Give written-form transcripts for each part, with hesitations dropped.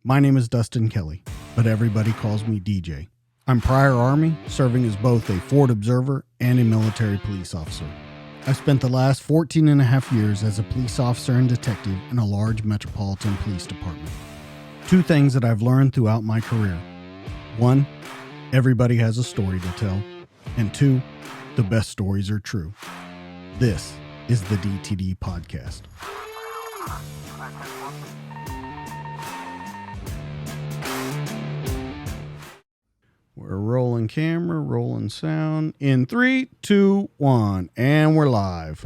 My name is Dustin Kelly, but everybody calls me DJ. I'm prior Army, serving as both a Ford observer and a military police officer. I spent the last 14 and a half years as a police officer and detective in a large metropolitan police department. Two things that I've learned throughout my career. One, everybody has a story to tell. And two, the best stories are true. This is the DTD Podcast. We're rolling camera, rolling sound in 3, 2, 1, and we're live.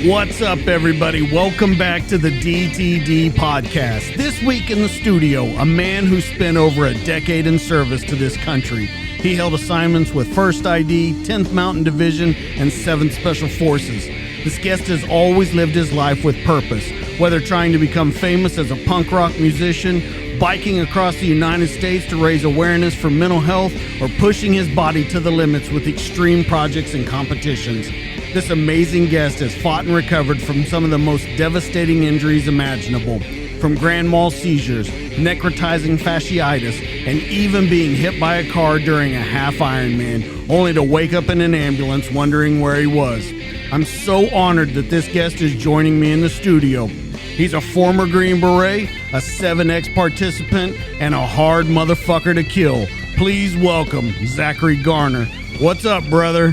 What's up, everybody? Welcome back to the DTD Podcast. This week in the studio, a man who spent over a decade in service to this country. He held assignments with 1st ID, 10th Mountain Division, and 7th Special Forces. This guest has always lived his life with purpose, whether trying to become famous as a punk rock musician, biking across the United States to raise awareness for mental health, or pushing his body to the limits with extreme projects and competitions. This amazing guest has fought and recovered from some of the most devastating injuries imaginable, from grand mal seizures, necrotizing fasciitis, and even being hit by a car during a half Ironman, only to wake up in an ambulance wondering where he was. I'm so honored that this guest is joining me in the studio. He's a former Green Beret, a 7X participant, and a hard motherfucker to kill. Please welcome Zachary Garner. What's up, brother?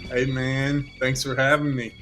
Hey, man. Thanks for having me.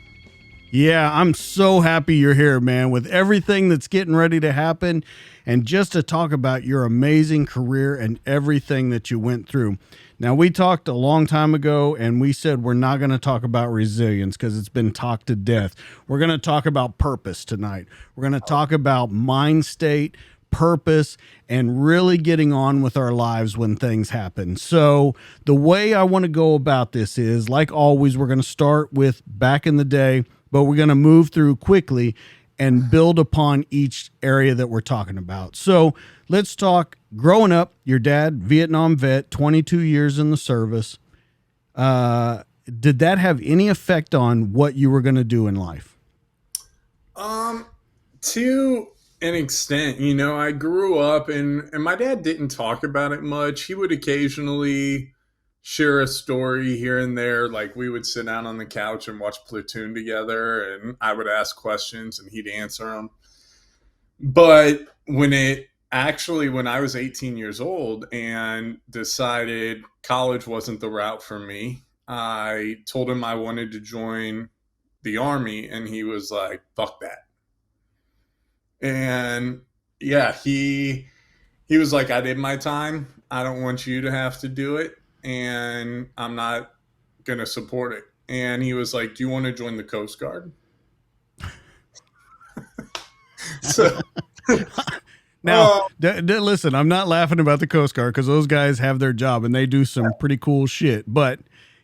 Yeah, I'm so happy you're here, man, with everything that's getting ready to happen, and just to talk about your amazing career and everything that you went through. Now, we talked a long time ago, and we said we're not going to talk about resilience because it's been talked to death. We're going to talk about purpose tonight. We're going to talk about mind state, purpose, and really getting on with our lives when things happen. So the way I want to go about this is, like always, we're going to start with back in the day, but we're going to move through quickly and build upon each area that we're talking about. So let's talk growing up. Your dad, Vietnam vet, 22 years in the service. Did that have any effect on what you were going to do in life? To an extent, I grew up and my dad didn't talk about it much. He would occasionally share a story here and there. Like, we would sit down on the couch and watch Platoon together, and I would ask questions and he'd answer them. But when I was 18 years old and decided college wasn't the route for me, I told him I wanted to join the Army, and he was like, fuck that. And yeah, he was like, I did my time. I don't want you to have to do it, and I'm not going to support it. And he was like, do you want to join the Coast Guard? So now, listen, I'm not laughing about the Coast Guard because those guys have their job and they do some pretty cool shit. But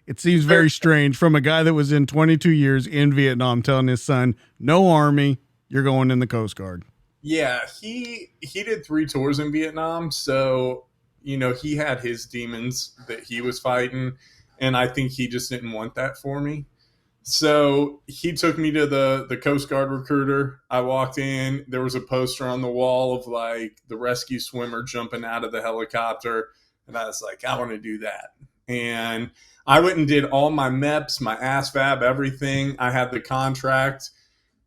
it seems very strange from a guy that was in 22 years in Vietnam telling his son, no Army, you're going in the Coast Guard. Yeah, he did 3 tours in Vietnam. So, he had his demons that he was fighting. And I think he just didn't want that for me. So he took me to the Coast Guard recruiter. I walked in. There was a poster on the wall of like the rescue swimmer jumping out of the helicopter. And I was like, I want to do that. And I went and did all my MEPS, my ASVAB, everything. I had the contract.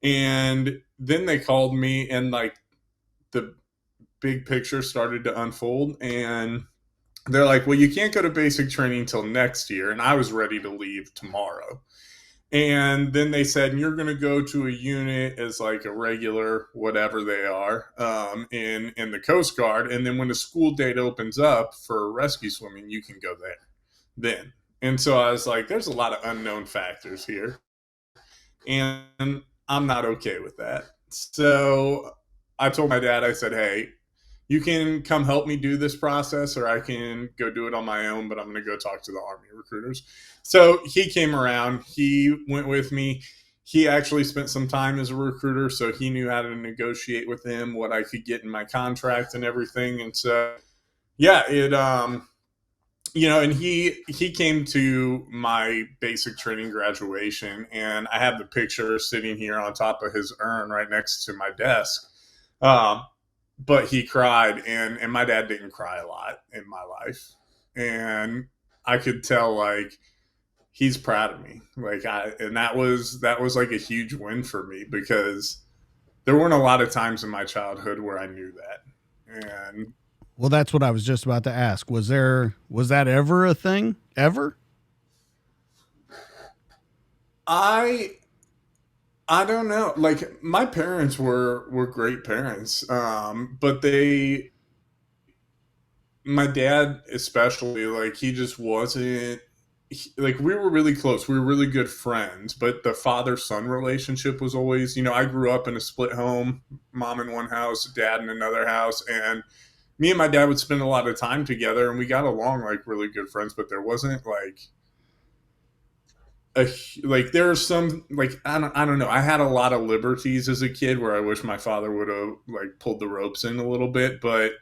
And then they called me, and like the big picture started to unfold. And they're like, well, you can't go to basic training till next year. And I was ready to leave tomorrow. And then they said, you're going to go to a unit as like a regular, whatever they are, in the Coast Guard. And then when the school date opens up for rescue swimming, you can go there then. And so I was like, there's a lot of unknown factors here, and I'm not okay with that. So I told my dad, I said, hey, you can come help me do this process, or I can go do it on my own, but I'm going to go talk to the Army recruiters. So he came around. He went with me. He actually spent some time as a recruiter, so he knew how to negotiate with him what I could get in my contract and everything. And so, yeah, it and he came to my basic training graduation, and I have the picture sitting here on top of his urn right next to my desk. Um, but he cried, and my dad didn't cry a lot in my life, and I could tell like he's proud of me. And that was like a huge win for me because there weren't a lot of times in my childhood where I knew that. And Well, that's what I was just about to ask. Was that ever a thing? Ever? I I don't know. Like my parents were great parents, but my dad especially, like he just wasn't. Like we were really close. We were really good friends, but the father son relationship was always. I grew up in a split home, mom in one house, dad in another house, and me and my dad would spend a lot of time together, and we got along like really good friends. But there wasn't like a like there are some like I don't know. I had a lot of liberties as a kid where I wish my father would have like pulled the ropes in a little bit, but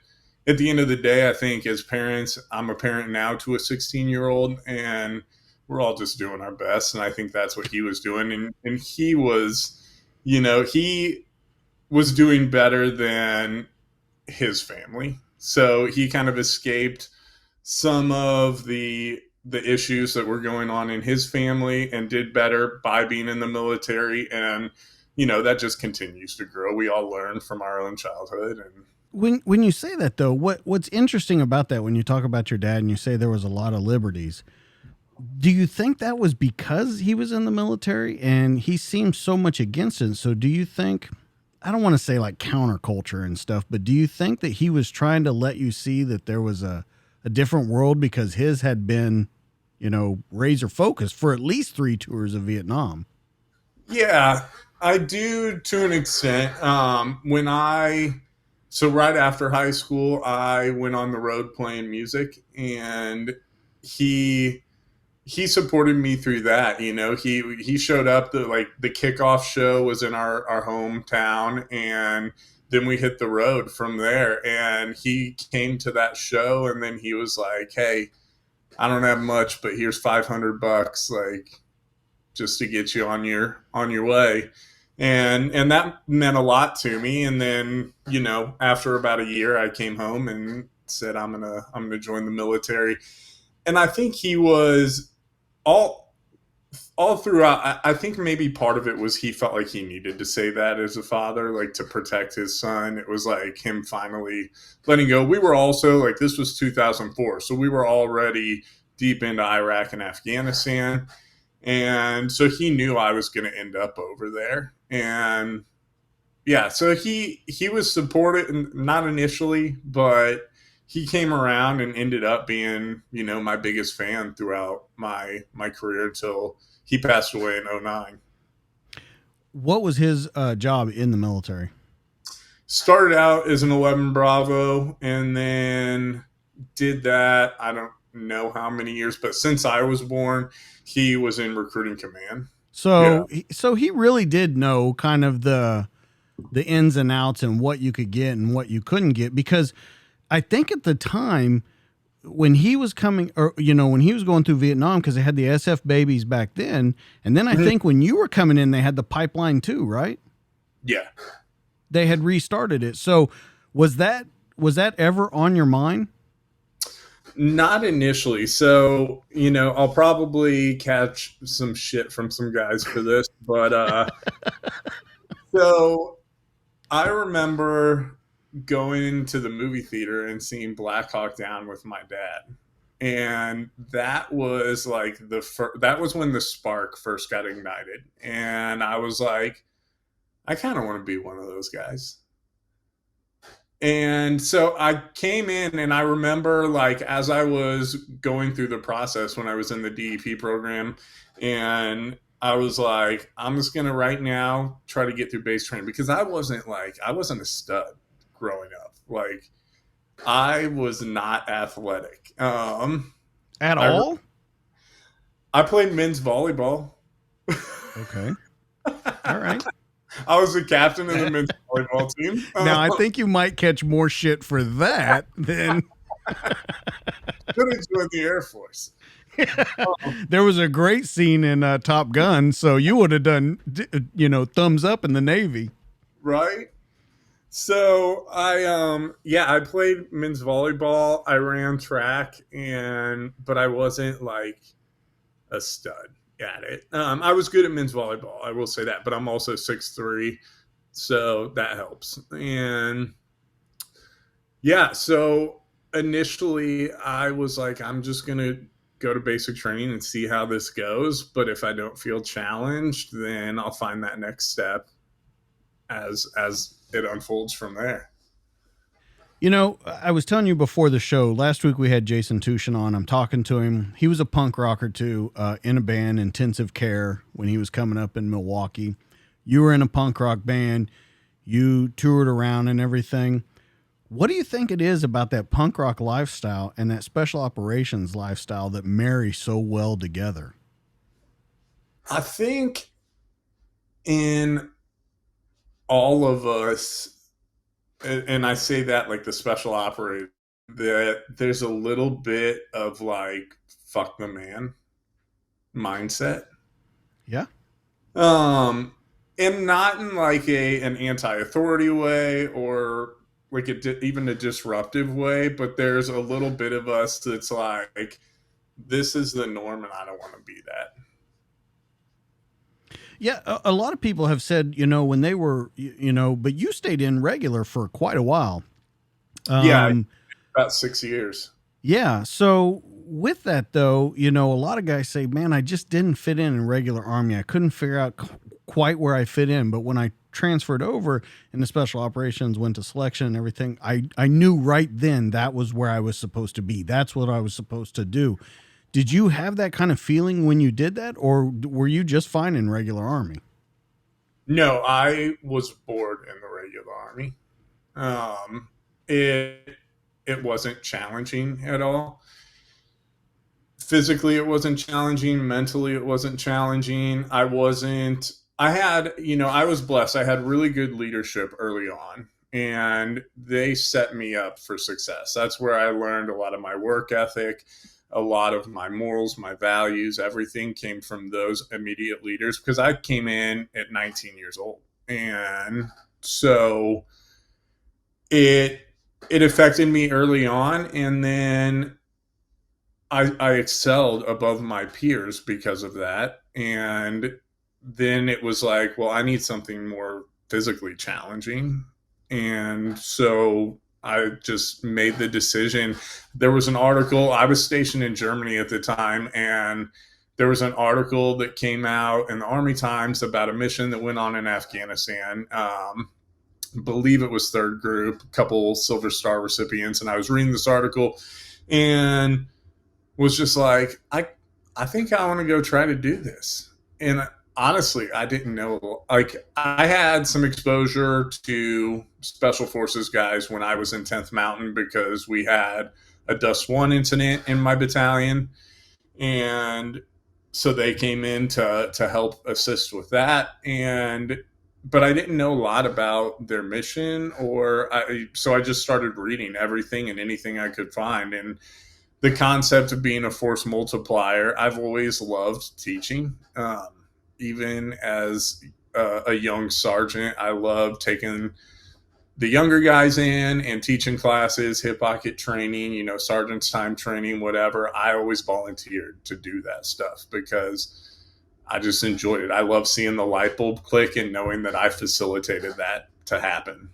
at the end of the day, I think as parents, I'm a parent now to a 16-year-old, and we're all just doing our best, and I think that's what he was doing, and he was doing better than his family. So he kind of escaped some of the issues that were going on in his family and did better by being in the military, and that just continues to grow. We all learn from our own childhood. And When you say that though, what's interesting about that when you talk about your dad and you say there was a lot of liberties, do you think that was because he was in the military and he seemed so much against it? So do you think, I don't want to say like counterculture and stuff, but do you think that he was trying to let you see that there was a different world because his had been, razor focused for at least 3 tours of Vietnam? yeah, I do to an extent. So right after high school, I went on the road playing music, and he he supported me through that. He showed up. The kickoff show was in our hometown, and then we hit the road from there. And he came to that show, and then he was like, "Hey, I don't have much, but here's $500, like just to get you on your way." And that meant a lot to me. And then after about a year, I came home and said I'm gonna join the military. And I think he was all all throughout. I think maybe part of it was he felt like he needed to say that as a father, like to protect his son. It was like him finally letting go. We were also like, this was 2004, so we were already deep into Iraq and Afghanistan, and so he knew I was going to end up over there. And yeah, so he was supportive, not initially, but he came around and ended up being, my biggest fan throughout my career until he passed away in '09. What was his job in the military? Started out as an 11 Bravo, and then did that, I don't know how many years, but since I was born, he was in recruiting command. Yeah. So he really did know kind of the ins and outs and what you could get and what you couldn't get, because I think at the time when he was coming, or when he was going through Vietnam, because they had the SF babies back then, and then I think when you were coming in, they had the pipeline too, right? Yeah. They had restarted it. So was that ever on your mind? Not initially. So, I'll probably catch some shit from some guys for this, but so I remember going to the movie theater and seeing Black Hawk Down with my dad. And that was like that was when the spark first got ignited. And I was like, I kind of want to be one of those guys. And so I came in, and I remember like as I was going through the process when I was in the DEP program, and I was like, I'm just gonna right now try to get through base training, because I wasn't a stud growing up. Like I was not athletic. At all? I played men's volleyball. Okay. All right. I was the captain of the men's volleyball team. Now I think you might catch more shit for that than Should have joined the Air Force. There was a great scene in Top Gun, so you would have done, thumbs up in the Navy. Right? So I played men's volleyball. I ran track, but I wasn't like a stud at it. I was good at men's volleyball, I will say that, but I'm also 6'3", so that helps. And yeah, so initially I was like, I'm just gonna go to basic training and see how this goes. But if I don't feel challenged, then I'll find that next step as it unfolds from there. I was telling you before the show, last week we had Jason Tushin on. I'm talking to him. He was a punk rocker too, in a band, Intensive Care, when he was coming up in Milwaukee. You were in a punk rock band. You toured around and everything. What do you think it is about that punk rock lifestyle and that special operations lifestyle that marry so well together? I think in all of us, and I say that like the special operator, that there's a little bit of like fuck the man mindset. Yeah. Um, and not in like an anti-authority way or like even a disruptive way, but there's a little bit of us that's like, this is the norm, and I don't want to be that. Yeah, a lot of people have said, when they were, but you stayed in regular for quite a while. Yeah, about 6 years. Yeah. So with that, though, a lot of guys say, man, I just didn't fit in regular Army. I couldn't figure out quite where I fit in. But when I transferred over in the special operations, went to selection and everything, I knew right then that was where I was supposed to be. That's what I was supposed to do. Did you have that kind of feeling when you did that, or were you just fine in regular Army? No, I was bored in the regular Army. Um, it it wasn't challenging at all. Physically, it wasn't challenging. Mentally, it wasn't challenging. I wasn't. I had, I was blessed. I had really good leadership early on, and they set me up for success. That's where I learned a lot of my work ethic, a lot of my morals, my values. Everything came from those immediate leaders because I came in at 19 years old, and so it it affected me early on, and then I excelled above my peers because of that. And then it was like, well, I need something more physically challenging. And so I just made the decision. There was an article, I was stationed in Germany at the time, and there was an article that came out in the Army Times about a mission that went on in Afghanistan. Believe it was third group, a couple Silver Star recipients. And I was reading this article and was just like, I think I want to go try to do this. And honestly, I didn't know. Like, I had some exposure to special forces guys when I was in 10th Mountain because we had a Dust 1 incident in my battalion. And so they came in to help assist with that. But I didn't know a lot about their mission, so I just started reading everything and anything I could find. And the concept of being a force multiplier, I've always loved teaching. Even as a young sergeant, I loved taking the younger guys in and teaching classes, hip pocket training, sergeant's time training, whatever. I always volunteered to do that stuff because I just enjoyed it. I love seeing the light bulb click and knowing that I facilitated that to happen.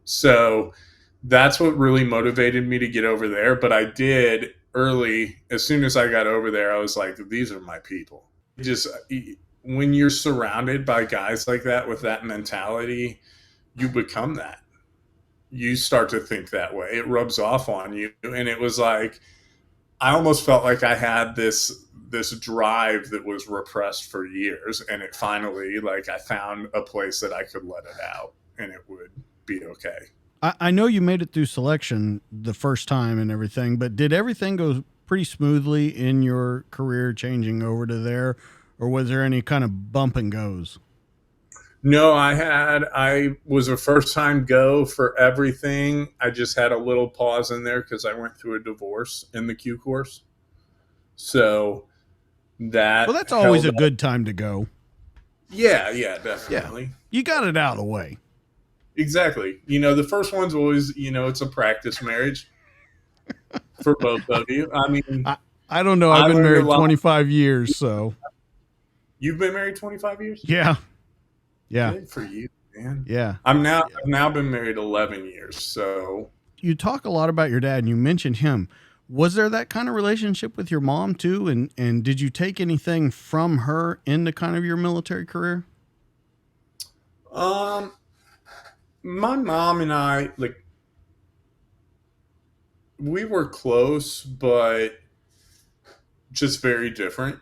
So that's what really motivated me to get over there. But I did early, as soon as I got over there, I was like, these are my people. Just when you're surrounded by guys like that with that mentality, you become that. You start to think that way. It rubs off on you. And it was like, I almost felt like I had this drive that was repressed for years. And it finally, like, I found a place that I could let it out and it would be okay. I know you made it through selection the first time and everything, but did everything go pretty smoothly in your career changing over to there, or was there any kind of bump and goes? No, I was a first time go for everything. I just had a little pause in there because I went through a divorce in the Q course. So Well, that that's always held a up. good time to go. Yeah, Yeah. definitely. You got it out of the way. Exactly. The first one's always, it's a practice marriage for both of you. I mean, I, I don't know. I've I been learned a married lot. 25 years, so You've been married 25 years? yeah. Yeah. Good for you, man. Yeah. I've now been married 11 years. So, You talk a lot about your dad and you mentioned him. Was there that kind of relationship with your mom too? And did you take anything from her into kind of your military career? um, my mom and I, like, we were close, but just very different.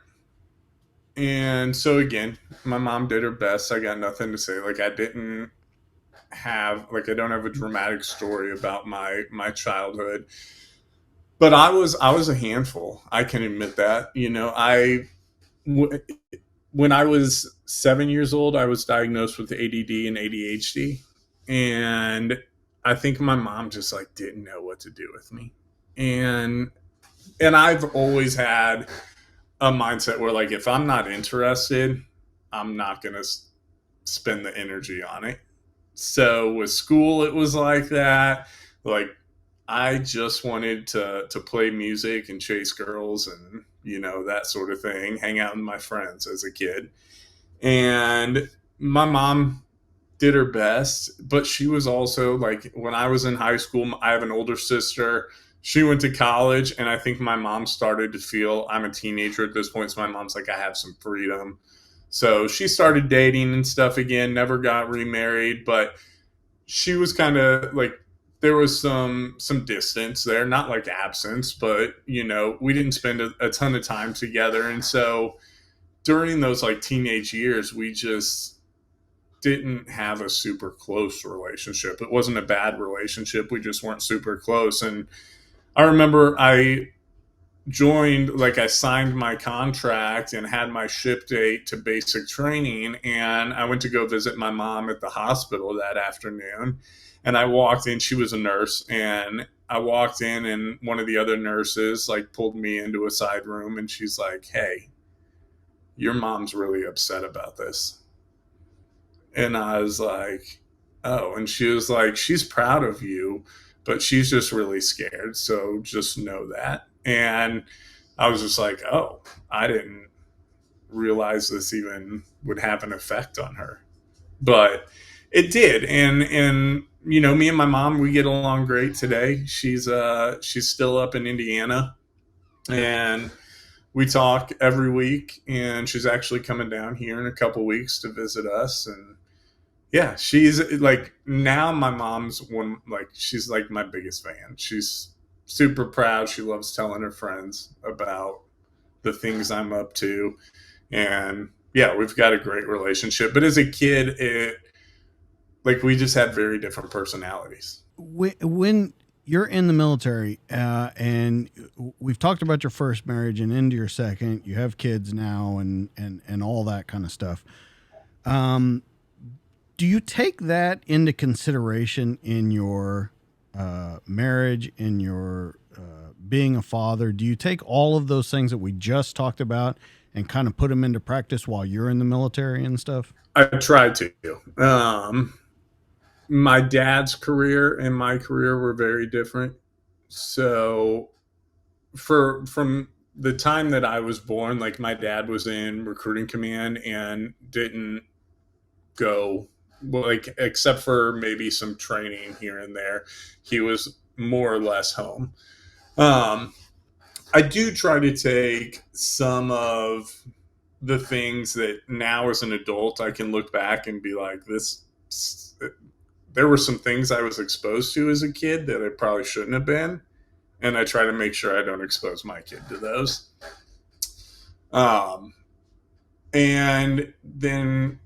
And so again, my mom did her best. I got nothing to say. Like, I don't have a dramatic story about my childhood, but I was a handful. I can admit that. W- when I was 7 years old, I was diagnosed with ADD and ADHD, and I think my mom just like didn't know what to do with me, and I've always had a mindset where like if I'm not interested, I'm not gonna spend the energy on it. So with school, it was like that. Like I just wanted to play music and chase girls and that sort of thing, hang out with my friends as a kid. And my mom did her best, but she was also like when I was in high school, I have an older sister. She went to college, and I think my mom started to feel I'm a teenager at this point. So my mom's like, I have some freedom. So she started dating and stuff again, never got remarried, but she was kind of like there was some distance there, not like absence, but we didn't spend a ton of time together. And so during those like teenage years, we just didn't have a super close relationship. It wasn't a bad relationship. We just weren't super close. And I remember I signed my contract and had my ship date to basic training. And I went to go visit my mom at the hospital that afternoon. And I walked in, she was a nurse. And I walked in, and one of the other nurses like pulled me into a side room, and she's like, "Hey, your mom's really upset about this." And I was like, "Oh." And she was like, "She's proud of you, but she's just really scared. So just know that." And I was just like, "Oh, I didn't realize this even would have an effect on her." But it did. And me and my mom, we get along great today. She's still up in Indiana, and we talk every week, and she's actually coming down here in a couple weeks to visit us. And yeah, she's like now my mom's one, like she's like my biggest fan. She's super proud. She loves telling her friends about the things I'm up to. And yeah, we've got a great relationship. But as a kid, we just had very different personalities. When you're in the military, and we've talked about your first marriage and into your second, you have kids now, and all that kind of stuff. Um, do you take that into consideration in your marriage, in your being a father? Do you take all of those things that we just talked about and kind of put them into practice while you're in the military and stuff? I tried to. My dad's career and my career were very different. So from the time that I was born, like my dad was in recruiting command and didn't go, well, like except for maybe some training here and there, he was more or less home. Um, I do try to take some of the things that now as an adult I can look back and be like, this. There were some things I was exposed to as a kid that I probably shouldn't have been, and I try to make sure I don't expose my kid to those. Um, and then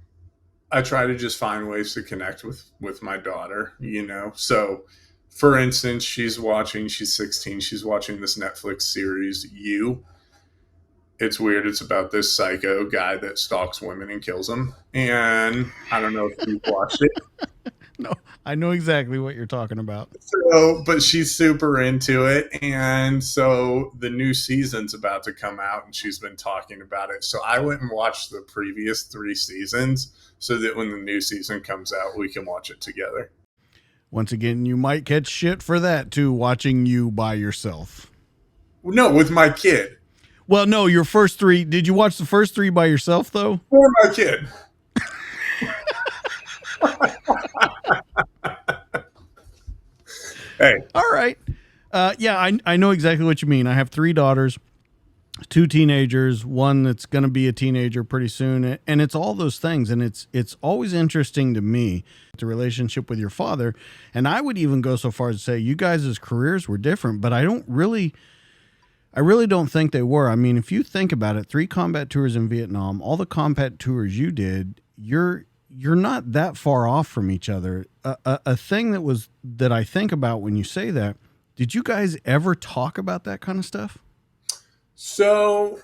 I try to just find ways to connect with my daughter. So for instance, she's 16, she's watching this Netflix series, You. it's weird. It's about this psycho guy that stalks women and kills them. And I don't know if you've watched it. No, I know exactly what you're talking about. So, but she's super into it. And so the new season's about to come out and she's been talking about it. So I went and watched the previous 3 seasons so that when the new season comes out, we can watch it together. Once again, you might catch shit for that too, watching you by yourself. No, with my kid. Well, no, your first 3. Did you watch the first 3 by yourself though? For my kid. Hey. All right. Yeah, I know exactly what you mean. I have 3 daughters, 2 teenagers, one that's going to be a teenager pretty soon. And it's all those things. And it's always interesting to me, the relationship with your father. And I would even go so far as to say you guys' careers were different, but I really don't think they were. I mean, if you think about it, 3 combat tours in Vietnam, all the combat tours you did, you're not that far off from each other. A thing that I think about when you say that, did you guys ever talk about that kind of stuff? So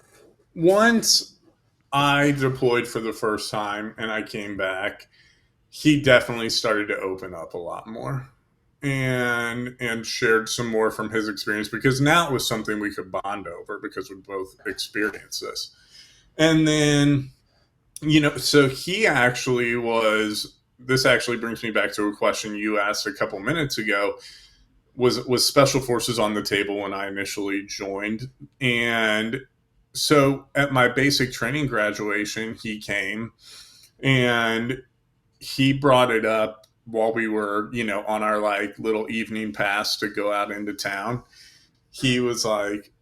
once I deployed for the first time and I came back, he definitely started to open up a lot more and shared some more from his experience, because now it was something we could bond over because we both experienced this. And then, so he actually this actually brings me back to a question you asked a couple minutes ago. Was Special Forces on the table when I initially joined? And so at my basic training graduation, he came and he brought it up while we were, on our like little evening pass to go out into town. He was like,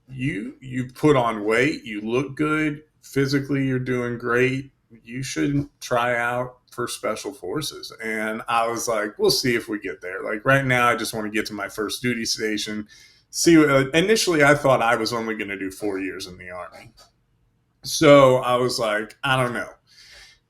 you put on weight, you look good, physically you're doing great, you should try out for Special Forces. And I was like, we'll see if we get there. Like right now, I just want to get to my first duty station. Initially I thought I was only going to do 4 years in the Army. So I was like, I don't know.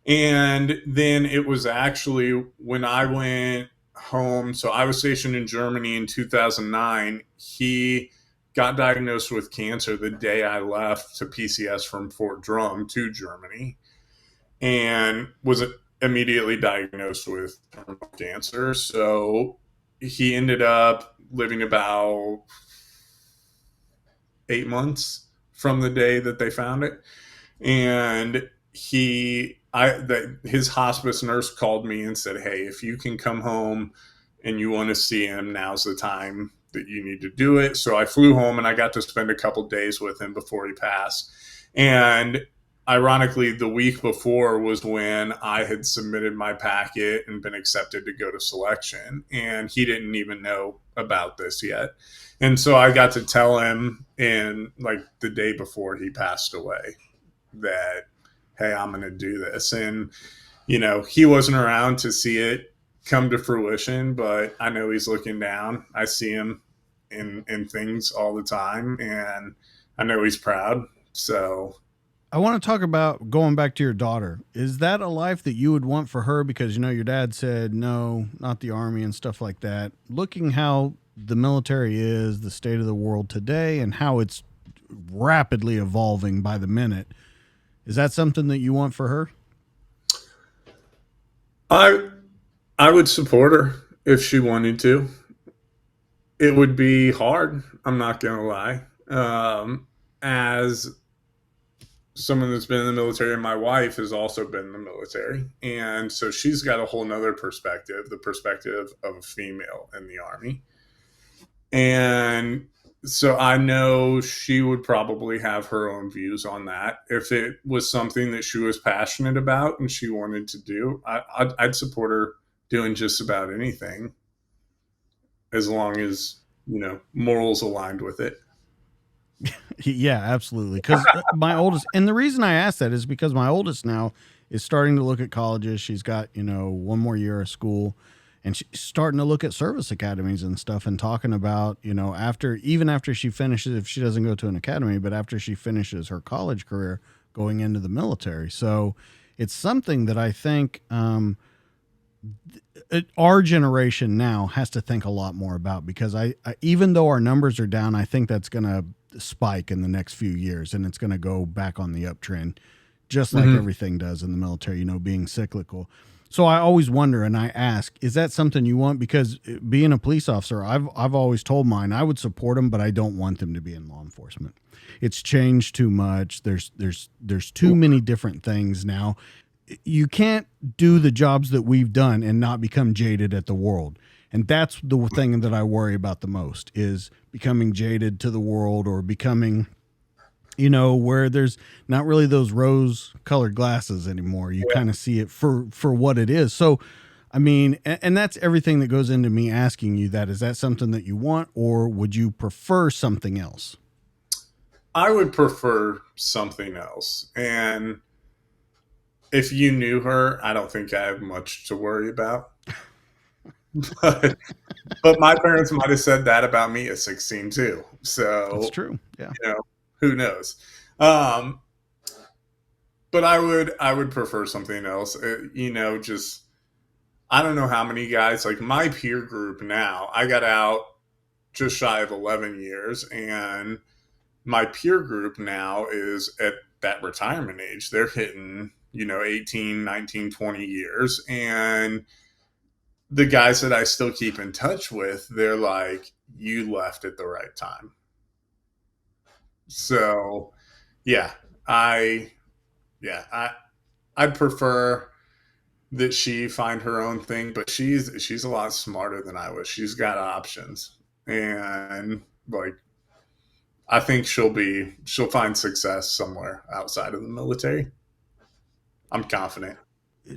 And then it was actually when I went home. So I was stationed in Germany in 2009. He got diagnosed with cancer the day I left to PCS from Fort Drum to Germany, and was immediately diagnosed with terminal cancer. So he ended up living about 8 months from the day that they found it. And his hospice nurse called me and said, hey, if you can come home and you want to see him, now's the time that you need to do it. So I flew home and I got to spend a couple days with him before he passed. And ironically, the week before was when I had submitted my packet and been accepted to go to selection. And he didn't even know about this yet. And so I got to tell him in like the day before he passed away that, hey, I'm going to do this. And, he wasn't around to see it come to fruition, but I know he's looking down. I see him in things all the time, and I know he's proud. So I want to talk about going back to your daughter. Is that a life that you would want for her? Because, your dad said, no, not the Army and stuff like that. Looking how the military is, the state of the world today, and how it's rapidly evolving by the minute, is that something that you want for her? I would support her if she wanted to. It would be hard, I'm not going to lie. As someone that's been in the military, and my wife has also been in the military. And so she's got a whole nother perspective, the perspective of a female in the Army. And so I know she would probably have her own views on that. If it was something that she was passionate about and she wanted to do, I'd support her doing just about anything, as long as, morals aligned with it. Yeah, absolutely. Because my oldest, and the reason I ask that is because my oldest now is starting to look at colleges. She's got, one more year of school, and she's starting to look at service academies and stuff, and talking about, after she finishes, if she doesn't go to an academy, but after she finishes her college career, going into the military. So it's something that I think our generation now has to think a lot more about, because I even though our numbers are down, I think that's going to spike in the next few years, and it's going to go back on the uptrend, just like Mm-hmm. everything does in the military, being cyclical. So I always wonder, and I ask, is that something you want? Because being a police officer, I've always told mine I would support them, but I don't want them to be in law enforcement. It's changed too much. There's too many different things now. You can't do the jobs that we've done and not become jaded at the world. And that's the thing that I worry about the most, is becoming jaded to the world, or becoming, where there's not really those rose colored glasses anymore. You Yeah. kind of see it for what it is. So, I mean, and that's everything that goes into me asking you that. Is that something that you want, or would you prefer something else? I would prefer something else. And if you knew her, I don't think I have much to worry about. But, but my parents might have said that about me at 16 too. That's So, true. Yeah. who knows? Um, but I would prefer something else. Just I don't know how many guys, like my peer group now. I got out just shy of 11 years, and my peer group now is at that retirement age. They're hitting, 18, 19, 20 years. And the guys that I still keep in touch with, they're like, you left at the right time. So, yeah, I, yeah, I'd prefer that she find her own thing, but she's a lot smarter than I was. She's got options. And like, I think she'll find success somewhere outside of the military. I'm confident.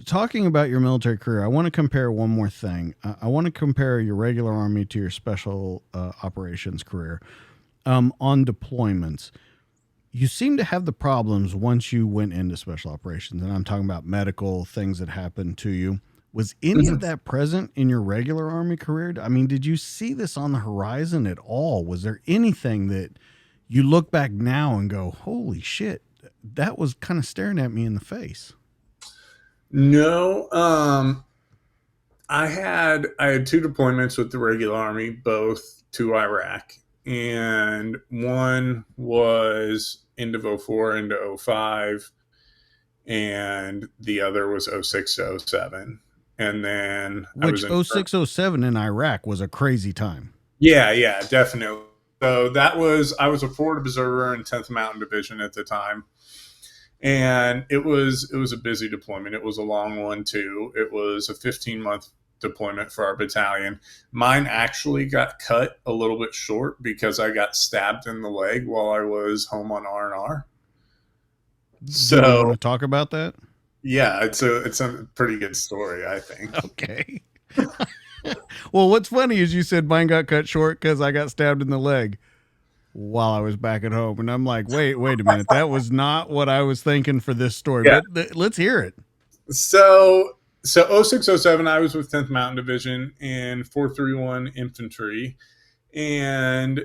Talking about your military career, I want to compare one more thing. I want to compare your regular Army to your special operations career. On deployments, you seem to have the problems once you went into special operations, and I'm talking about medical things that happened to you. Was any of that present in your regular Army career? I mean, did you see this on the horizon at all? Was there anything that you look back now and go, holy shit, that was kind of staring at me in the face? No, I had two deployments with the regular army, both to Iraq, and one was end of '04 into '05, and the other was '06 to '07. And then I Which was in. oh 06, oh 07 in Iraq was a crazy time. Yeah, yeah, definitely. So I was a forward observer in 10th Mountain Division at the time, and it was a busy deployment. It was a long one too. It was a 15-month deployment for our battalion. Mine actually got cut a little bit short because I got stabbed in the leg while I was home on R&R. Do we want So to talk about that? yeah, it's a pretty good story, I think. Okay. Well, what's funny is you said mine got cut short because I got stabbed in the leg while I was back at home. And I'm like, wait a minute. That was not what I was thinking for this story, Yeah. but let's hear it. So '06 '07, I was with 10th Mountain Division in 431 Infantry, and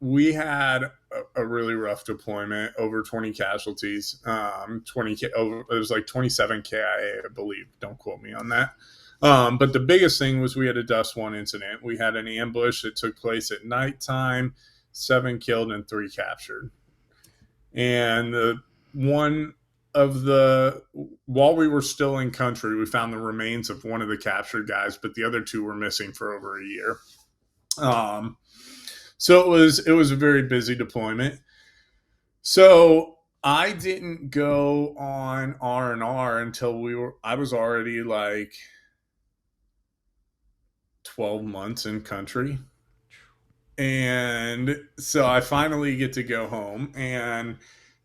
we had a really rough deployment, over 20 casualties, 20 over, it was like 27 KIA, I believe. Don't quote me on that. But the biggest thing was we had a Dust 1 incident. We had an ambush that took place at nighttime, 7 killed and 3 captured. And the one of the while we were still in country, we found the remains of one of the captured guys, but the other two were missing for over a year. Um, so it was a very busy deployment. So I didn't go on R&R until I was already like 12 months in country. And so I finally get to go home, and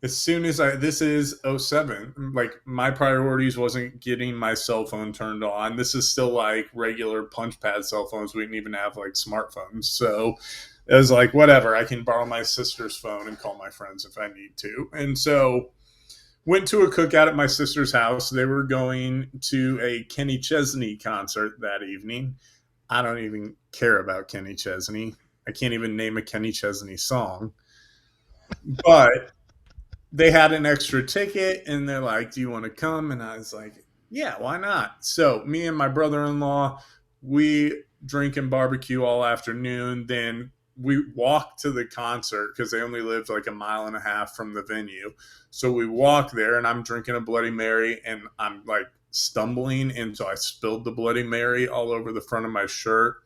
as soon as this is '07, like my priorities wasn't getting my cell phone turned on. This is still like regular punch pad cell phones. We didn't even have like smartphones. So it was like, whatever, I can borrow my sister's phone and call my friends if I need to. And so went to a cookout at my sister's house. They were going to a Kenny Chesney concert that evening. I don't even care about Kenny Chesney. I can't even name a Kenny Chesney song. But they had an extra ticket, and they're like, do you want to come? And I was like, yeah, why not? So me and my brother-in-law, we drink and barbecue all afternoon. Then we walked to the concert because they only lived like a mile and a half from the venue. So we walk there, and I'm drinking a Bloody Mary, and I'm like stumbling, and so I spilled the Bloody Mary all over the front of my shirt.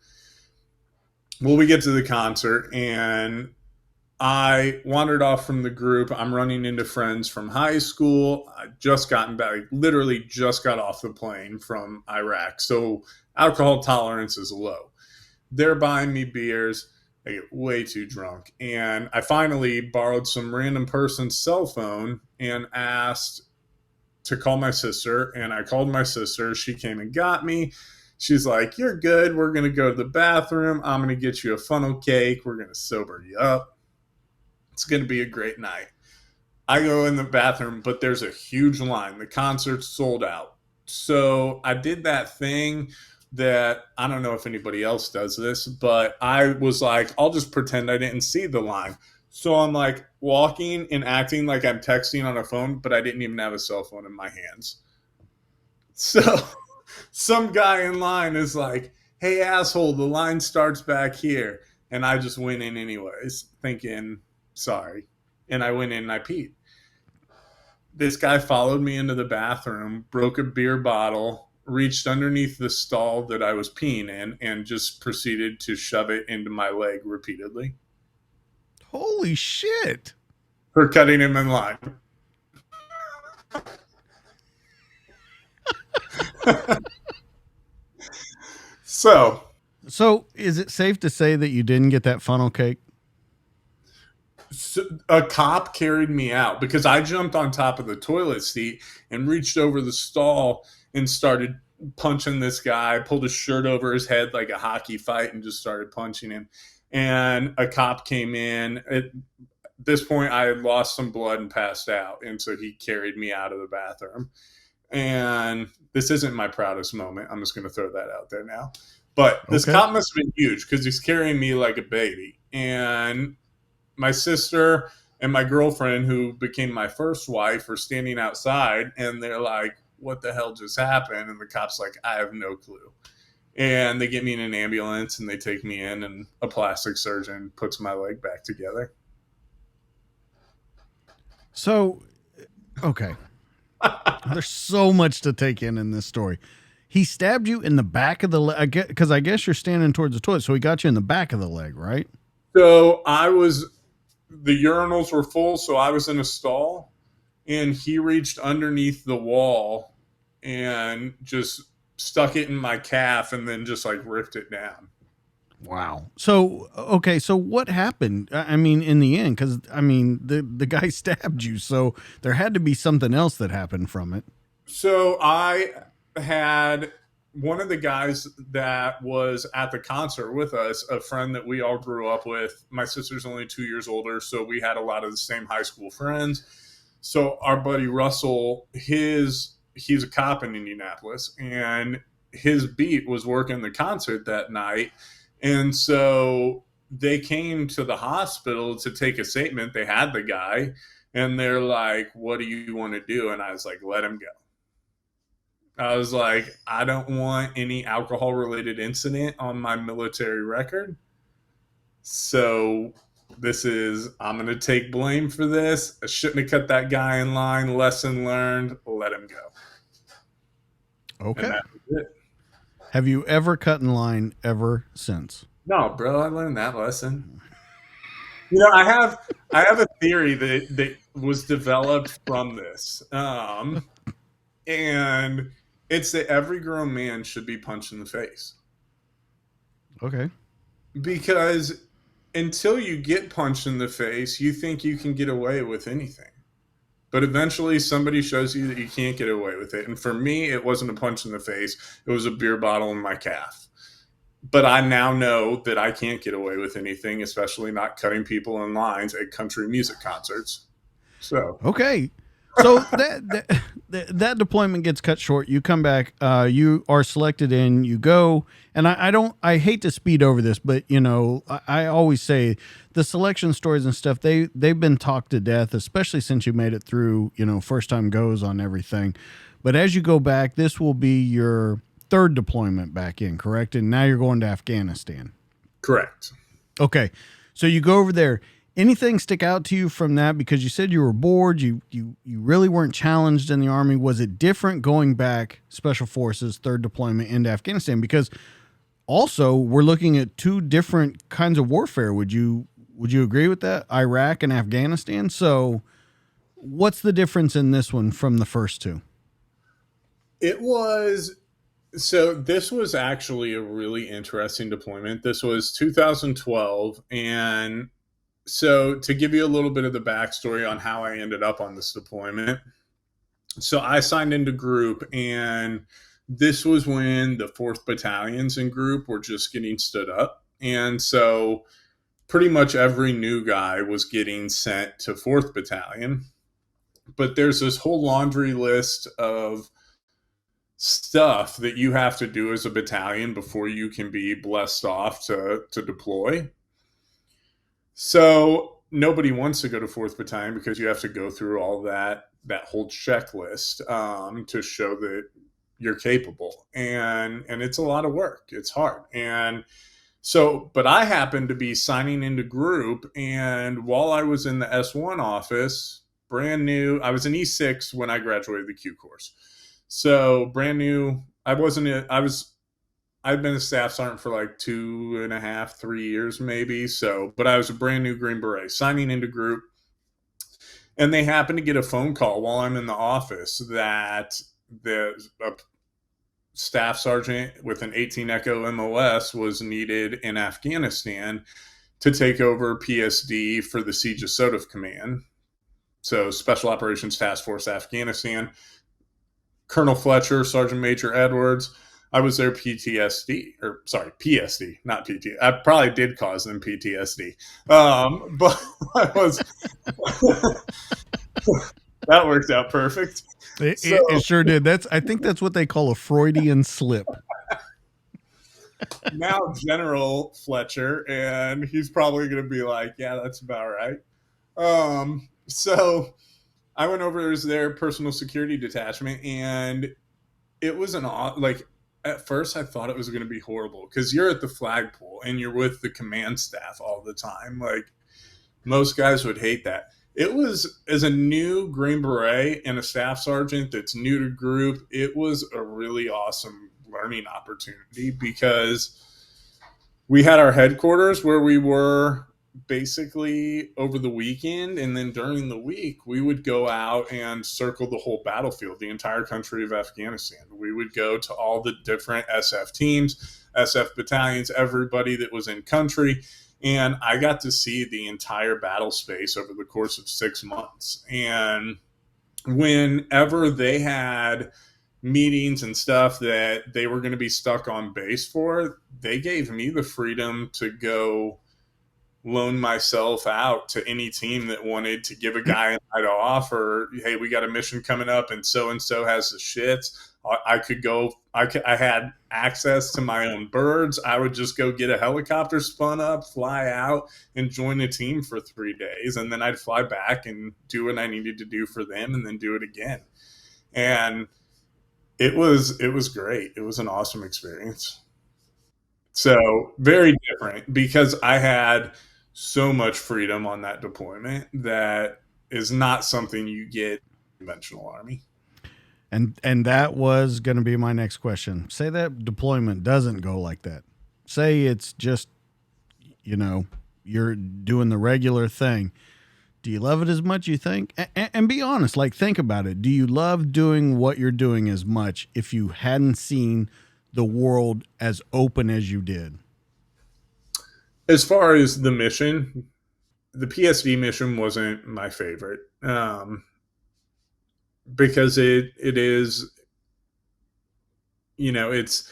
Well, we get to the concert, and I wandered off from the group. I'm running into friends from high school. I just gotten back, literally just got off the plane from Iraq. So alcohol tolerance is low. They're buying me beers. I get way too drunk. And I finally borrowed some random person's cell phone and asked to call my sister. And I called my sister. She came and got me. She's like, "You're good. We're going to go to the bathroom. I'm going to get you a funnel cake. We're going to sober you up. It's going to be a great night." I go in the bathroom, but there's a huge line. The concert's sold out. So I did that thing that I don't know if anybody else does this, but I was like, I'll just pretend I didn't see the line. So I'm like walking and acting like I'm texting on a phone, but I didn't even have a cell phone in my hands. So some guy in line is like, "Hey, asshole, the line starts back here." And I just went in anyways, thinking, sorry. And I went in and I peed. This guy followed me into the bathroom, broke a beer bottle, reached underneath the stall that I was peeing in, and just proceeded to shove it into my leg repeatedly. Holy shit. For cutting him in line. So is it safe to say that you didn't get that funnel cake? So a cop carried me out because I jumped on top of the toilet seat and reached over the stall and started punching this guy, pulled his shirt over his head like a hockey fight and just started punching him. And a cop came in. At this point, I had lost some blood and passed out. And so he carried me out of the bathroom. And this isn't my proudest moment. I'm just going to throw that out there now. But this cop must have been huge because he's carrying me like a baby. And my sister and my girlfriend, who became my first wife, are standing outside, and they're like, "What the hell just happened?" And the cop's like, "I have no clue." And they get me in an ambulance, and they take me in, and a plastic surgeon puts my leg back together. So, okay. There's so much to take in this story. He stabbed you in the back of the leg, because I guess you're standing towards the toilet, so he got you in the back of the leg, right? So the urinals were full, so I was in a stall, and he reached underneath the wall and just stuck it in my calf and then just like ripped it down. Wow. So, okay. So what happened? I mean, in the end, because I mean, the guy stabbed you, so there had to be something else that happened from it. So I had one of the guys that was at the concert with us, a friend that we all grew up with. My sister's only 2 years older, so we had a lot of the same high school friends. So our buddy Russell, he's a cop in Indianapolis, and his beat was working the concert that night. And so they came to the hospital to take a statement. They had the guy, and they're like, "What do you want to do?" And I was like, "Let him go." I was like, I don't want any alcohol-related incident on my military record. So I'm going to take blame for this. I shouldn't have cut that guy in line. Lesson learned. Let him go. Okay. And that was it. Have you ever cut in line ever since? No, bro. I learned that lesson. You know, I have a theory that was developed from this. And it's that every grown man should be punched in the face. Okay. Because until you get punched in the face, you think you can get away with anything. But eventually somebody shows you that you can't get away with it. And for me, it wasn't a punch in the face. It was a beer bottle in my calf. But I now know that I can't get away with anything, especially not cutting people in lines at country music concerts. So. Okay. So that deployment gets cut short. You come back, you are selected in, you go, and I hate to speed over this, but you know, I always say the selection stories and stuff, they've been talked to death, especially since you made it through, you know, first time goes on everything. But as you go back, this will be your third deployment back in, correct? And now you're going to Afghanistan. Correct. Okay. So you go over there. Anything stick out to you from that? Because you said you were bored. You really weren't challenged in the Army. Was it different going back Special Forces, third deployment into Afghanistan? Because also we're looking at two different kinds of warfare. Would you agree with that? Iraq and Afghanistan. So what's the difference in this one from the first two? It was So this was actually a really interesting deployment. This was 2012, and so to give you a little bit of the backstory on how I ended up on this deployment. So I signed into group, and this was when the 4th battalions in group were just getting stood up. And so pretty much every new guy was getting sent to 4th battalion. But there's this whole laundry list of stuff that you have to do as a battalion before you can be blessed off to deploy. So nobody wants to go to 4th battalion because you have to go through all that whole checklist to show that you're capable, and it's a lot of work. It's hard. And so, but I happened to be signing into group, and while I was in the S1 office, brand new, I was an E6 when I graduated the Q course. So brand new, I'd been a staff sergeant for like 2.5, 3 years maybe. So, but I was a brand new Green Beret signing into group, and they happened to get a phone call while I'm in the office that the staff sergeant with an 18 Echo MOS was needed in Afghanistan to take over PSD for the Siege of Sotif Command. So Special Operations Task Force Afghanistan. Colonel Fletcher, Sergeant Major Edwards. I was their PTSD, or sorry, PSD, not PT. I probably did cause them PTSD, but I was. That worked out perfect. It sure did. I think that's what they call a Freudian slip. Now General Fletcher, and he's probably going to be like, "Yeah, that's about right." So I went over as their personal security detachment, and it was like at first I thought it was going to be horrible because you're at the flagpole and you're with the command staff all the time. Like most guys would hate that. It was, as a new Green Beret and a staff sergeant that's new to group, it was a really awesome learning opportunity because we had our headquarters where we were basically over the weekend, and then during the week we would go out and circle the whole battlefield, the entire country of Afghanistan. We would go to all the different SF teams, SF battalions, everybody that was in country, and I got to see the entire battle space over the course of 6 months. And whenever they had meetings and stuff that they were going to be stuck on base for, they gave me the freedom to go loan myself out to any team that wanted to give a guy a night off, or hey, we got a mission coming up and so has the shits. I could go. I had access to my own birds. I would just go get a helicopter spun up, fly out, and join a team for 3 days, and then I'd fly back and do what I needed to do for them, and then do it again. And it was great. It was an awesome experience. So very different because I had so much freedom on that deployment that is not something you get in the conventional Army. And that was going to be my next question. Say that deployment doesn't go like that. Say it's just, you're doing the regular thing. Do you love it as much, you think? And be honest, like, think about it. Do you love doing what you're doing as much if you hadn't seen the world as open as you did? As far as the mission, the PSD mission wasn't my favorite, because it is, it's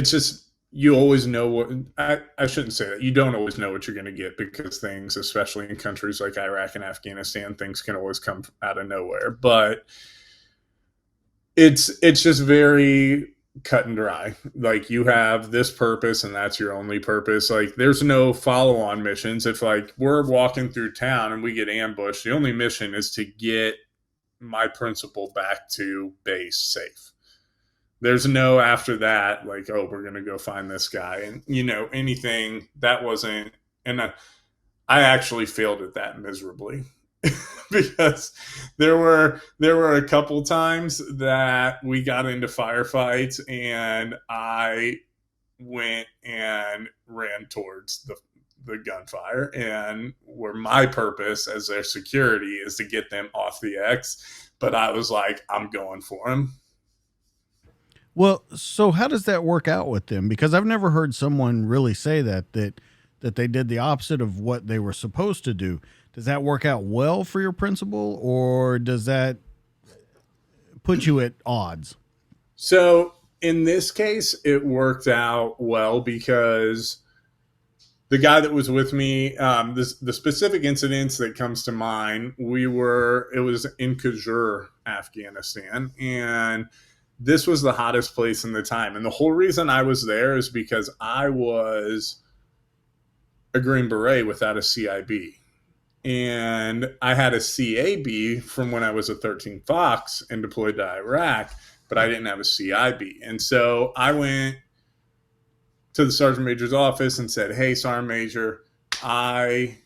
just, you always know what, I shouldn't say that. You don't always know what you're going to get because things, especially in countries like Iraq and Afghanistan, things can always come out of nowhere. But it's just very cut and dry. Like, you have this purpose and that's your only purpose. Like, there's no follow-on missions. If like we're walking through town and we get ambushed, the only mission is to get my principal back to base safe. There's no after that, like, oh, we're going to go find this guy. And, anything that wasn't, and I actually failed at that miserably. Because there were a couple times that we got into firefights and I went and ran towards the gunfire, and where my purpose as their security is to get them off the X, but I was like, I'm going for him. Well, so how does that work out with them? Because I've never heard someone really say that they did the opposite of what they were supposed to do. Does that work out well for your principal, or does that put you at odds? So in this case, it worked out well because the guy that was with me, the specific incidents that comes to mind, it was in Kashur, Afghanistan, and this was the hottest place in the time. And the whole reason I was there is because I was a Green Beret without a CIB. And I had a CAB from when I was a 13 Fox and deployed to Iraq, but I didn't have a CIB. And so I went to the sergeant major's office and said, "Hey, sergeant major, I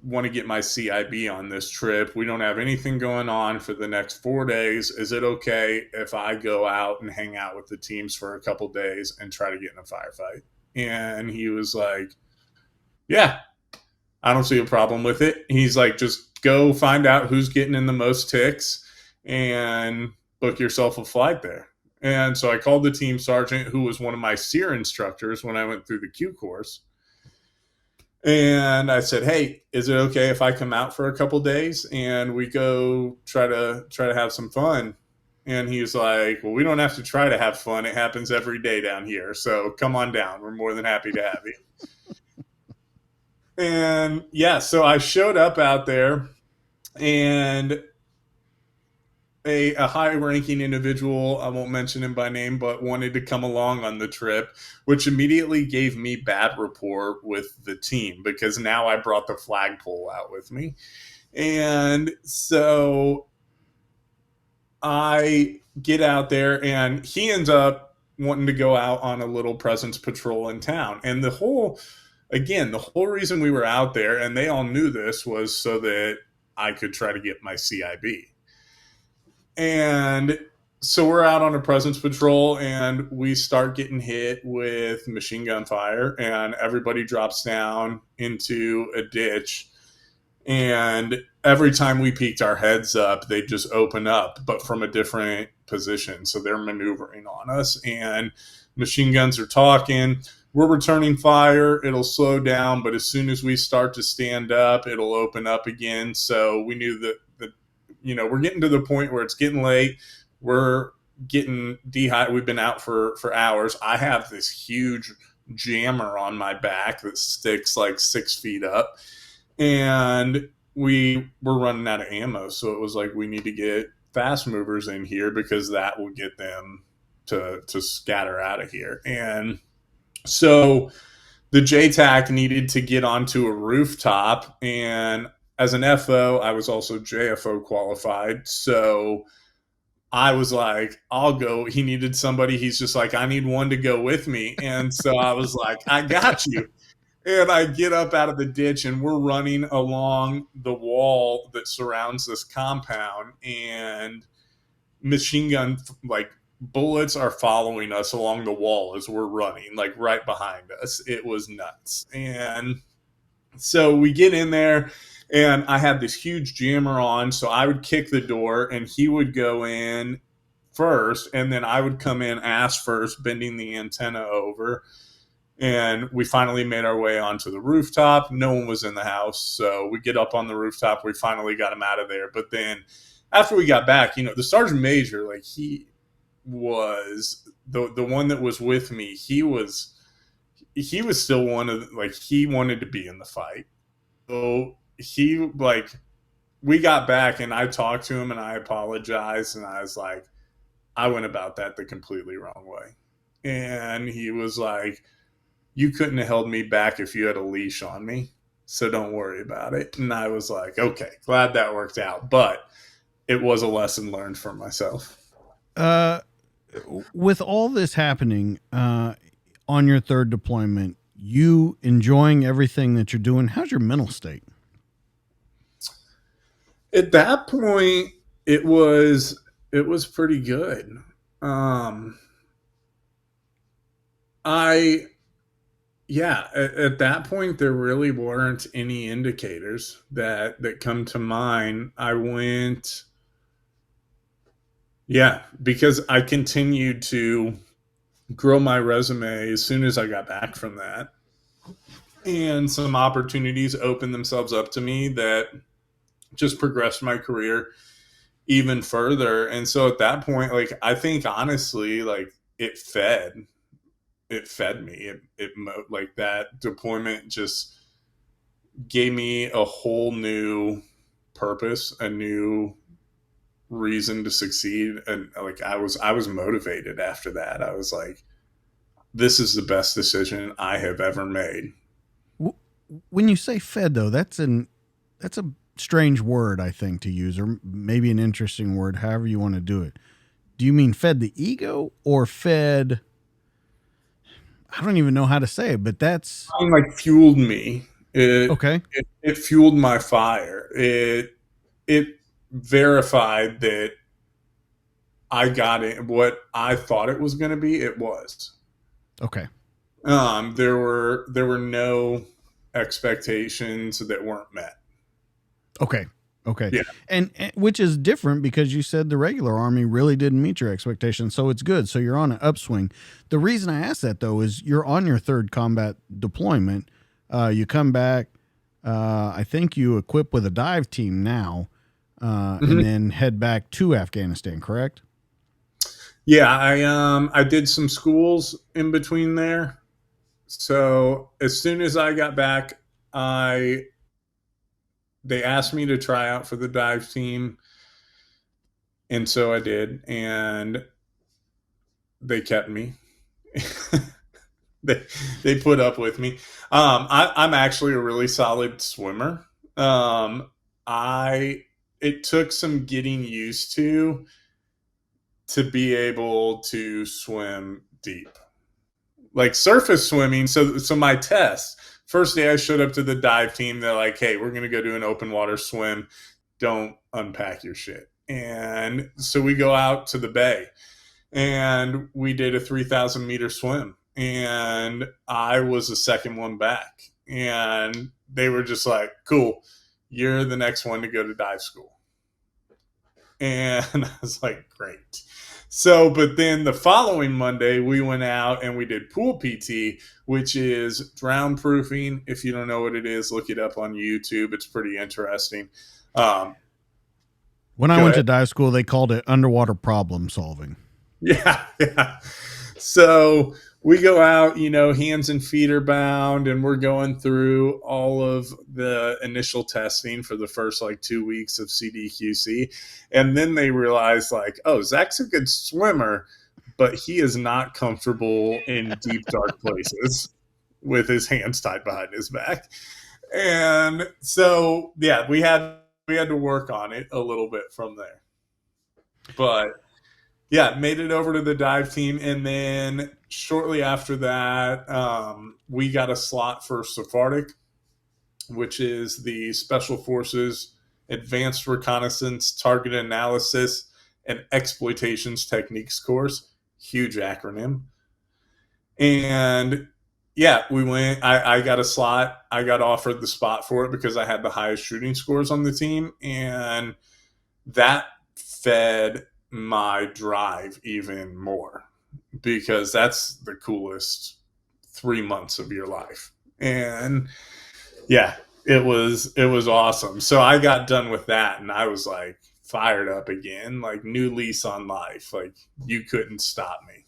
want to get my CIB on this trip. We don't have anything going on for the next 4 days. Is it okay if I go out and hang out with the teams for a couple days and try to get in a firefight?" And he was like, "Yeah, I don't see a problem with it." He's like, "Just go find out who's getting in the most ticks and book yourself a flight there." And so I called the team sergeant, who was one of my SEER instructors when I went through the Q course. And I said, "Hey, is it okay if I come out for a couple days and we go try to have some fun?" And he was like, "Well, we don't have to try to have fun. It happens every day down here. So come on down. We're more than happy to have you." And yeah, so I showed up out there, and a high ranking individual, I won't mention him by name, but wanted to come along on the trip, which immediately gave me bad rapport with the team because now I brought the flagpole out with me. And so I get out there, and he ends up wanting to go out on a little presence patrol in town. And the whole reason we were out there, and they all knew this, was so that I could try to get my CIB. And so we're out on a presence patrol, and we start getting hit with machine gun fire, and everybody drops down into a ditch. And every time we peeked our heads up, they just open up, but from a different position. So they're maneuvering on us, and machine guns are talking. We're returning fire. It'll slow down, but as soon as we start to stand up, it'll open up again. So we knew that we're getting to the point where it's getting late. We're getting dehydrated. We've been out for hours. I have this huge jammer on my back that sticks like 6 feet up, and we were running out of ammo. So it was like, we need to get fast movers in here because that will get them to scatter out of here. And so the JTAC needed to get onto a rooftop, and as an FO, I was also JFO qualified. So I was like, I'll go. He needed somebody. He's just like, I need one to go with me. And so I was like, I got you. And I get up out of the ditch, and we're running along the wall that surrounds this compound, and machine gun, like, bullets are following us along the wall as we're running, like right behind us. It was nuts. And so we get in there, and I had this huge jammer on, so I would kick the door, and he would go in first, and then I would come in ass first, bending the antenna over. And we finally made our way onto the rooftop. No one was in the house, so we get up on the rooftop. We finally got him out of there. But then after we got back, the sergeant major, like, he was the one that was with me. He was still one of, like, he wanted to be in the fight. So we got back, and I talked to him, and I apologized, and I was like, I went about that the completely wrong way. And he was like, "You couldn't have held me back if you had a leash on me, so don't worry about it." And I was like, okay, glad that worked out, but it was a lesson learned for myself. Uh, with all this happening on your third deployment, you enjoying everything that you're doing, how's your mental state? At that point, it was pretty good. Um, I Yeah, at that point there really weren't any indicators that come to mind. I went, yeah, because I continued to grow my resume as soon as I got back from that. And some opportunities opened themselves up to me that just progressed my career even further. And so at that point, like, I think honestly, like, it fed me. Like, that deployment just gave me a whole new purpose, a new reason to succeed. And like, I was motivated after that. I was like, this is the best decision I have ever made. When you say fed, though, that's a strange word, I think, to use, or maybe an interesting word, however you want to do it. Do you mean fed the ego or fed? I don't even know how to say it, but that's Like, fueled me. It, okay. it fueled my fire. It verified that I got it. What I thought it was going to be, it was. Okay. There were no expectations that weren't met. Okay. Okay. Yeah. And which is different because you said the regular Army really didn't meet your expectations. So it's good. So you're on an upswing. The reason I ask that, though, is you're on your third combat deployment. You come back. I think you equip with a dive team now, and then head back to Afghanistan, correct? Yeah, I did some schools in between there. So as soon as I got back, I they asked me to try out for the dive team, and so I did, and they kept me. they they put up with me. I'm actually a really solid swimmer. I It took some getting used to be able to swim deep, like surface swimming. So my test, first day I showed up to the dive team, they're like, hey, we're gonna go do an open water swim, don't unpack your shit. And so we go out to the bay and we did a 3,000-meter swim, and I was the second one back, and they were just like, cool, you're the next one to go to dive school. And I was like, great. So, but then the following Monday, we went out and we did pool PT, which is drown proofing. If you don't know what it is, look it up on YouTube. It's pretty interesting. When I went to dive school, they called it underwater problem solving. Yeah, yeah. So we go out, hands and feet are bound, and we're going through all of the initial testing for the first like 2 weeks of CDQC. And then they realize, like, oh, Zach's a good swimmer, but he is not comfortable in deep, dark places with his hands tied behind his back. And so, yeah, we had to work on it a little bit from there. But yeah, made it over to the dive team, and then shortly after that, we got a slot for Sephardic, which is the Special Forces Advanced Reconnaissance, Target Analysis, and Exploitations Techniques course. Huge acronym. And yeah, we went. I got a slot. I got offered the spot for it because I had the highest shooting scores on the team, and that fed my drive even more, because that's the coolest 3 months of your life. And yeah, it was awesome. So I got done with that and I was like fired up again, like new lease on life. Like, you couldn't stop me.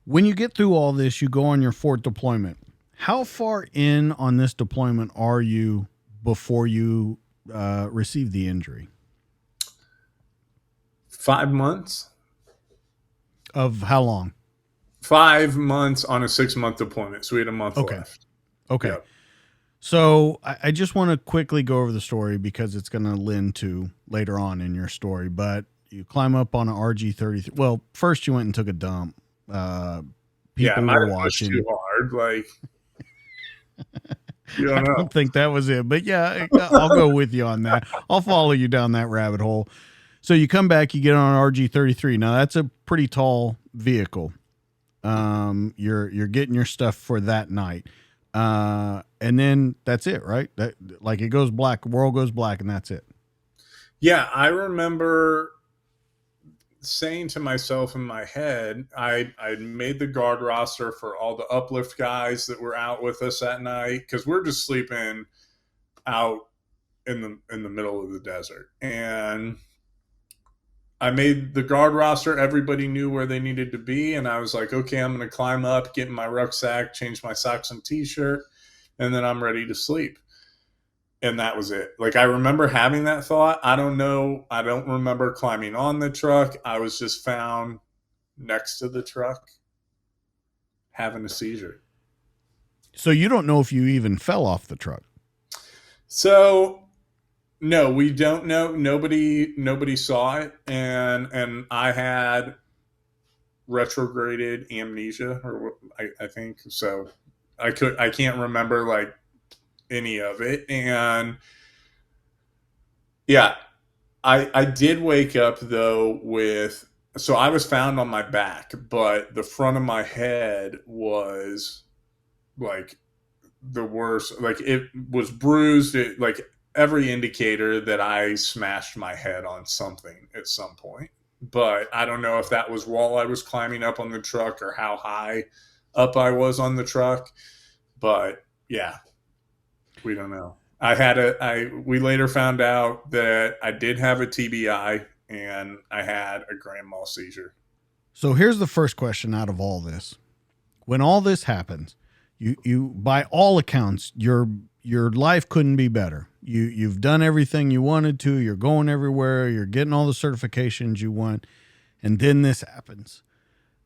When you get through all this, you go on your fourth deployment. How far in on this deployment are you before you receive the injury? 5 months. Of how long? 5 months on a 6-month deployment. So we had a month left. Okay. Yep. So I just want to quickly go over the story because it's going to lend to later on in your story. But you climb up on an RG-33. Well, first you went and took a dump. People were watching. Too hard. Like, You I don't know. don't think that was it, but yeah, I'll go with you on that. I'll follow you down that rabbit hole. So you come back, you get on an RG-33. Now that's a pretty tall vehicle. You're getting your stuff for that night. And then that's it, right? That, like, it goes black, world goes black, and that's it. Yeah, I remember saying to myself in my head, I made the guard roster for all the uplift guys that were out with us that night, because we're just sleeping out in the middle of the desert. And I made the guard roster. Everybody knew where they needed to be, and I was like, okay, I'm going to climb up, get in my rucksack, change my socks and t-shirt, and then I'm ready to sleep. And that was it. Like, I remember having that thought. I don't know. I don't remember climbing on the truck. I was just found next to the truck having a seizure. So you don't know if you even fell off the truck. So no, we don't know. Nobody saw it, and I had retrograded amnesia, or I think so. I can't remember like any of it, and yeah, I did wake up though with, so I was found on my back, but the front of my head was like the worst. Like, it was bruised. It, like, every indicator that I smashed my head on something at some point. But I don't know if that was while I was climbing up on the truck or how high up I was on the truck. But yeah, we don't know. We later found out that I did have a TBI and I had a grand mal seizure. So here's the first question out of all this. When all this happens, you by all accounts, your life couldn't be better. You've done everything you wanted to. You're going everywhere. You're getting all the certifications you want, and then this happens.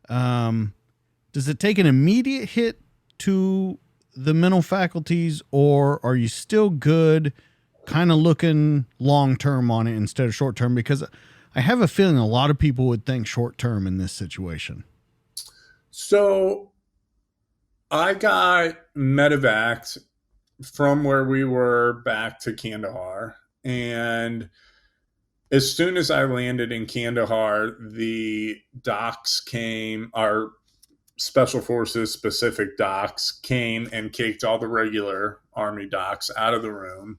Does it take an immediate hit to the mental faculties, or are you still good, kind of looking long term on it instead of short term? Because I have a feeling a lot of people would think short term in this situation. So I got medevaced from where we were back to Kandahar. And as soon as I landed in Kandahar, the docs came, our special forces specific docs came and kicked all the regular Army docs out of the room.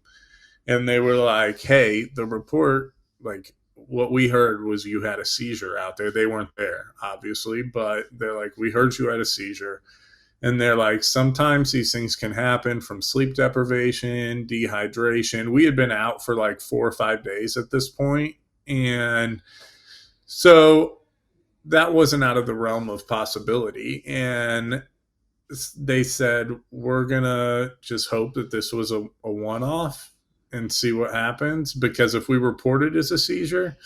And they were like, hey, the report, like, what we heard was you had a seizure out there. They weren't there, obviously, but they're like, we heard you had a seizure. And they're like, sometimes these things can happen from sleep deprivation, dehydration. We had been out for like 4 or 5 days at this point. And so that wasn't out of the realm of possibility. And they said, we're going to just hope that this was a one-off and see what happens. Because if we report it as a seizure,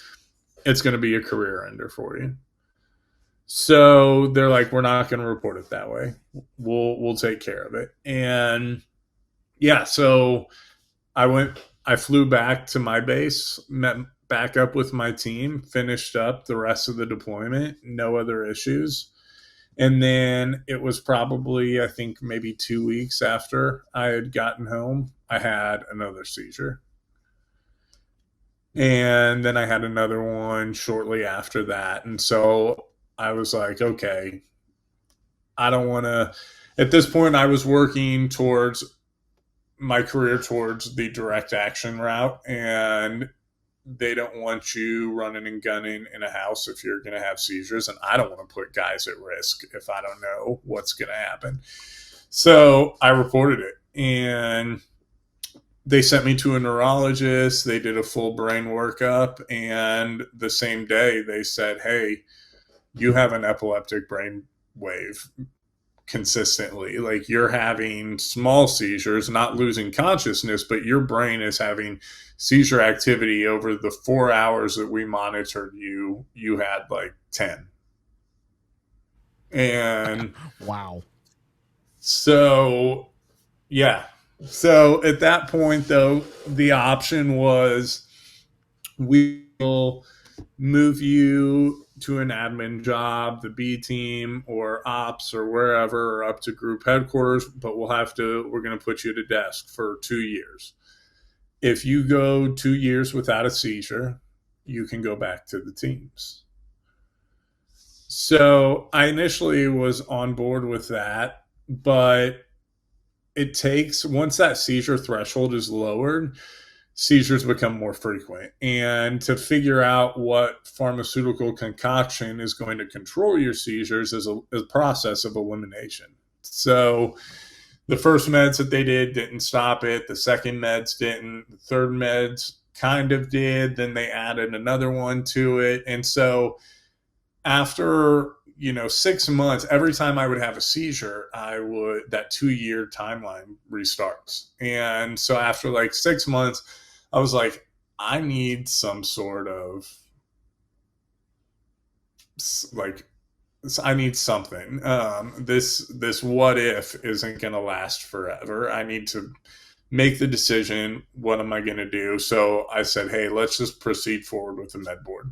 it's going to be a career ender for you. So they're like, we're not going to report it that way. We'll take care of it. And yeah, so I flew back to my base, met back up with my team, finished up the rest of the deployment, no other issues. And then it was probably, I think, maybe 2 weeks after I had gotten home, I had another seizure. And then I had another one shortly after that. And so I was like, okay, I don't want to. At this point, I was working towards my career towards the direct action route, and they don't want you running and gunning in a house if you're going to have seizures. And I don't want to put guys at risk if I don't know what's going to happen. So I reported it, and they sent me to a neurologist. They did a full brain workup, and the same day they said, hey, you have an epileptic brain wave consistently. Like, you're having small seizures, not losing consciousness, but your brain is having seizure activity. Over the 4 hours that we monitored you, you had like 10. And Wow. so, yeah. So at that point, though, the option was we will move you to an admin job, the B team or ops or wherever, or up to group headquarters, but we're going to put you at a desk for 2 years. If you go 2 years without a seizure, you can go back to the teams. So I initially was on board with that, but it takes, once that seizure threshold is lowered, seizures become more frequent. And to figure out what pharmaceutical concoction is going to control your seizures is a process of elimination. So the first meds that they didn't stop it. The second meds didn't. The third meds kind of did. Then they added another one to it. And so after 6 months, every time I would have a seizure, that 2 year timeline restarts. And so after like 6 months, I was like, I need some sort of like, I need something. This what if isn't going to last forever. I need to make the decision. What am I going to do? So I said, hey, let's just proceed forward with the med board.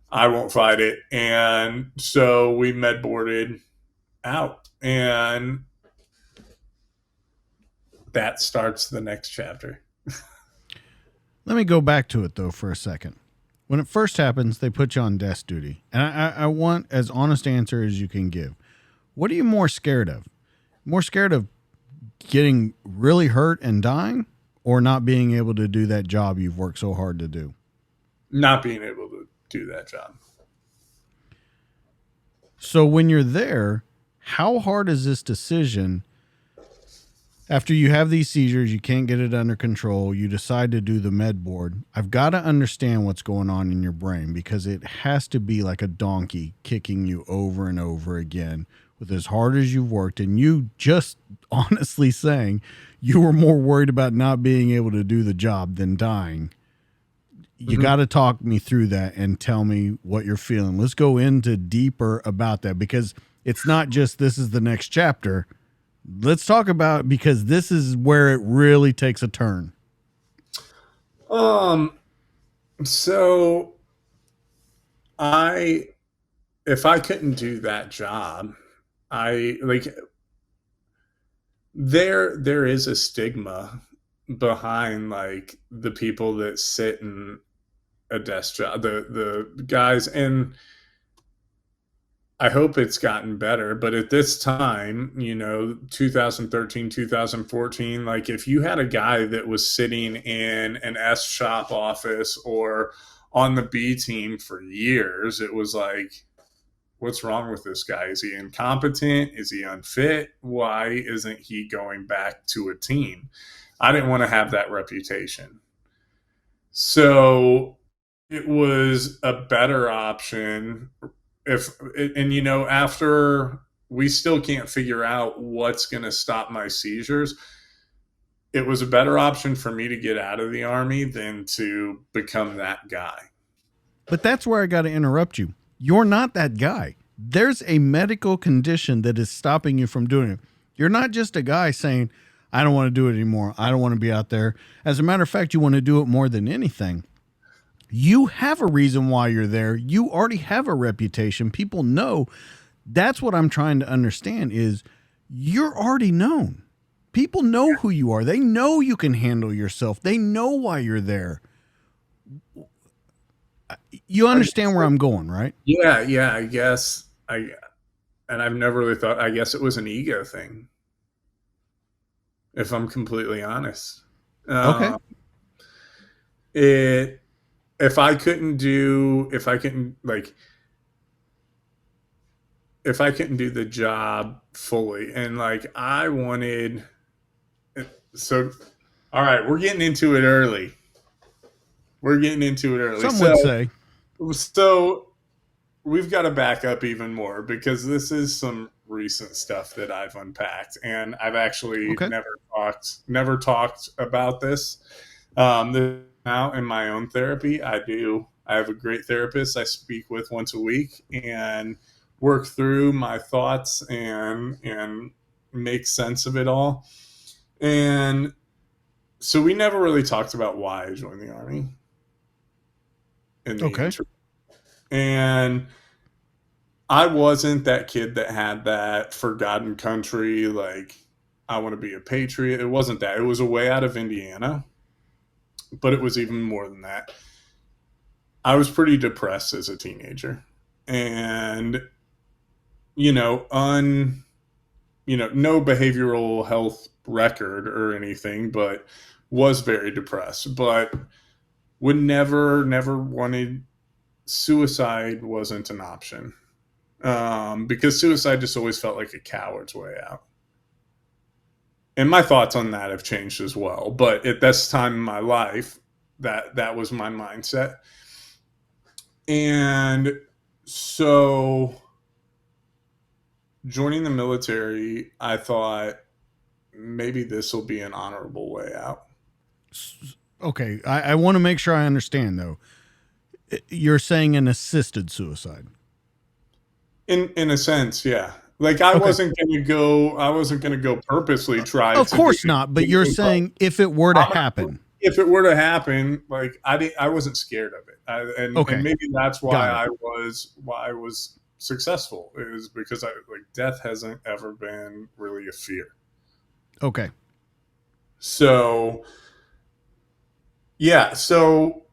I won't fight it. And so we med boarded out, and that starts the next chapter. Let me go back to it though for a second. When it first happens, they put you on desk duty. And I want as honest answer as you can give. What are you more scared of? More scared of getting really hurt and dying, or not being able to do that job you've worked so hard to do? Not being able to do that job. So when you're there, how hard is this decision? After you have these seizures, you can't get it under control, you decide to do the med board. I've got to understand what's going on in your brain, because it has to be like a donkey kicking you over and over again with as hard as you've worked. And you just honestly saying you were more worried about not being able to do the job than dying. You got to talk me through that and tell me what you're feeling. Let's go into deeper about that, because it's not just this is the next chapter. Let's talk about, because this is where it really takes a turn. So if I couldn't do that job, there is a stigma behind like the people that sit in a desk job, the guys, and I hope it's gotten better, but at this time, 2013, 2014, like if you had a guy that was sitting in an S shop office or on the B team for years, it was like, what's wrong with this guy? Is he incompetent? Is he unfit? Why isn't he going back to a team? I didn't want to have that reputation. So it was a better option after we still can't figure out what's going to stop my seizures, it was a better option for me to get out of the Army than to become that guy. But that's where I got to interrupt you. You're not that guy. There's a medical condition that is stopping you from doing it. You're not just a guy saying, I don't want to do it anymore. I don't want to be out there. As a matter of fact, you want to do it more than anything. You have a reason why you're there. You already have a reputation. People know. That's what I'm trying to understand is you're already known. People know who you are. They know you can handle yourself. They know why you're there. You understand where I'm going, right? Yeah, I guess. And I've never really thought, I guess it was an ego thing, if I'm completely honest. Okay. If I couldn't do the job fully, and like I wanted, so all right, we're getting into it early. Some would say. So we've got to back up even more, because this is some recent stuff that I've unpacked, and I've actually never talked about this. Now in my own therapy, I have a great therapist I speak with once a week and work through my thoughts and make sense of it all. And so we never really talked about why I joined the Army. in the Okay. interim. And I wasn't that kid that had that forgotten country, like, I want to be a patriot. It wasn't that. It was a way out of Indiana, but it was even more than that. I was pretty depressed as a teenager. And, you know, no behavioral health record or anything, but was very depressed. But would never wanted suicide wasn't an option. Because suicide just always felt like a coward's way out. And my thoughts on that have changed as well. But at this time in my life, that was my mindset. And so joining the military, I thought maybe this will be an honorable way out. Okay. I want to make sure I understand, though. You're saying an assisted suicide. In a sense, yeah. Like I wasn't gonna go purposely try Of to course do not, but you're anything, saying if it were to happen. if it were to happen, like I wasn't scared of it. And maybe that's why I was successful, is because death hasn't ever been really a fear. Okay. So yeah, so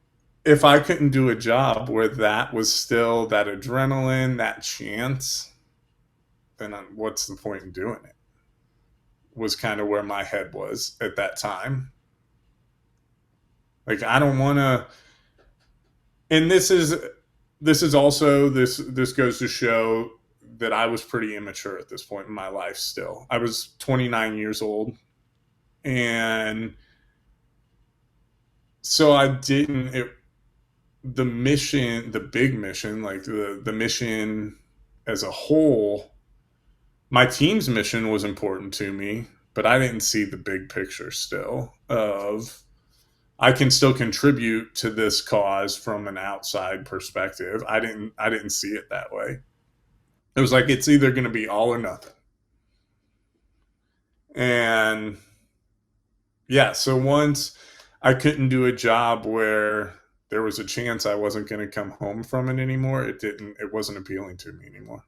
if I couldn't do a job where that was still that adrenaline, that chance, then what's the point in doing it? Was kind of where my head was at that time. Like I don't want to. And this is also this goes to show that I was pretty immature at this point in my life. Still, I was 29 years old, and so I didn't. The mission, the big mission, like the mission as a whole, my team's mission was important to me, but I didn't see the big picture still of I can still contribute to this cause from an outside perspective. I didn't see it that way. It was like it's either going to be all or nothing. And yeah, so once I couldn't do a job where there was a chance I wasn't going to come home from it anymore, it wasn't appealing to me anymore.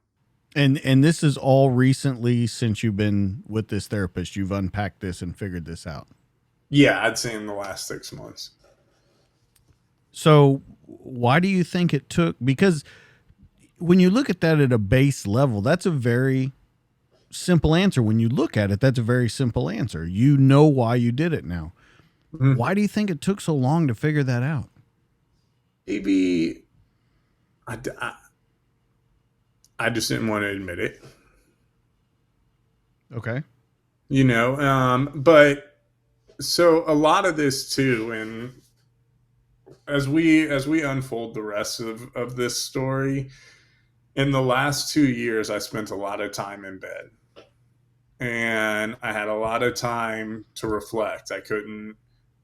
And this is all recently since you've been with this therapist. You've unpacked this and figured this out. Yeah, I'd say in the last 6 months. So why do you think it took? Because when you look at that at a base level, that's a very simple answer. When you look at it, that's a very simple answer. You know why you did it now. Mm-hmm. Why do you think it took so long to figure that out? Maybe I just didn't want to admit it. Okay. You know, but so a lot of this too, and as we unfold the rest of this story, in the last 2 years, I spent a lot of time in bed. And I had a lot of time to reflect. I couldn't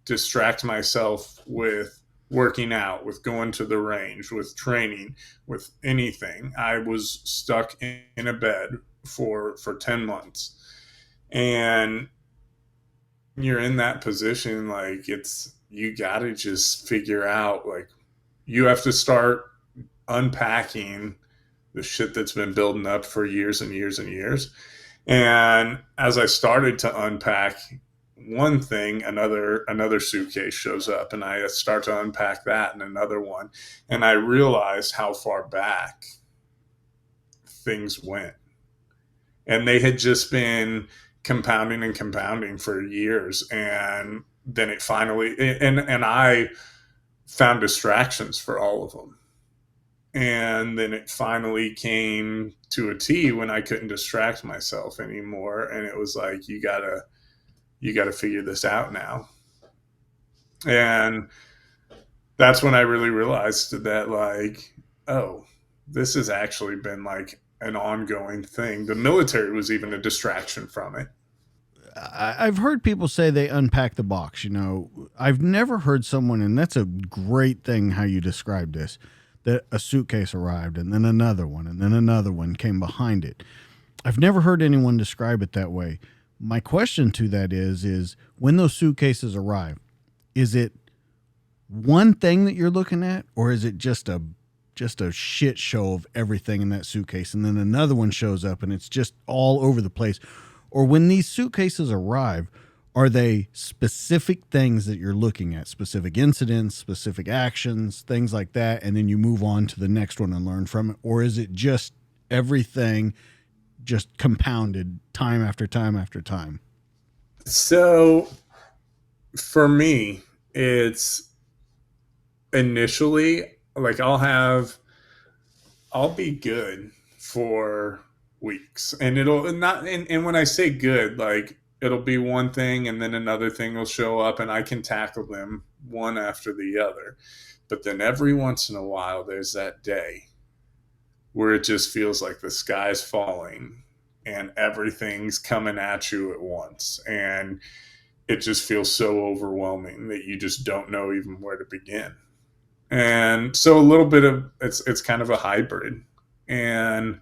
distract myself with working out, with going to the range, with training, with anything. I was stuck in a bed for 10 months. And you're in that position, like you got to just figure out, like you have to start unpacking the shit that's been building up for years and years and years. And as I started to unpack one thing, another suitcase shows up, and I start to unpack that and another one. And I realized how far back things went. And they had just been compounding and compounding for years. And then it finally, and I found distractions for all of them. And then it finally came to a T when I couldn't distract myself anymore. And it was like, you gotta figure this out now. And that's when I really realized that, like, oh, this has actually been like an ongoing thing. The military was even a distraction from it. I've heard people say they unpack the box. You know, I've never heard someone, and that's a great thing how you described this, that a suitcase arrived and then another one and then another one came behind it. I've never heard anyone describe it that way. My question to that is when those suitcases arrive, is it one thing that you're looking at, or is it just a shit show of everything in that suitcase, and then another one shows up and it's just all over the place? Or when these suitcases arrive, are they specific things that you're looking at, specific incidents, specific actions, things like that, and then you move on to the next one and learn from it? Or is it just everything just compounded time after time after time? So for me, it's initially like I'll be good for weeks, and it'll not. And when I say good, like it'll be one thing, and then another thing will show up, and I can tackle them one after the other. But then every once in a while, there's that day where it just feels like the sky's falling and everything's coming at you at once, and it just feels so overwhelming that you just don't know even where to begin. And so a little bit of it's kind of a hybrid. And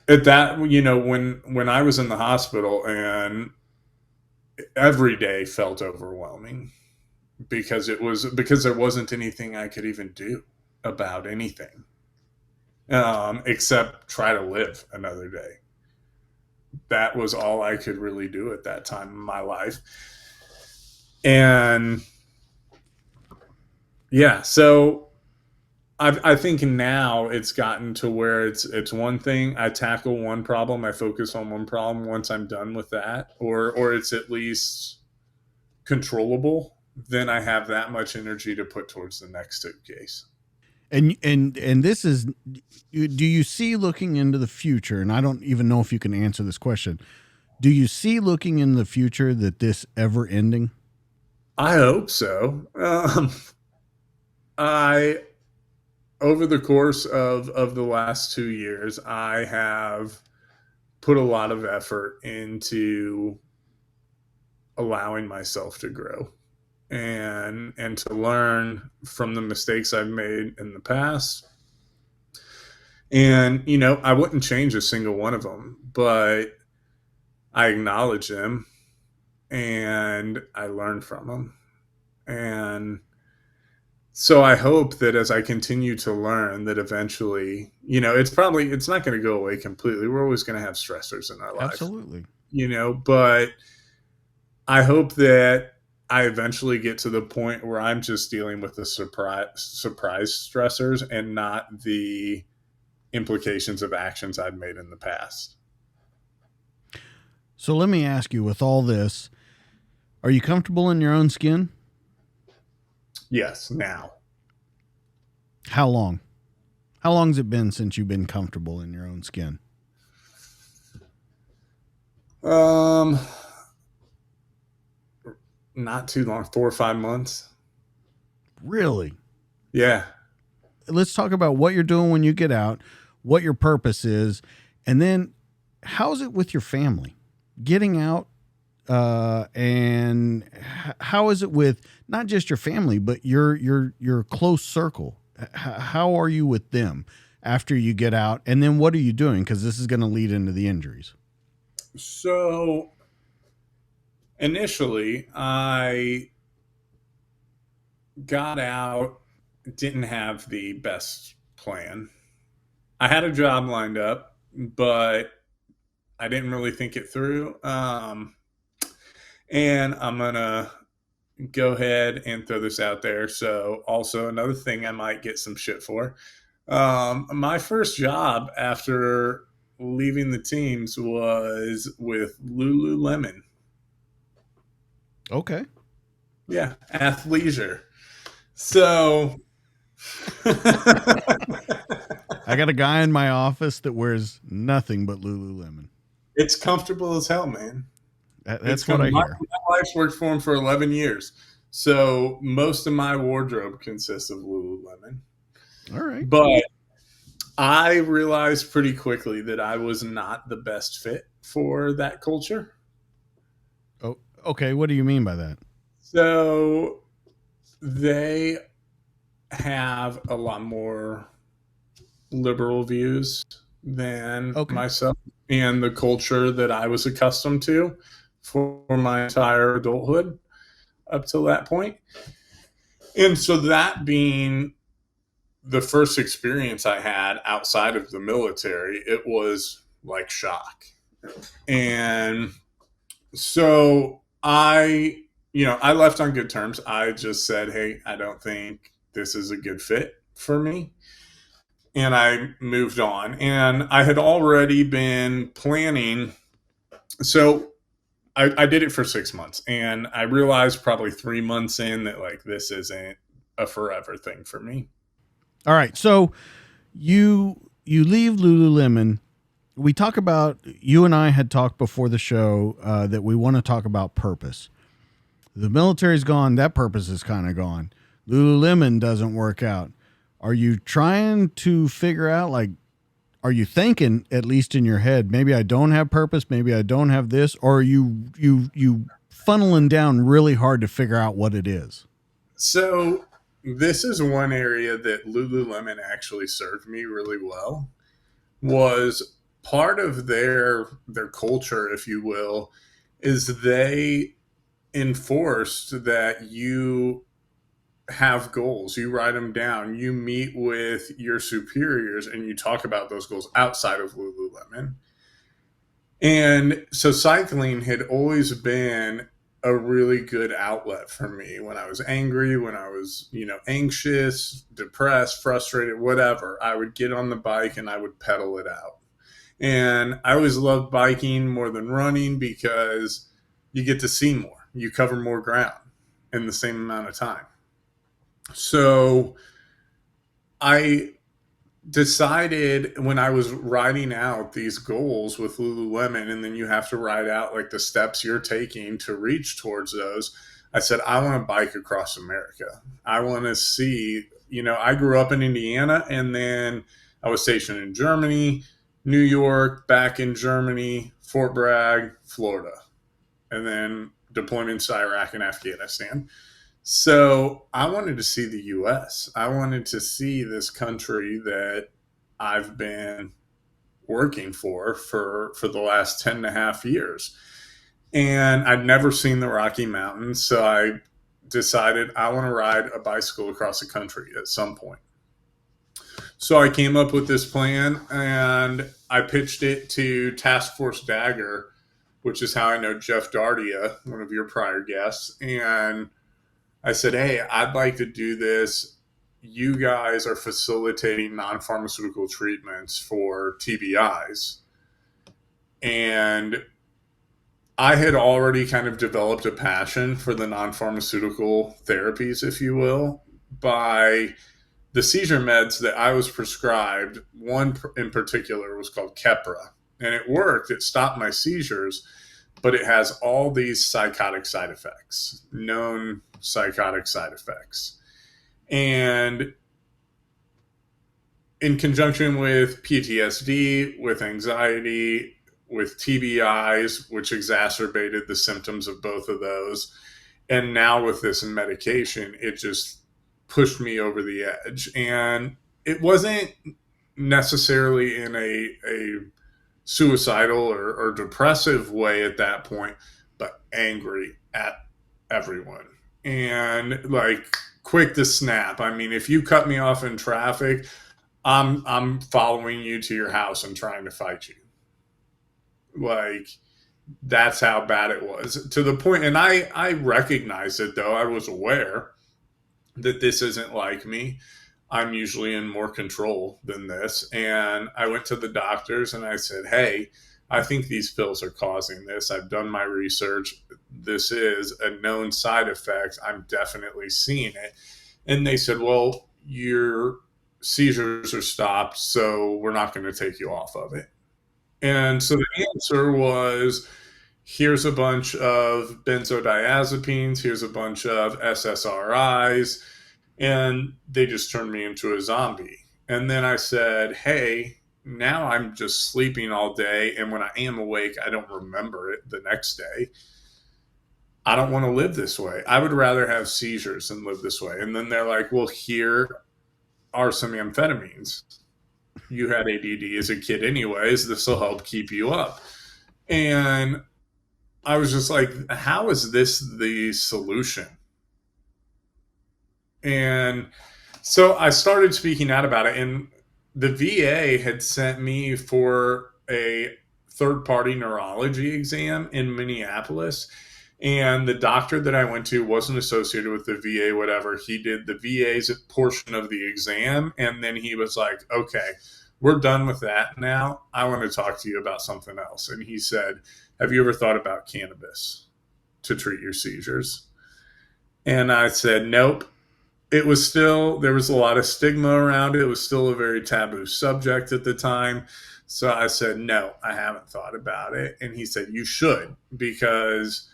at that, when I was in the hospital, and every day felt overwhelming because there wasn't anything I could even do about anything, except try to live another day. That was all I could really do at that time in my life. And yeah, so I think now it's gotten to where it's one thing. I tackle one problem, I focus on one problem. Once I'm done with that, or it's at least controllable, then I have that much energy to put towards the next case. And this is, do you see looking into the future, and I don't even know if you can answer this question, do you see looking in the future that this ever ending? I hope so. I Over the course of the last 2 years, I have put a lot of effort into allowing myself to grow and to learn from the mistakes I've made in the past. And I wouldn't change a single one of them, but I acknowledge them and I learn from them. And so I hope that as I continue to learn, that eventually, it's not going to go away completely. We're always going to have stressors in our life, Absolutely. but I hope that I eventually get to the point where I'm just dealing with the surprise stressors and not the implications of actions I've made in the past. So let me ask you, with all this, are you comfortable in your own skin? Yes, now. How long? How long has it been since you've been comfortable in your own skin? Um, Not too long, 4 or 5 months. Really? Yeah. Let's talk about what you're doing when you get out, what your purpose is, and then how's it with your family? Getting out, and how is it with not just your family, but your close circle? How are you with them after you get out, and then what are you doing? Because this is going to lead into the injuries. So initially, I got out, didn't have the best plan. I had a job lined up, but I didn't really think it through. And I'm going to go ahead and throw this out there. So, also, another thing I might get some shit for. My first job after leaving the teams was with Lululemon. Okay. Yeah, athleisure. So I got a guy in my office that wears nothing but Lululemon. it's comfortable as hell, man. That's what I hear. My wife's worked for him for 11 years. So most of my wardrobe consists of Lululemon. All right. But I realized pretty quickly that I was not the best fit for that culture. Oh, okay. What do you mean by that? So they have a lot more liberal views than Okay. myself and the culture that I was accustomed to for my entire adulthood. up till that point. And so that being the first experience I had outside of the military, it was like shock. And so I left on good terms. I just said, hey, I don't think this is a good fit for me. And I moved on. And I had already been planning. So I did it for 6 months. And I realized probably 3 months in that, like, this isn't a forever thing for me. All right. So you leave Lululemon. We talk about, you and I had talked before the show that we want to talk about purpose. The military's gone. That purpose is kind of gone. Lululemon doesn't work out. Are you trying to figure out, like, are you thinking, at least in your head, maybe I don't have purpose, maybe I don't have this, or are you funneling down really hard to figure out what it is? So this is one area that Lululemon actually served me really well. Was part of their culture, if you will, is they enforced that you have goals, you write them down, you meet with your superiors, and you talk about those goals outside of Lululemon. And so cycling had always been a really good outlet for me when I was angry, when I was, anxious, depressed, frustrated, whatever. I would get on the bike and I would pedal it out. And I always loved biking more than running because you get to see more, you cover more ground in the same amount of time. So I decided, when I was writing out these goals with Lululemon, and then you have to write out like the steps you're taking to reach towards those, I said, I want to bike across America. I want to see, I grew up in Indiana, and then I was stationed in Germany, New York, back in Germany, Fort Bragg, Florida, and then deployments to Iraq and Afghanistan. So I wanted to see the U.S. I wanted to see this country that I've been working for the last 10 and a half years. And I'd never seen the Rocky Mountains. So I decided I want to ride a bicycle across the country at some point. So I came up with this plan and I pitched it to Task Force Dagger, which is how I know Jeff Dardia, one of your prior guests. And I said, hey, I'd like to do this. You guys are facilitating non-pharmaceutical treatments for TBIs. And I had already kind of developed a passion for the non-pharmaceutical therapies, if you will, by the seizure meds that I was prescribed. One in particular was called Keppra. And it worked. It stopped my seizures, but it has all these psychotic side effects, known psychotic side effects. And in conjunction with PTSD, with anxiety, with TBIs, which exacerbated the symptoms of both of those, and now with this medication, it just pushed me over the edge. And it wasn't necessarily in a suicidal or depressive way at that point, but angry at everyone and like quick to snap. I mean, if you cut me off in traffic, I'm following you to your house and trying to fight you. Like, that's how bad it was, to the point. And I recognized it, though. I was aware that this isn't like me. I'm usually in more control than this. And I went to the doctors and I said, hey, I think these pills are causing this. I've done my research. This is a known side effect. I'm definitely seeing it. And they said, well, your seizures are stopped, so we're not going to take you off of it. And so the answer was, here's a bunch of benzodiazepines, here's a bunch of SSRIs, and they just turned me into a zombie. And then I said, hey, now I'm just sleeping all day, and when I am awake, I don't remember it the next day. I don't want to live this way. I would rather have seizures than live this way. And then they're like, well, here are some amphetamines. You had ADD as a kid anyways. This will help keep you up. And I was just like, how is this the solution And so I started speaking out about it, and the VA had sent me for a third party neurology exam in Minneapolis. And the doctor that I went to wasn't associated with the VA, whatever. He did the VA's portion of the exam. And then he was like, okay, we're done with that now. I want to talk to you about something else. And he said, have you ever thought about cannabis to treat your seizures? And I said, nope. It was still, there was a lot of stigma around it. It was still a very taboo subject at the time. So I said, no, I haven't thought about it. And he said, you should, because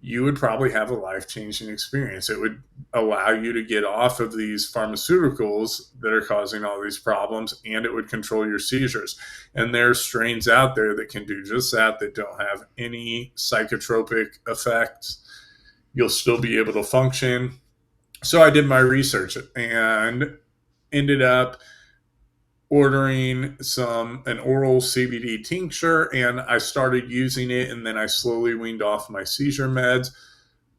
you would probably have a life changing experience. It would allow you to get off of these pharmaceuticals that are causing all these problems, and it would control your seizures. And there's strains out there that can do just that don't have any psychotropic effects. You'll still be able to function. So I did my research and ended up ordering an oral CBD tincture, and I started using it, and then I slowly weaned off my seizure meds,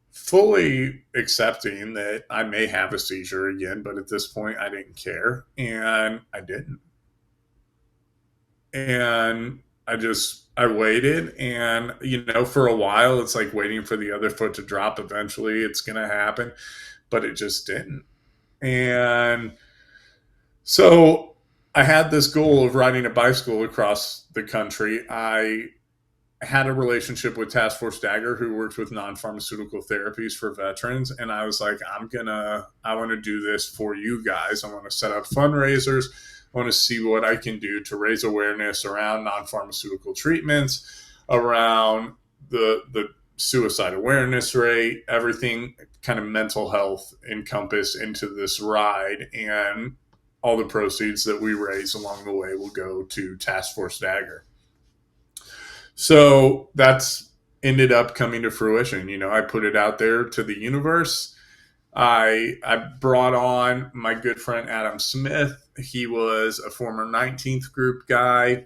fully accepting that I may have a seizure again, but at this point I didn't care, and I didn't. And I waited, and for a while it's like waiting for the other foot to drop. Eventually it's going to happen, but it just didn't. And so I had this goal of riding a bicycle across the country. I had a relationship with Task Force Dagger, who works with non-pharmaceutical therapies for veterans. And I was like, I want to do this for you guys. I want to set up fundraisers. I want to see what I can do to raise awareness around non-pharmaceutical treatments, around the suicide awareness rate, everything kind of mental health encompassed into this ride. And all the proceeds that we raise along the way will go to Task Force Dagger. So that's ended up coming to fruition. I put it out there to the universe. I brought on my good friend Adam Smith. He was a former 19th group guy,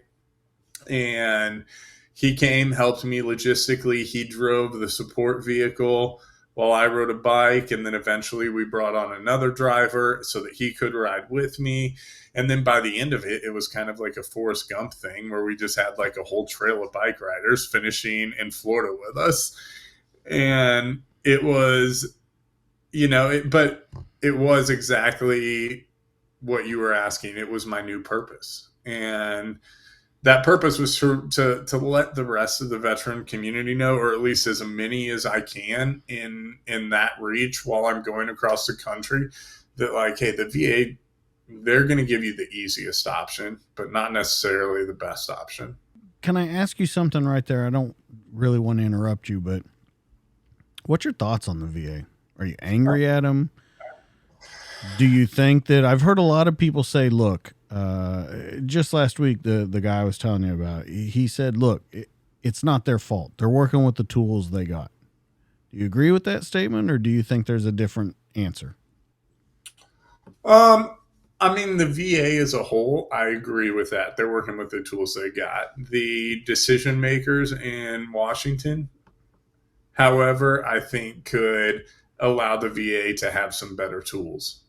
and he came, helped me logistically. He drove the support vehicle while I rode a bike, and then eventually we brought on another driver so that he could ride with me. And then by the end of it, it was kind of like a Forrest Gump thing where we just had like a whole trail of bike riders finishing in Florida with us. And it was, but it was exactly what you were asking. It was my new purpose. And that purpose was to let the rest of the veteran community know, or at least as many as I can in that reach while I'm going across the country, that like, hey, the VA, they're going to give you the easiest option, but not necessarily the best option. Can I ask you something right there? I don't really want to interrupt you, but what's your thoughts on the VA? Are you angry at them? Do you think that I've heard a lot of people say, look, just last week, the guy I was telling you about, he said, look, it's not their fault. They're working with the tools they got. Do you agree with that statement, or do you think there's a different answer? I mean, the VA as a whole, I agree with that. They're working with the tools they got. The decision makers in Washington, however, I think could allow the VA to have some better tools.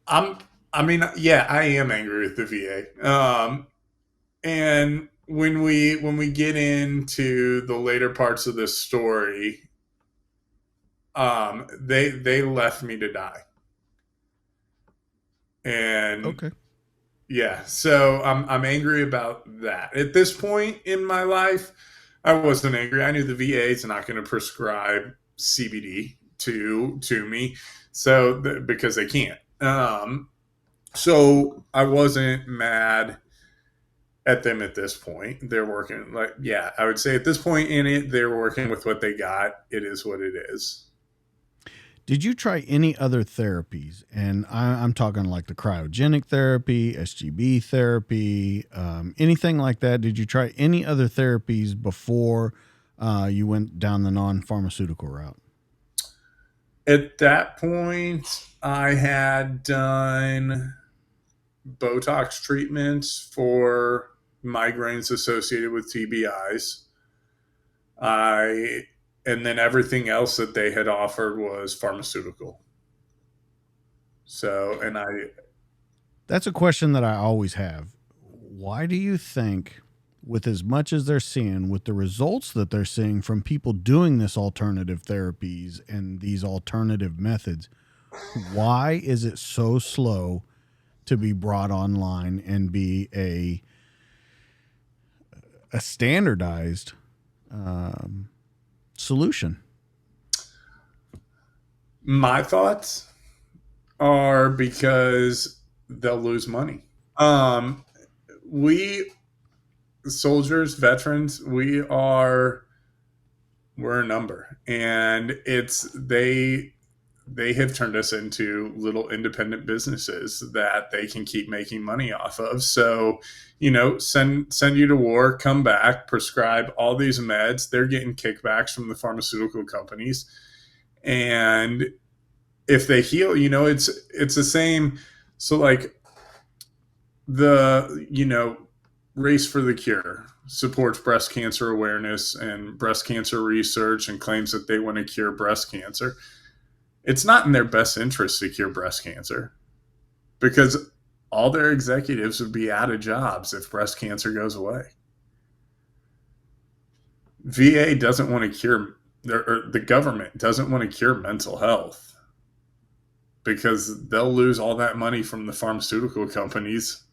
I am angry with the VA. And when we get into the later parts of this story, they left me to die. And okay. Yeah, so I'm angry about that. At this point in my life, I wasn't angry. I knew the VA is not going to prescribe CBD to me, so because they can't. So I wasn't mad at them at this point. They're working I would say at this point in it, they're working with what they got. It is what it is. Did you try any other therapies? And I'm talking like the cryogenic therapy, SGB therapy, anything like that. Did you try any other therapies before you went down the non-pharmaceutical route? At that point, I had done Botox treatments for migraines associated with TBIs. And then everything else that they had offered was pharmaceutical. So, and I, That's a question that I always have. Why do you think, with as much as they're seeing, with the results that they're seeing from people doing this alternative therapies and these alternative methods, why is it so slow to be brought online and be a standardized solution? my thoughts are because they'll lose money. Um, we soldiers, veterans, we're a number, and they have turned us into little independent businesses that they can keep making money off of. So, send you to war, come back, prescribe all these meds. They're getting kickbacks from the pharmaceutical companies, and if they heal, it's the same. So, like, the Race for the Cure supports breast cancer awareness and breast cancer research and claims that they want to cure breast cancer. It's not in their best interest to cure breast cancer, because all their executives would be out of jobs if breast cancer goes away. VA doesn't want to cure, or the government doesn't want to cure mental health, because they'll lose all that money from the pharmaceutical companies.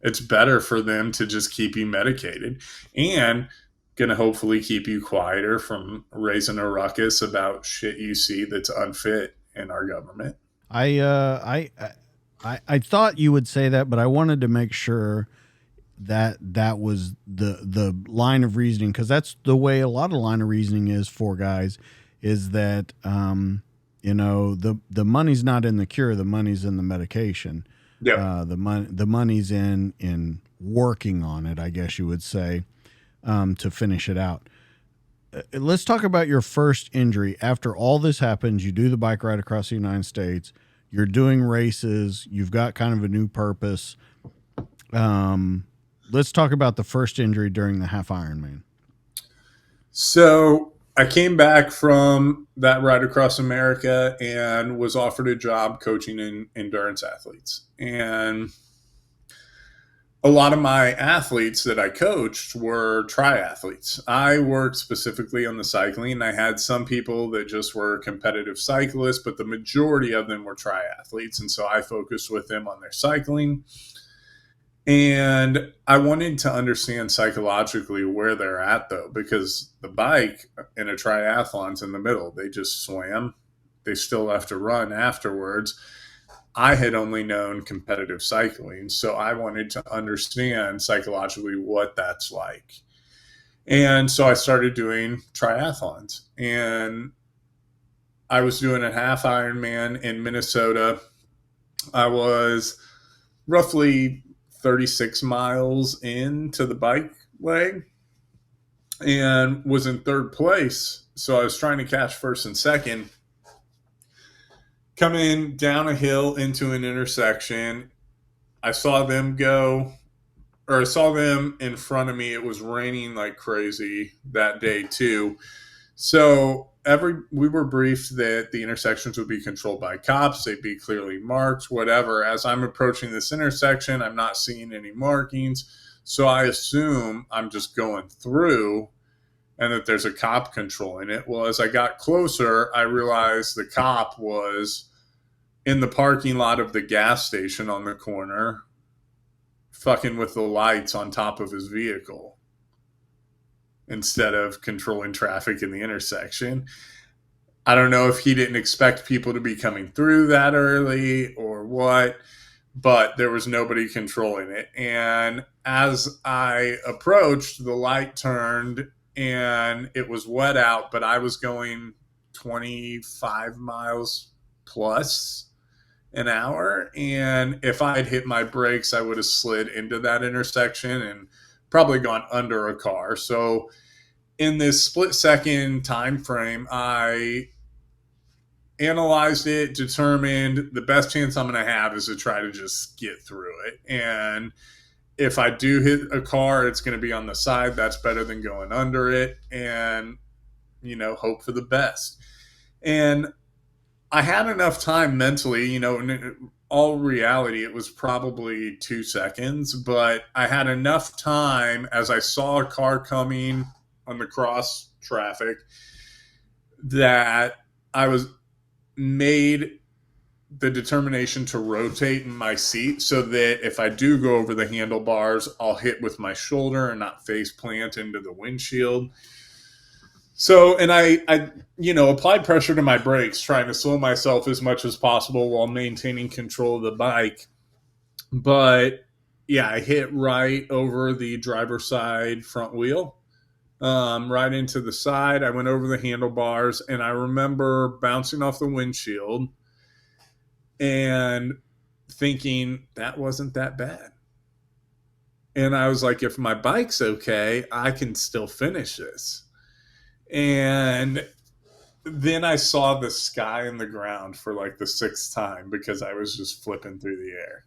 It's better for them to just keep you medicated and going to hopefully keep you quieter from raising a ruckus about shit you see that's unfit in our government. I thought you would say that, but I wanted to make sure that that was the line of reasoning, because that's the way a lot of line of reasoning is for guys, is that the money's not in the cure, the money's in the medication. Yeah. The money's in working on it, I guess you would say, to finish it out. Let's talk about your first injury. After all this happens, you do the bike ride across the United States. You're doing races. You've got kind of a new purpose. Let's talk about the first injury during the half Ironman. So I came back from that ride across America and was offered a job coaching in endurance athletes. And a lot of my athletes that I coached were triathletes. I worked specifically on the cycling. I had some people that just were competitive cyclists, but the majority of them were triathletes. And so I focused with them on their cycling. And I wanted to understand psychologically where they're at, though, because the bike in a triathlon's in the middle. They just swam. They still have to run afterwards. I had only known competitive cycling, so I wanted to understand psychologically what that's like. And so I started doing triathlons. And I was doing a half Ironman in Minnesota. I was roughly 36 miles into the bike leg and was in third place. So I was trying to catch first and second. Coming down a hill into an intersection, I saw them I saw them in front of me. It was raining like crazy that day too. So we were briefed that the intersections would be controlled by cops. They'd be clearly marked, whatever. As I'm approaching this intersection, I'm not seeing any markings. So I assume I'm just going through and that there's a cop controlling it. Well, as I got closer, I realized the cop was in the parking lot of the gas station on the corner, fucking with the lights on top of his vehicle instead of controlling traffic in the intersection. I don't know if he didn't expect people to be coming through that early or what, but there was nobody controlling it. And as I approached, the light turned and it was wet out, but I was going 25 miles plus an hour. And if I had hit my brakes, I would have slid into that intersection and probably gone under a car. So in this split second time frame, I analyzed it, determined the best chance I'm going to have is to try to just get through it. And if I do hit a car, it's going to be on the side. That's better than going under it, and hope for the best. And I had enough time mentally, in all reality, it was probably 2 seconds, but I had enough time as I saw a car coming on the cross traffic that I was made the determination to rotate in my seat so that if I do go over the handlebars, I'll hit with my shoulder and not face plant into the windshield. So, and I applied pressure to my brakes, trying to slow myself as much as possible while maintaining control of the bike. But yeah, I hit right over the driver's side front wheel, right into the side. I went over the handlebars, and I remember bouncing off the windshield and thinking that wasn't that bad. And I was like, if my bike's okay, I can still finish this. And then I saw the sky and the ground for like the sixth time because I was just flipping through the air.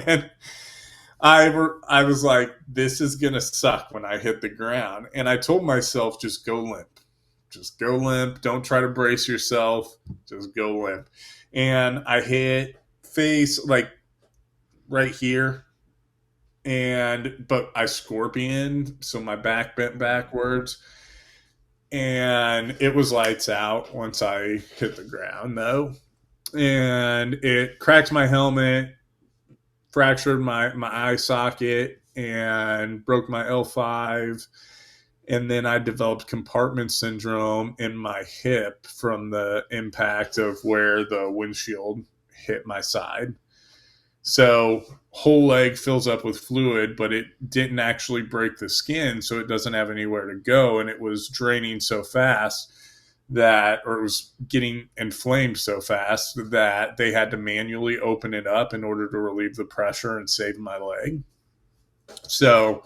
And I was like, this is going to suck when I hit the ground. And I told myself, just go limp. Just go limp. Don't try to brace yourself. Just go limp. And I hit face like right here. But I scorpioned, so my back bent backwards. And it was lights out once I hit the ground, though. And it cracked my helmet, fractured my eye socket, and broke my L5. And then I developed compartment syndrome in my hip from the impact of where the windshield hit my side. So whole leg fills up with fluid, but it didn't actually break the skin, so it doesn't have anywhere to go. And it was draining so fast or it was getting inflamed so fast that they had to manually open it up in order to relieve the pressure and save my leg. So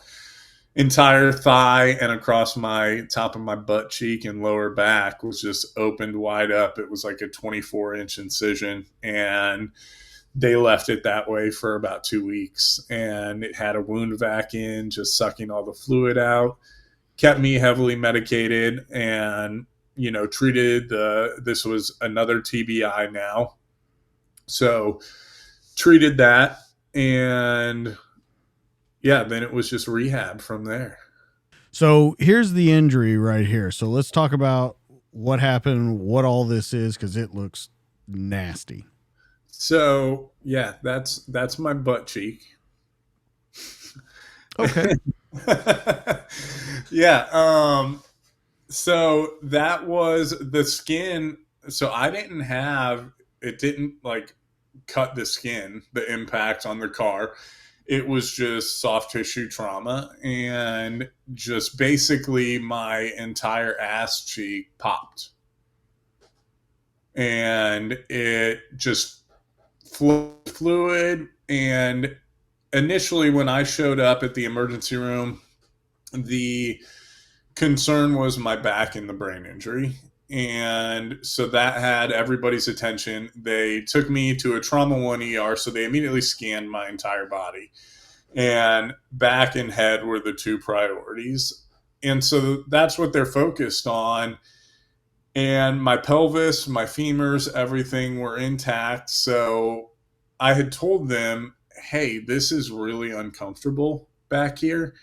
entire thigh and across my top of my butt cheek and lower back was just opened wide up. It was like a 24-inch incision, and they left it that way for about 2 weeks, and it had a wound vac in, just sucking all the fluid out, kept me heavily medicated, and, treated this was another TBI now. So treated that, and yeah, then it was just rehab from there. So here's the injury right here. So let's talk about what happened, what all this is, because it looks nasty. So yeah, that's my butt cheek. Okay. Yeah. So that was the skin. So it didn't like cut the skin, the impact on the car. It was just soft tissue trauma, and just basically my entire ass cheek popped, and it just fluid. And initially when I showed up at the emergency room, the concern was my back and the brain injury. And so that had everybody's attention. They took me to a trauma 1 ER, so they immediately scanned my entire body. And back and head were the two priorities. And so that's what they're focused on. And my pelvis, my femurs, everything were intact. So I had told them, hey, this is really uncomfortable back here.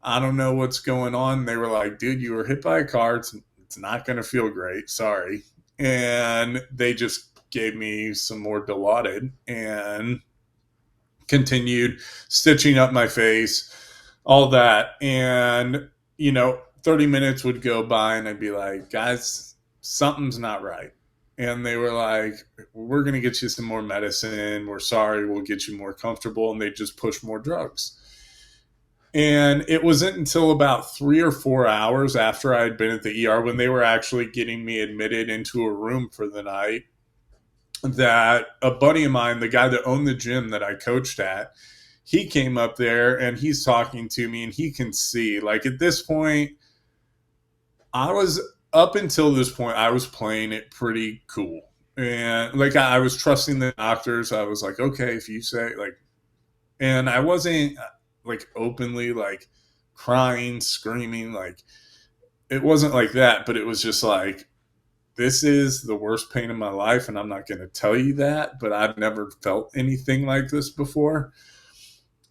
I don't know what's going on. They were like, dude, you were hit by a car. It's not going to feel great. Sorry. And they just gave me some more Dilaudid and continued stitching up my face, all that. And, 30 minutes would go by and I'd be like, guys, something's not right. And they were like, we're going to get you some more medicine. We're sorry. We'll get you more comfortable. And they just push more drugs. And it wasn't until about 3 or 4 hours after I'd been at the ER, when they were actually getting me admitted into a room for the night, that a buddy of mine, the guy that owned the gym that I coached at, he came up there and he's talking to me, and he can see, like, at this point, up until this point, I was playing it pretty cool. And like, I was trusting the doctors. I was like, okay, if you say, like, and I wasn't like openly like crying, screaming, like, it wasn't like that, but it was just like, this is the worst pain in my life, and I'm not going to tell you that, but I've never felt anything like this before.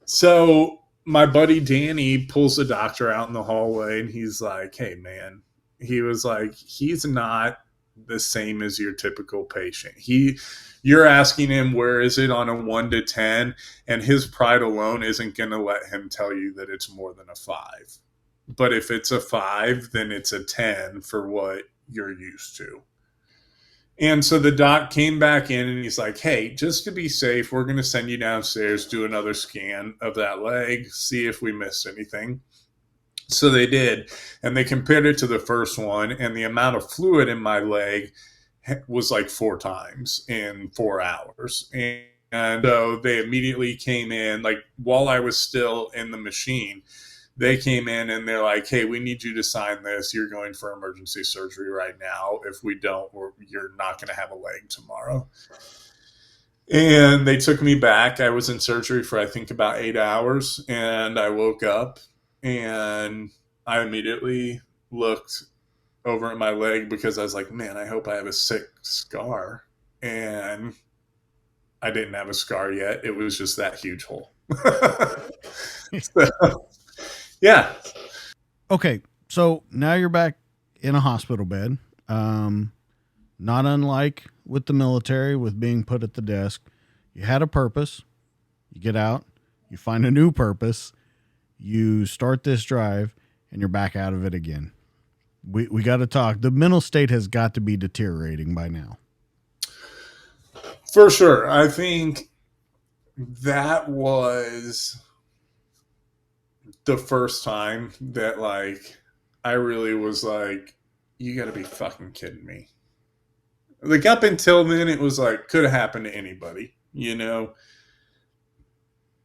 So my buddy Danny pulls the doctor out in the hallway, and he's like, hey, man, he was like, he's not the same as your typical patient. You're asking him, where is it on a 1 to 10? And his pride alone isn't going to let him tell you that it's more than a 5. But if it's a 5, then it's a 10 for what you're used to. And so the doc came back in and he's like, hey, just to be safe, we're going to send you downstairs, do another scan of that leg, see if we missed anything. So they did. And they compared it to the first one, and the amount of fluid in my leg was like 4 times in 4 hours. And so they immediately came in, like while I was still in the machine, they came in and they're like, hey, we need you to sign this. You're going for emergency surgery right now. If we don't, you're not going to have a leg tomorrow. And they took me back. I was in surgery for, I think, about 8 hours. And I woke up and I immediately looked over at my leg because I was like, man, I hope I have a sick scar. And I didn't have a scar yet. It was just that huge hole. So, yeah. Okay, so now you're back in a hospital bed. Not unlike with the military, with being put at the desk. You had a purpose. You get out. You find a new purpose. You start this drive, and you're back out of it again. We got to talk. The mental state has got to be deteriorating by now. For sure. I think that was the first time that, like, I really was like, you got to be fucking kidding me. Like, up until then, it was like, could have happened to anybody, you know?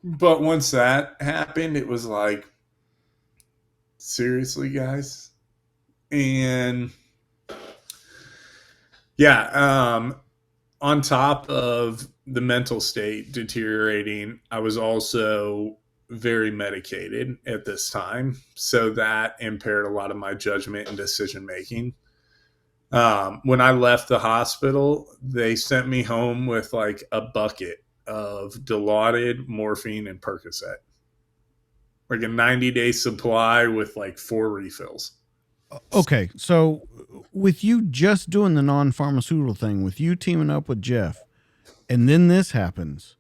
But once that happened, it was like, seriously, guys? And yeah, on top of the mental state deteriorating, I was also very medicated at this time. So that impaired a lot of my judgment and decision making. When I left the hospital, they sent me home with like a bucket of Dilaudid, morphine, and Percocet. Like a 90-day supply with like 4 refills. Okay, so with you just doing the non-pharmaceutical thing, with you teaming up with Jeff, and then this happens,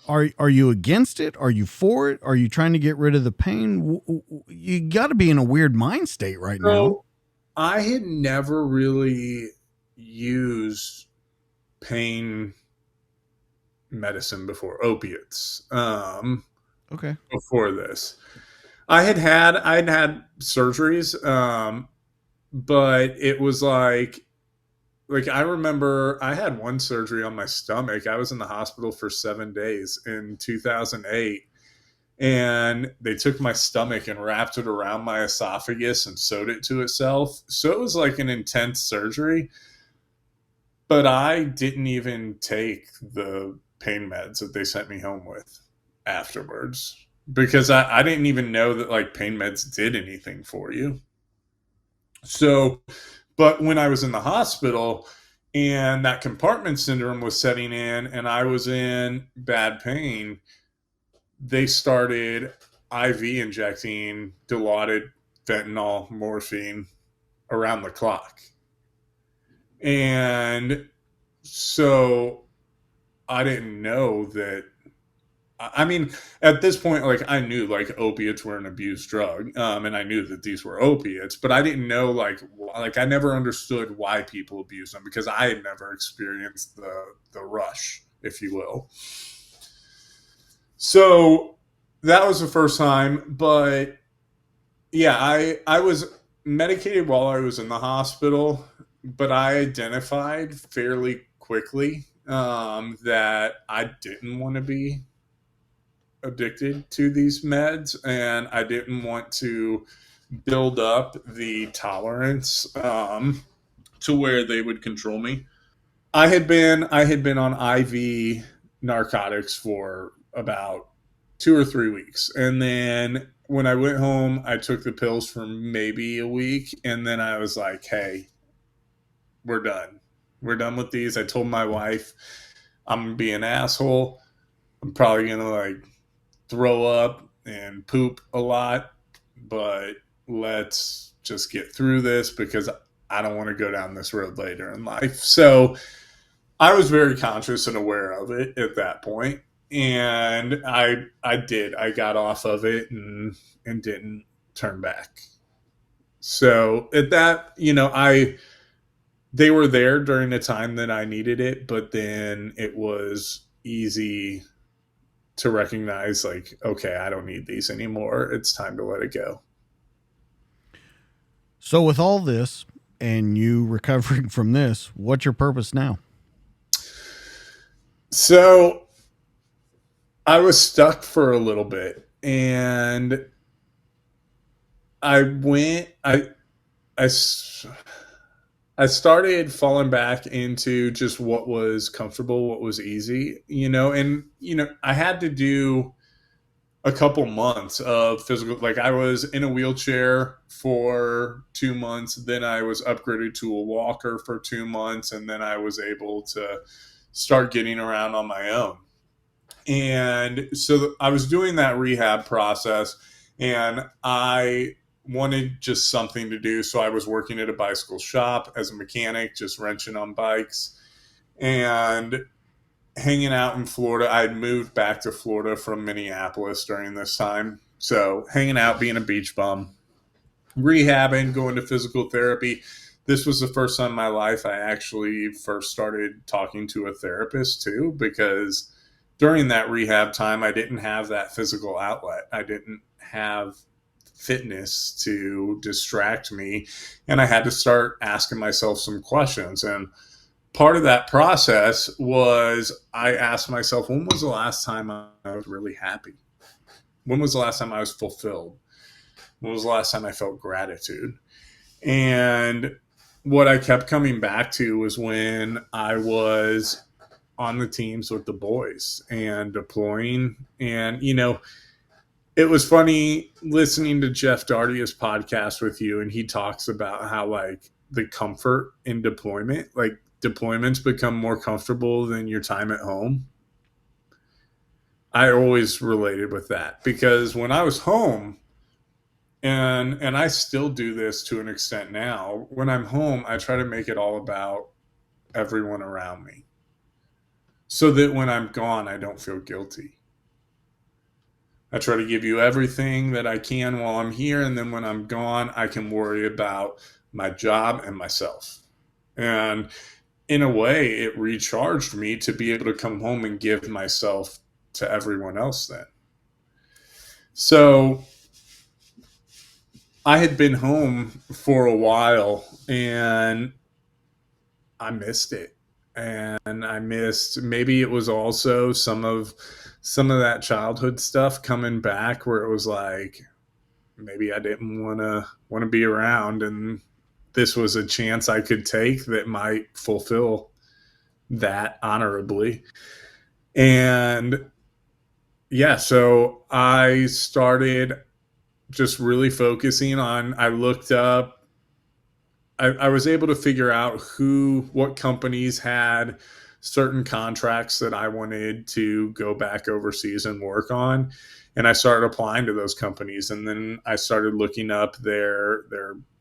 are you against it? Are you for it? Are you trying to get rid of the pain? You got to be in a weird mind state right now. I had never really used pain medicine before, opiates. Okay. Before this, I'd had surgeries, but it was like I remember I had one surgery on my stomach. I was in the hospital for 7 days in 2008, and they took my stomach and wrapped it around my esophagus and sewed it to itself. So it was like an intense surgery, but I didn't even take the pain meds that they sent me home with afterwards, because I didn't even know that like pain meds did anything for you. So, but when I was in the hospital and that compartment syndrome was setting in and I was in bad pain, they started IV injecting Dilaudid, fentanyl, morphine around the clock. And so I didn't know that. I mean, at this point, like I knew like opiates were an abused drug, and I knew that these were opiates, but I didn't know like I never understood why people abuse them, because I had never experienced the rush, if you will. So that was the first time, but yeah, I was medicated while I was in the hospital, but I identified fairly quickly that I didn't want to be addicted to these meds, and I didn't want to build up the tolerance to where they would control me. I had been on IV narcotics for about 2 or 3 weeks, and then when I went home, I took the pills for maybe a week, and then I was like, hey, we're done. We're done with these. I told my wife I'm gonna be an asshole. I'm probably gonna like throw up and poop a lot, but let's just get through this because I don't want to go down this road later in life. So I was very conscious and aware of it at that point, and I got off of it and didn't turn back. So at that, they were there during the time that I needed it, but then it was easy to recognize like, okay, I don't need these anymore. It's time to let it go. So with all this and you recovering from this, what's your purpose now? So I was stuck for a little bit, and I went, I, I started falling back into just what was comfortable, what was easy, and, I had to do a couple months of physical, like I was in a wheelchair for 2 months, then I was upgraded to a walker for 2 months, and then I was able to start getting around on my own. And so I was doing that rehab process, and I wanted just something to do. So I was working at a bicycle shop as a mechanic, just wrenching on bikes and hanging out in Florida. I had moved back to Florida from Minneapolis during this time. So hanging out, being a beach bum, rehabbing, going to physical therapy. This was the first time in my life I actually first started talking to a therapist too, because during that rehab time, I didn't have that physical outlet. I didn't have fitness to distract me. And I had to start asking myself some questions. And part of that process was I asked myself, when was the last time I was really happy? When was the last time I was fulfilled? When was the last time I felt gratitude? And what I kept coming back to was when I was on the teams with the boys and deploying. And, it was funny listening to Jeff Dardia's podcast with you, and he talks about how, like, the comfort in deployment, like, deployments become more comfortable than your time at home. I always related with that because when I was home, and I still do this to an extent now, when I'm home, I try to make it all about everyone around me so that when I'm gone, I don't feel guilty. I try to give you everything that I can while I'm here, and then when I'm gone, I can worry about my job and myself. And in a way, it recharged me to be able to come home and give myself to everyone else then. So I had been home for a while, and I missed it. And I missed, maybe it was also some of that childhood stuff coming back where it was like, maybe I didn't want to be around, and this was a chance I could take that might fulfill that honorably. And yeah, so I started just really focusing on, I looked up, I was able to figure out what companies had certain contracts that I wanted to go back overseas and work on. And I started applying to those companies. And then I started looking up their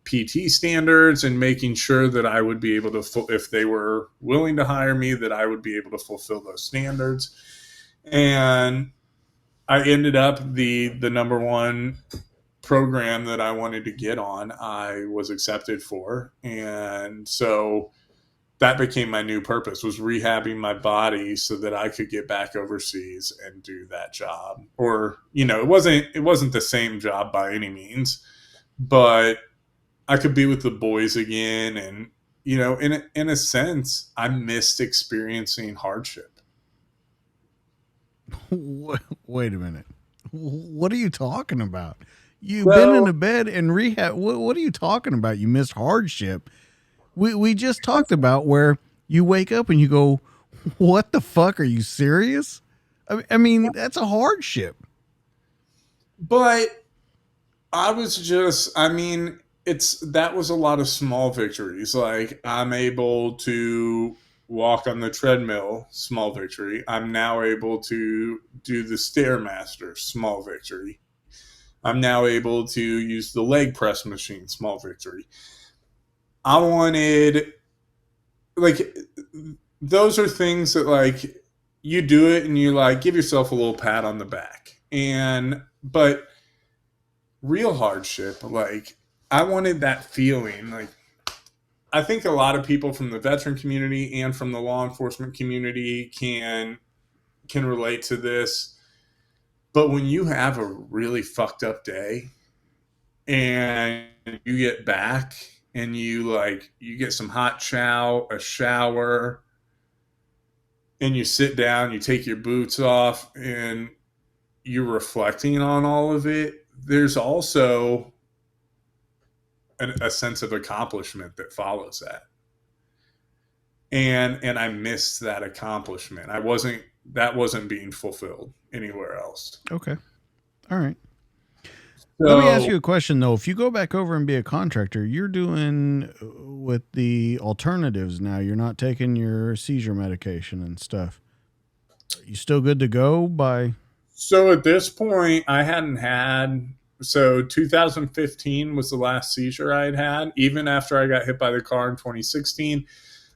PT standards and making sure that I would be able to, if they were willing to hire me, that I would be able to fulfill those standards. And I ended up the number one program that I wanted to get on, I was accepted for. And so that became my new purpose, was rehabbing my body so that I could get back overseas and do that job. Or, it wasn't the same job by any means, but I could be with the boys again. And, in a sense, I missed experiencing hardship. Wait a minute. What are you talking about? You've been in Well, a bed and rehab. What are you talking about? You missed hardship. We just talked about where you wake up and you go, "What the fuck? Are you serious?" I mean, that's a hardship. but I was just, I mean, that was a lot of small victories. Like, I'm able to walk on the treadmill, small victory. I'm now able to do the Stairmaster, small victory. I'm now able to use the leg press machine, small victory. I wanted, like, those are things that, like, you do it and you, like, give yourself a little pat on the back. But real hardship, like, I wanted that feeling. Like, I think a lot of people from the veteran community and from the law enforcement community can relate to this. But when you have a really fucked up day and you get back and you get some hot a shower, and you sit down, you take your boots off, and you're reflecting on all of it, there's also a sense of accomplishment that follows that. And I missed that accomplishment. That wasn't being fulfilled anywhere else. Okay. All right. So, Let me ask you a question, though. If you go back over and be a contractor, you're doing with the alternatives now. You're not taking your seizure medication and stuff. Are you still good to go by? So at this point, I hadn't had. So 2015 was the last seizure I had. Even after I got hit by the car in 2016,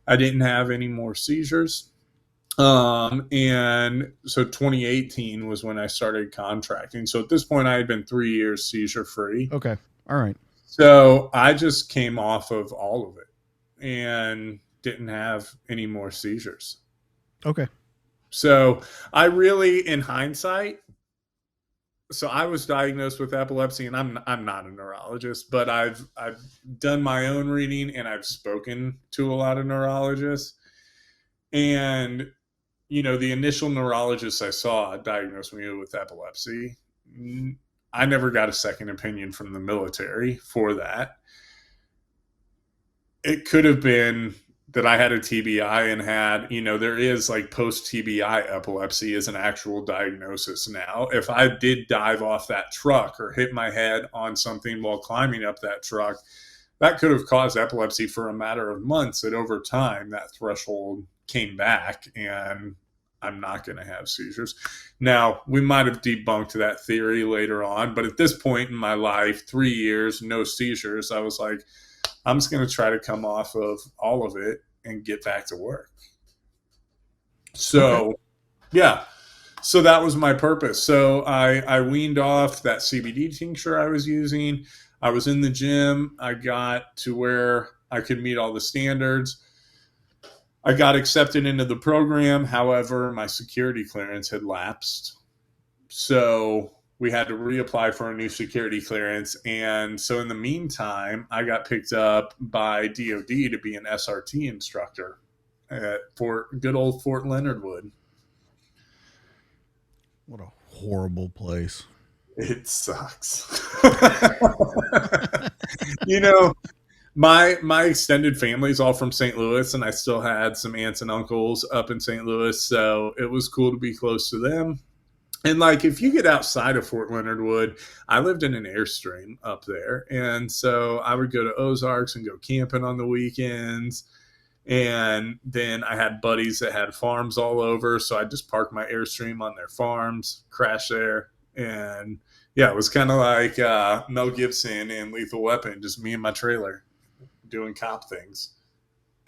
I didn't have any more seizures. And so 2018 was when I started contracting. So at this point, I had been 3 years seizure free. Okay. All right. So I just came off of all of it and didn't have any more seizures. Okay. So I really, in hindsight, so I was diagnosed with epilepsy, and I'm not a neurologist, but I've done my own reading and I've spoken to a lot of neurologists. And the initial neurologist I saw diagnosed me with epilepsy. I never got a second opinion from the military for that. It could have been that I had a TBI and had, there is like post TBI epilepsy is an actual diagnosis now. If I did dive off that truck or hit my head on something while climbing up that truck, that could have caused epilepsy for a matter of months. And over time, that threshold came back and I'm not going to have seizures. Now, we might have debunked that theory later on, but at this point in my life, 3 years, no seizures, I was like, I'm just going to try to come off of all of it and get back to work. So, yeah. So that was my purpose. So I weaned off that CBD tincture I was using. I was in the gym. I got to where I could meet all the standards. I got accepted into the program. However, my security clearance had lapsed. So we had to reapply for a new security clearance. And so in the meantime, I got picked up by DOD to be an SRT instructor at good old Fort Leonard Wood. What a horrible place. It sucks. My extended family is all from St. Louis, and I still had some aunts and uncles up in St. Louis. So it was cool to be close to them. And like, if you get outside of Fort Leonard Wood, I lived in an Airstream up there. And so I would go to Ozarks and go camping on the weekends. And then I had buddies that had farms all over. So I just parked my Airstream on their farms, crash there. And yeah, it was kind of like Mel Gibson and Lethal Weapon, just me and my trailer doing cop things.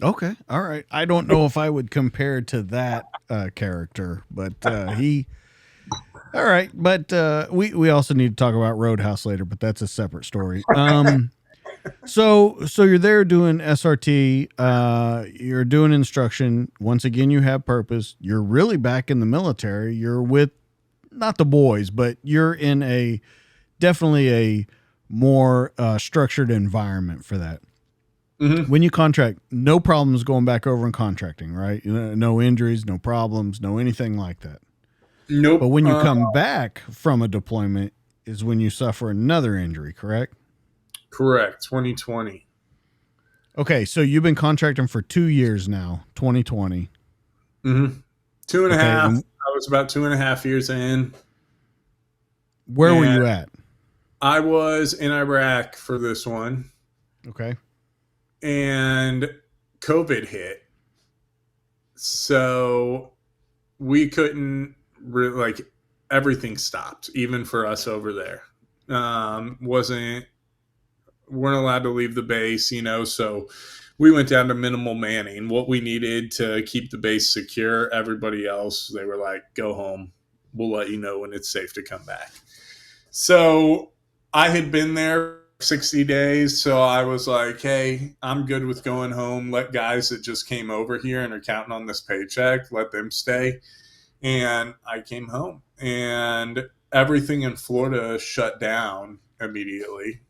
Okay. All right. I don't know if I would compare to that character, but he... All right, but we also need to talk about Roadhouse later, but that's a separate story. So you're there doing SRT, you're doing instruction. Once again, you have purpose. You're really back in the military. You're with not the boys, but you're in definitely a more structured environment for that. Mm-hmm. When you contract, no problems going back over and contracting, right? No injuries, no problems, no anything like that. Nope. But when you come back from a deployment is when you suffer another injury, correct? Correct. 2020. Okay, so you've been contracting for 2 years now, 2020. Mm-hmm. 2.5. I was about 2.5 years in. Where were you at? I was in Iraq for this one. Okay. and COVID hit. So we couldn't like everything stopped, even for us over there. Wasn't weren't allowed to leave the base, so we went down to minimal manning. What we needed to keep the base secure, everybody else, they were like, go home. We'll let you know when it's safe to come back. So I had been there 60 days. So I was like, hey, I'm good with going home. Let guys that just came over here and are counting on this paycheck, let them stay. And I came home and everything in Florida shut down immediately.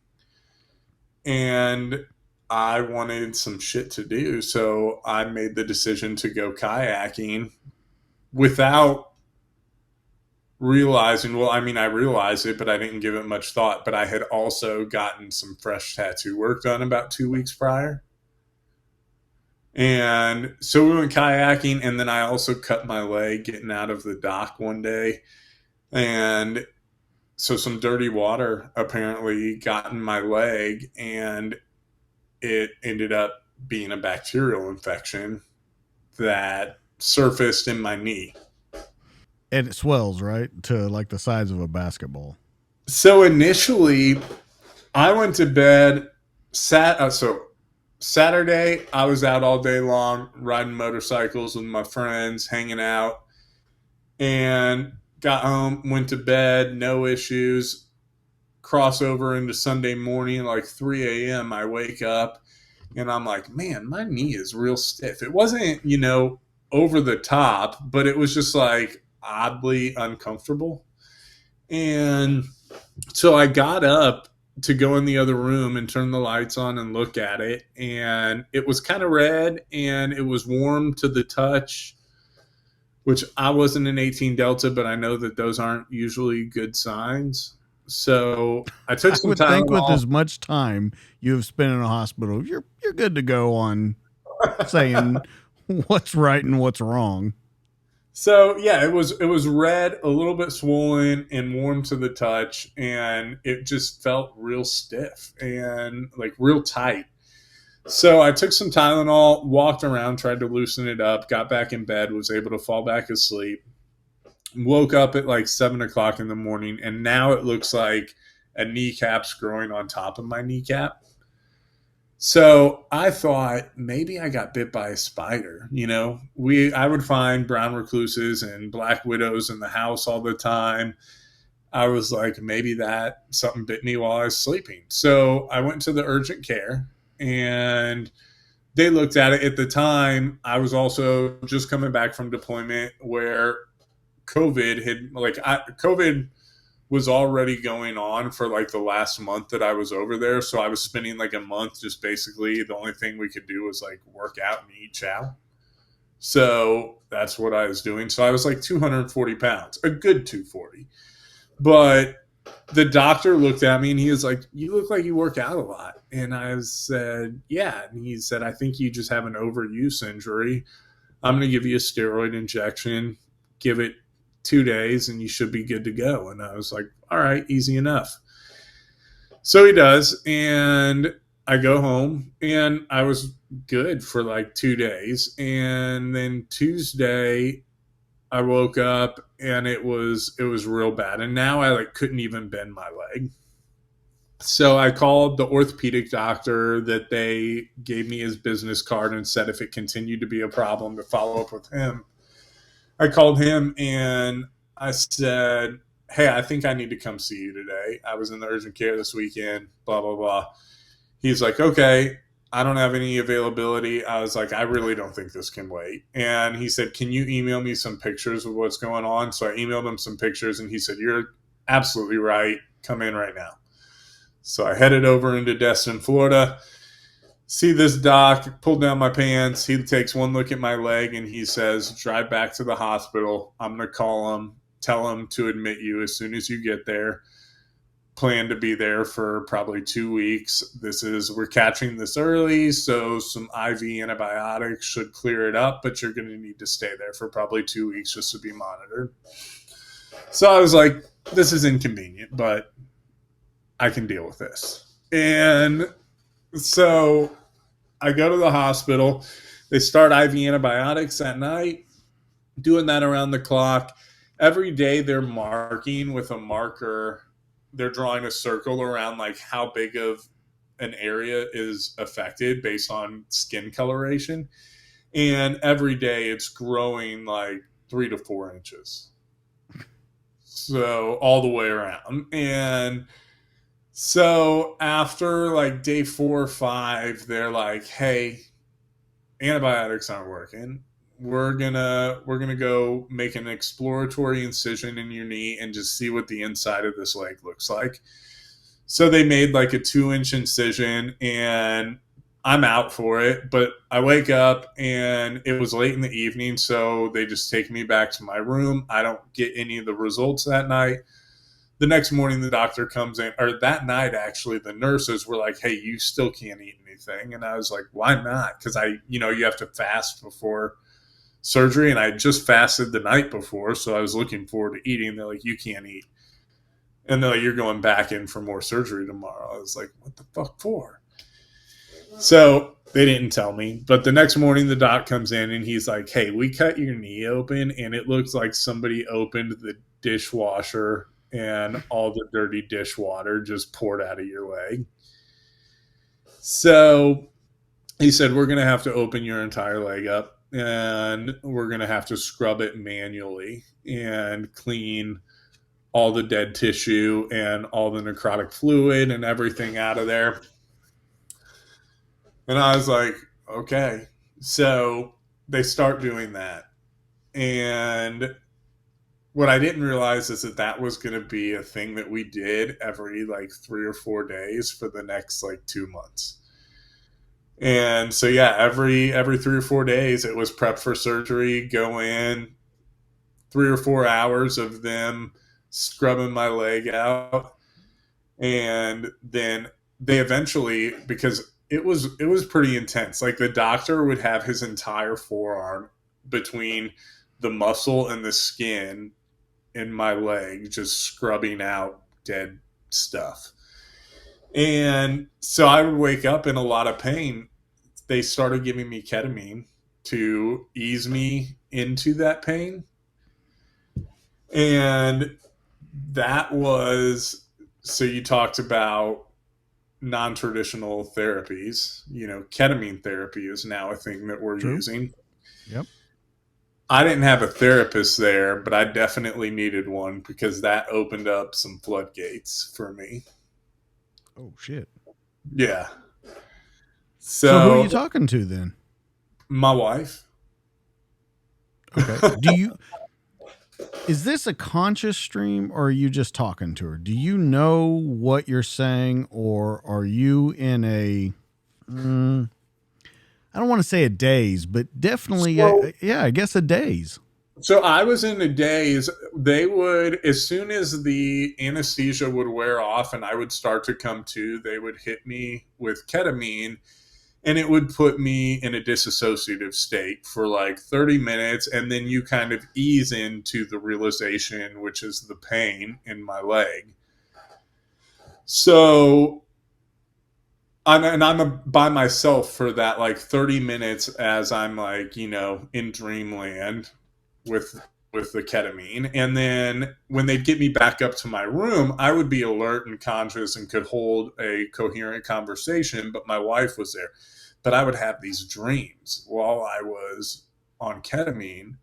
And I wanted some shit to do. So I made the decision to go kayaking without realizing, well, I mean, I realized it, but I didn't give it much thought. But I had also gotten some fresh tattoo work done about 2 weeks prior. And so we went kayaking, and then I also cut my leg getting out of the dock one day. And so some dirty water apparently got in my leg, and it ended up being a bacterial infection that surfaced in my knee. And it swells, right? To like the size of a basketball. So initially, I went to bed. So Saturday, I was out all day long riding motorcycles with my friends, hanging out, and got home, went to bed, no issues. Crossover into Sunday morning, like 3 a.m. I wake up and I'm like, man, my knee is real stiff. It wasn't, over the top, but it was just like oddly uncomfortable. And so I got up to go in the other room and turn the lights on and look at it. And it was kind of red and it was warm to the touch, which I wasn't an 18 Delta, but I know that those aren't usually good signs. So I took I some would think with Tylenol. as much time you have spent in a hospital, you're good to go on saying what's right and what's wrong. So yeah, it was red, a little bit swollen, and warm to the touch, and it just felt real stiff and like real tight. So I took some Tylenol, walked around, tried to loosen it up, got back in bed, was able to fall back asleep. Woke up at like 7 o'clock in the morning, and now it looks like a kneecap's growing on top of my kneecap. So I thought maybe I got bit by a spider. I would find brown recluses and black widows in the house all the time. I was like, maybe that something bit me while I was sleeping. So I went to the urgent care and they looked at it. At the time, I was also just coming back from deployment where COVID was already going on for like the last month that I was over there. So I was spending like a month just basically the only thing we could do was like work out and eat chow. So that's what I was doing. So I was like 240 pounds, a good 240. But the doctor looked at me and he was like, you look like you work out a lot. And I said, yeah. And he said, I think you just have an overuse injury. I'm going to give you a steroid injection, give it 2 days, and you should be good to go. And I was like, all right, easy enough. So he does. And I go home and I was good for like 2 days. And then Tuesday, I woke up and it was real bad. And now I like couldn't even bend my leg. So I called the orthopedic doctor that they gave me his business card and said if it continued to be a problem to follow up with him. I called him and I said, hey, I think I need to come see you today. I was in the urgent care this weekend, blah, blah, blah. He's like, okay, I don't have any availability. I was like, I really don't think this can wait. And he said, can you email me some pictures of what's going on? So I emailed him some pictures and he said, you're absolutely right. Come in right now. So I headed over into Destin, Florida. See this doc, pulled down my pants. He takes one look at my leg and he says, drive back to the hospital. I'm going to call him, tell him to admit you as soon as you get there. Plan to be there for probably 2 weeks. We're catching this early, so some IV antibiotics should clear it up, but you're going to need to stay there for probably 2 weeks just to be monitored. So I was like, this is inconvenient, but I can deal with this. And So I go to the hospital. They start IV antibiotics at night, doing that around the clock. Every day they're marking with a marker. They're drawing a circle around like how big of an area is affected based on skin coloration. And every day it's growing like 3 to 4 inches. So all the way around. And so after like day 4 or 5, they're like, hey, antibiotics aren't working. We're gonna go make an exploratory incision in your knee and just see what the inside of this leg looks like. So they made like a 2 inch incision, and I'm out for it. But I wake up and it was late in the evening, so they just take me back to my room. I don't get any of the results that night. The next morning, the doctor comes in, or that night, actually, the nurses were like, hey, you still can't eat anything. And I was like, why not? Because you have to fast before surgery. And I just fasted the night before. So I was looking forward to eating. They're like, you can't eat. And they're like, you're going back in for more surgery tomorrow. I was like, what the fuck for? So they didn't tell me. But the next morning, the doc comes in and he's like, hey, we cut your knee open and it looks like somebody opened the dishwasher and all the dirty dishwater just poured out of your leg. So he said, we're going to have to open your entire leg up and we're going to have to scrub it manually and clean all the dead tissue and all the necrotic fluid and everything out of there. And I was like, okay. So they start doing that. And what I didn't realize is that was going to be a thing that we did every like 3 or 4 days for the next like 2 months. And so, yeah, every 3 or 4 days, it was prep for surgery, go in, 3 or 4 hours of them scrubbing my leg out. And then they eventually, because it was pretty intense. Like the doctor would have his entire forearm between the muscle and the skin in my leg, just scrubbing out dead stuff. And so I would wake up in a lot of pain. They started giving me ketamine to ease me into that pain. And that was, so you talked about non-traditional therapies. Ketamine therapy is now a thing that we're using. Yep. I didn't have a therapist there, but I definitely needed one because that opened up some floodgates for me. Oh, shit. Yeah. So who are you talking to then? My wife. Okay. Is this a conscious stream or are you just talking to her? Do you know what you're saying, or are you in a, I don't want to say a daze, but definitely, I guess a daze. So I was in a daze. They would, as soon as the anesthesia would wear off and I would start to come to, they would hit me with ketamine and it would put me in a disassociative state for like 30 minutes. And then you kind of ease into the realization, which is the pain in my leg. So I'm by myself for that like 30 minutes as I'm like, in dreamland with the ketamine. And then when they'd get me back up to my room, I would be alert and conscious and could hold a coherent conversation, but my wife was there. But I would have these dreams while I was on ketamine.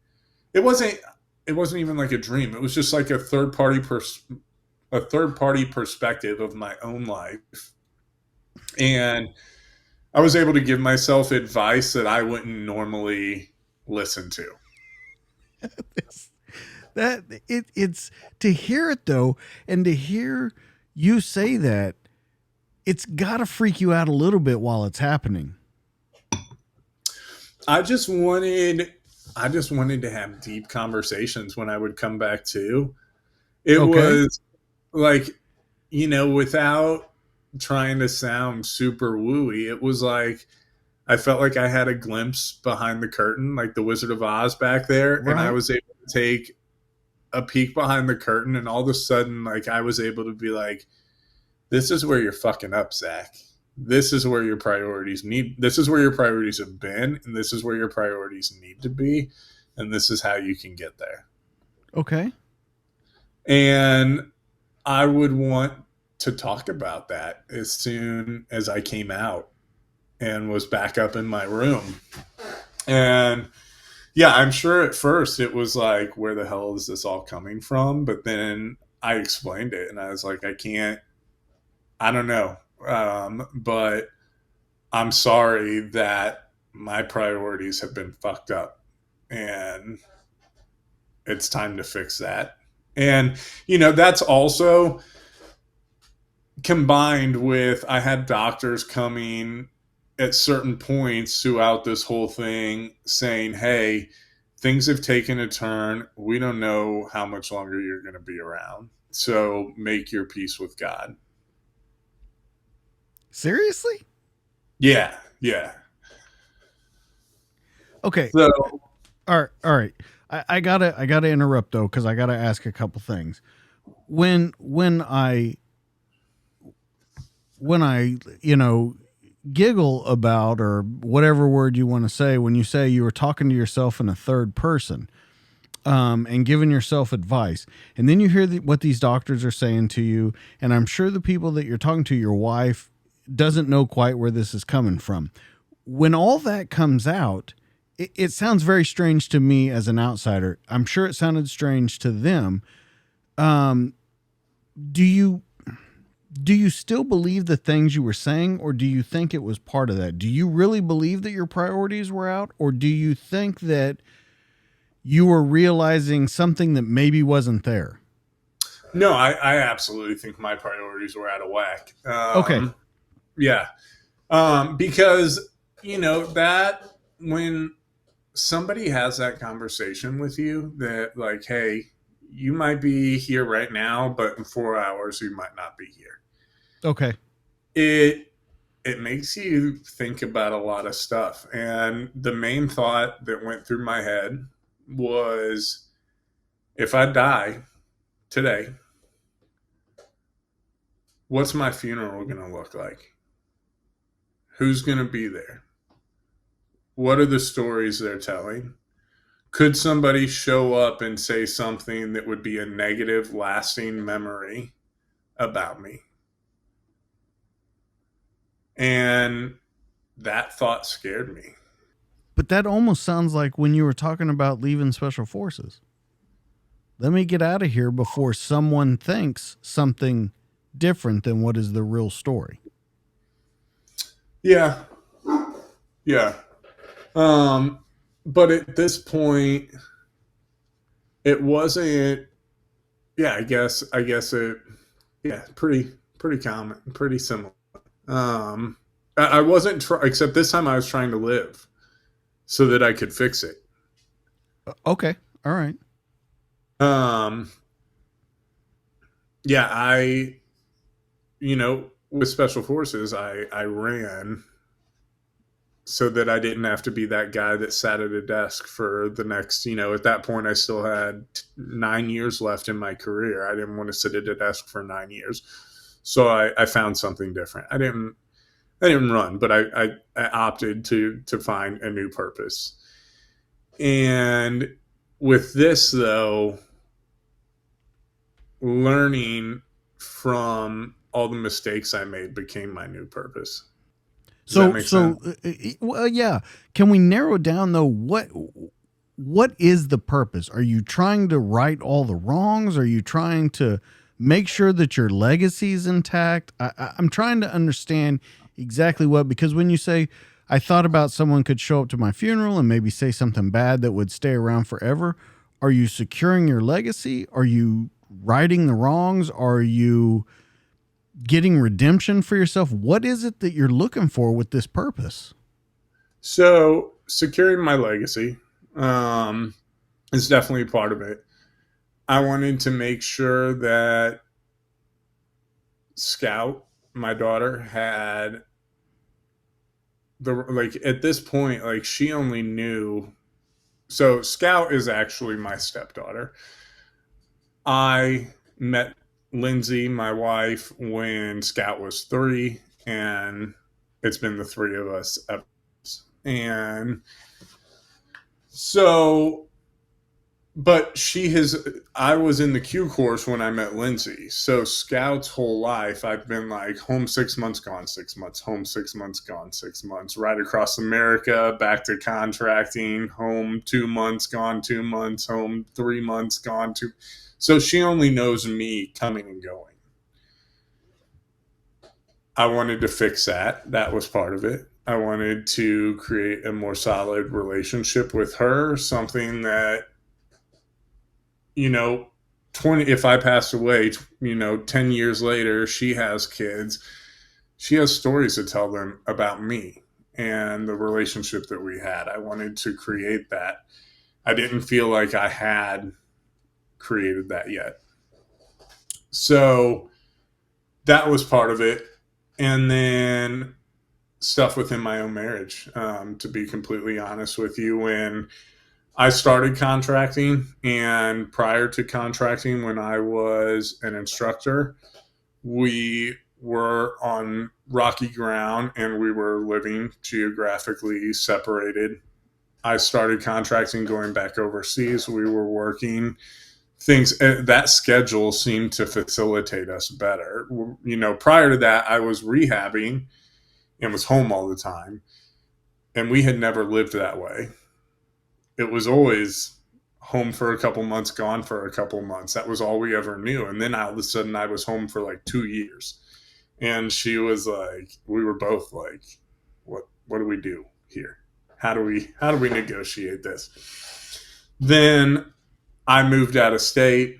It wasn't even like a dream. It was just like a third party perspective of my own life. And I was able to give myself advice that I wouldn't normally listen to. It's to hear it though, and to hear you say that, it's got to freak you out a little bit while it's happening. I just wanted to have deep conversations when I would come back to. It was like, without trying to sound super wooey, it was like I felt like I had a glimpse behind the curtain, like the Wizard of Oz back there, right. And I was able to take a peek behind the curtain, and all of a sudden, like I was able to be like, "This is where you're fucking up, Zach. this is where your priorities need, this is where your priorities have been, and this is where your priorities need to be, and this is how you can get there. Okay. And I would want to talk about that as soon as I came out and was back up in my room. And yeah, I'm sure at first it was like, where the hell is this all coming from? But then I explained it and I was like, I don't know. But I'm sorry that my priorities have been fucked up and it's time to fix that. And, that's also combined with, I had doctors coming at certain points throughout this whole thing saying, hey, things have taken a turn. We don't know how much longer you're going to be around. So make your peace with God. Seriously? Yeah. Yeah. Okay. So, All right. I gotta interrupt though, because I gotta ask a couple things. When I giggle about, or whatever word you want to say, when you say you were talking to yourself in a third person, and giving yourself advice, and then you hear what these doctors are saying to you, and I'm sure the people that you're talking to, your wife, doesn't know quite where this is coming from. When all that comes out, it sounds very strange to me as an outsider. I'm sure it sounded strange to them. Um, do you still believe the things you were saying, or do you think it was part of that? Do you really believe that your priorities were out, or do you think that you were realizing something that maybe wasn't there? no, I absolutely think my priorities were out of whack. Okay. Yeah. Because, that when somebody has that conversation with you, that like, hey, you might be here right now, but in 4 hours you might not be here. Okay. It makes you think about a lot of stuff. And the main thought that went through my head was, if I die today, what's my funeral going to look like? Who's going to be there? What are the stories they're telling? Could somebody show up and say something that would be a negative, lasting memory about me? And that thought scared me. But that almost sounds like when you were talking about leaving special forces. Let me get out of here before someone thinks something different than what is the real story. Yeah. Yeah. But at this point, it wasn't, yeah, I guess it, yeah, pretty common, pretty similar. I wasn't, except this time I was trying to live so that I could fix it. Okay. All right. Um, yeah, with special forces, I ran so that I didn't have to be that guy that sat at a desk for the next, at that point I still had 9 years left in my career. I didn't want to sit at a desk for 9 years. So I found something different. I didn't run, but I opted to find a new purpose. And with this though, learning from all the mistakes I made became my new purpose. Does that make sense? Well, yeah. Can we narrow down though? What is the purpose? Are you trying to right all the wrongs? Are you trying to make sure that your legacy is intact? I'm trying to understand exactly what, because when you say, I thought about someone could show up to my funeral and maybe say something bad that would stay around forever. Are you securing your legacy? Are you righting the wrongs? Are you getting redemption for yourself? What is it that you're looking for with this purpose? So securing my legacy is definitely part of it. I wanted to make sure that Scout, my daughter, had at this point, like she only knew. So Scout is actually my stepdaughter. I met Lindsay, my wife, when Scout was 3, and it's been the three of us ever. And so, but I was in the Q course when I met Lindsay. So Scout's whole life, I've been like home 6 months, gone 6 months, home 6 months, gone 6 months, right across America, back to contracting, home 2 months, gone 2 months, home 3 months, gone two. So she only knows me coming and going. I wanted to fix that. That was part of it. I wanted to create a more solid relationship with her, something that, you know, 20, if I pass away, 10 years later, she has kids. She has stories to tell them about me and the relationship that we had. I wanted to create that. I didn't feel like I had created that yet. So that was part of it. And then stuff within my own marriage. To be completely honest with you, when I started contracting and prior to contracting, when I was an instructor, we were on rocky ground and we were living geographically separated. I started contracting going back overseas. We were working things, that schedule seemed to facilitate us better. Prior to that, I was rehabbing and was home all the time. And we had never lived that way. It was always home for a couple months, gone for a couple months. That was all we ever knew. And then all of a sudden I was home for like 2 years. And she was like, we were both like, what do we do here? How do we negotiate this? Then I moved out of state.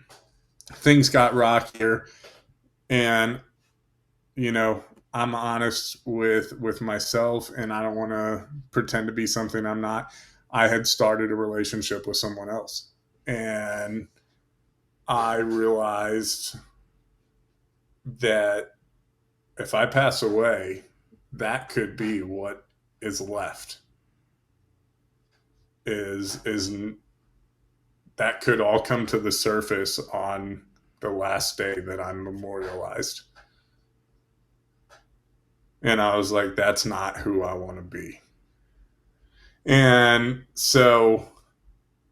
Things got rockier. And, I'm honest with myself, and I don't want to pretend to be something I'm not. I had started a relationship with someone else, and I realized that if I pass away, that could be what is left. Is that could all come to the surface on the last day that I'm memorialized. And I was like, that's not who I want to be. And so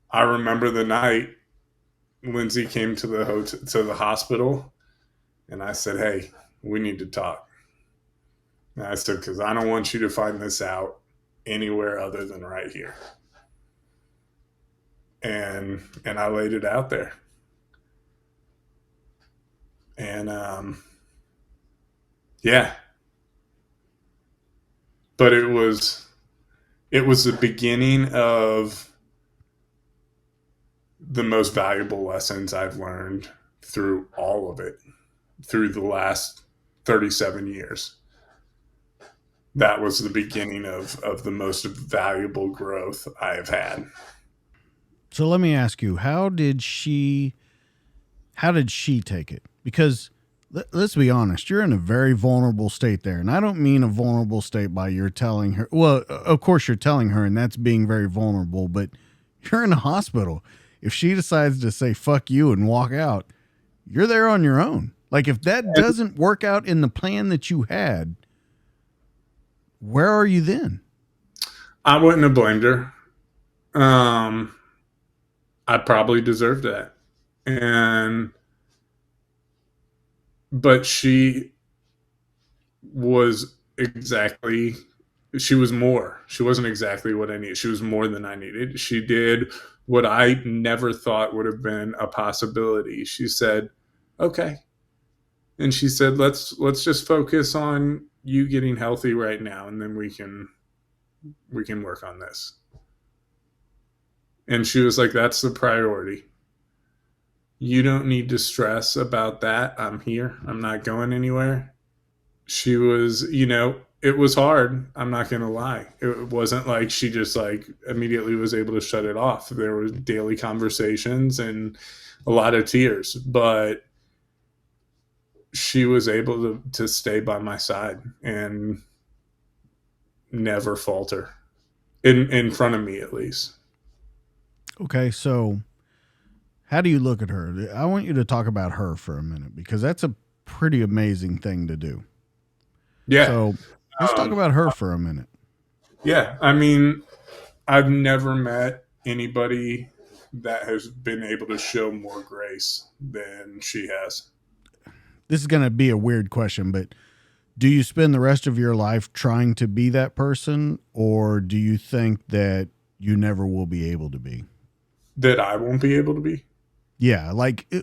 I remember the night Lindsay came to the hospital, and I said, hey, we need to talk. And I said, because I don't want you to find this out anywhere other than right here. And I laid it out there. And yeah. But it was the beginning of the most valuable lessons I've learned through all of it, through the last 37 years. That was the beginning of the most valuable growth I have had. So let me ask you, how did she take it? Because let's be honest, you're in a very vulnerable state there. And I don't mean a vulnerable state by you're telling her. Well, of course you're telling her, and that's being very vulnerable, but you're in a hospital. If she decides to say, fuck you, and walk out, you're there on your own. Like, if that doesn't work out in the plan that you had, where are you then? I wouldn't have blamed her. I probably deserved that. But she was more. She wasn't exactly what I needed. She was more than I needed. She did what I never thought would have been a possibility. She said, okay. And she said, let's just focus on you getting healthy right now, and then we can work on this. And she was like, that's the priority. You don't need to stress about that. I'm here. I'm not going anywhere. She was, it was hard. I'm not going to lie. It wasn't like she just like immediately was able to shut it off. There were daily conversations and a lot of tears, but she was able to stay by my side and never falter in front of me, at least. Okay. So how do you look at her? I want you to talk about her for a minute, because that's a pretty amazing thing to do. Yeah. So Let's talk Um, about her for a minute. yeah, I mean, I've never met anybody that has been able to show more grace than she has. This is going to be a weird question, but do you spend the rest of your life trying to be that person, or do you think that you never will be able to be? That I won't be able to be. Yeah,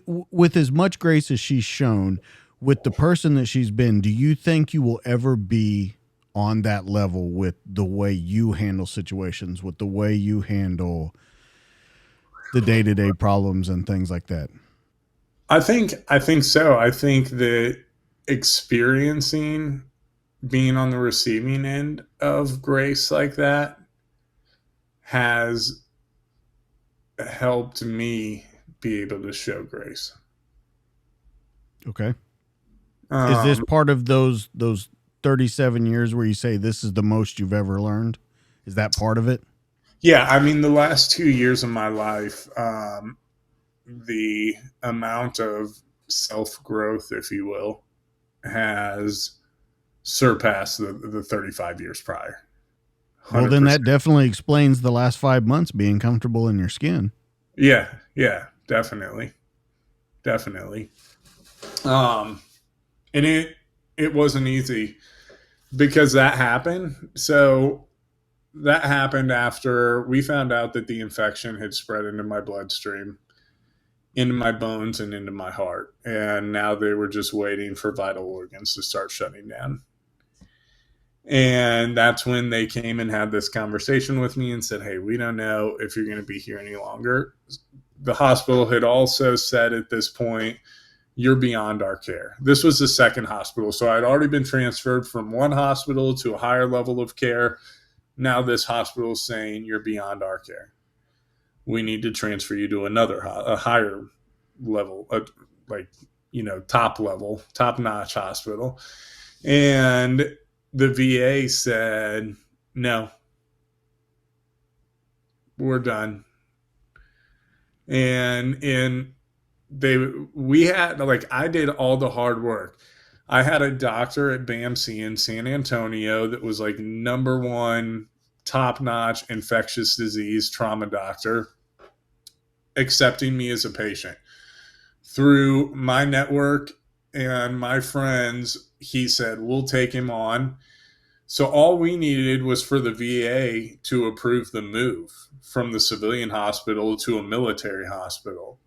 with as much grace as she's shown, with the person that she's been, do you think you will ever be on that level with the way you handle situations, with the way you handle the day to day problems and things like that? I think so. I think that experiencing being on the receiving end of grace like that has helped me be able to show grace. Okay. Is this Um, part of those 37 years where you say this is the most you've ever learned? Is that part of it? yeah, I mean, the last 2 years of my life, the amount of self growth, if you will, has surpassed the 35 years prior. Well, then that 100%. definitely explains the last 5 months being comfortable in your skin. Yeah, yeah, definitely. Definitely. Um, and it wasn't easy because that happened. So that happened after we found out that the infection had spread into my bloodstream, into my bones, and into my heart. And now they were just waiting for vital organs to start shutting down. And that's when they came and had this conversation with me and said, "Hey, we don't know if you're going to be here any longer." The hospital had also said at this point, "You're beyond our care." This was the second hospital. So I'd already been transferred from one hospital to a higher level of care. Now this hospital is saying, "You're beyond our care. We need to transfer you to a higher level, like, top level, top notch hospital." And the VA said, "No, we're done." And they we had, like, I did all the hard work. I had a doctor at BAMC in San Antonio that was like number one top notch infectious disease trauma doctor accepting me as a patient. Through my network and my friends, he said, "We'll take him on." So all we needed was for the VA to approve the move from the civilian hospital to a military hospital.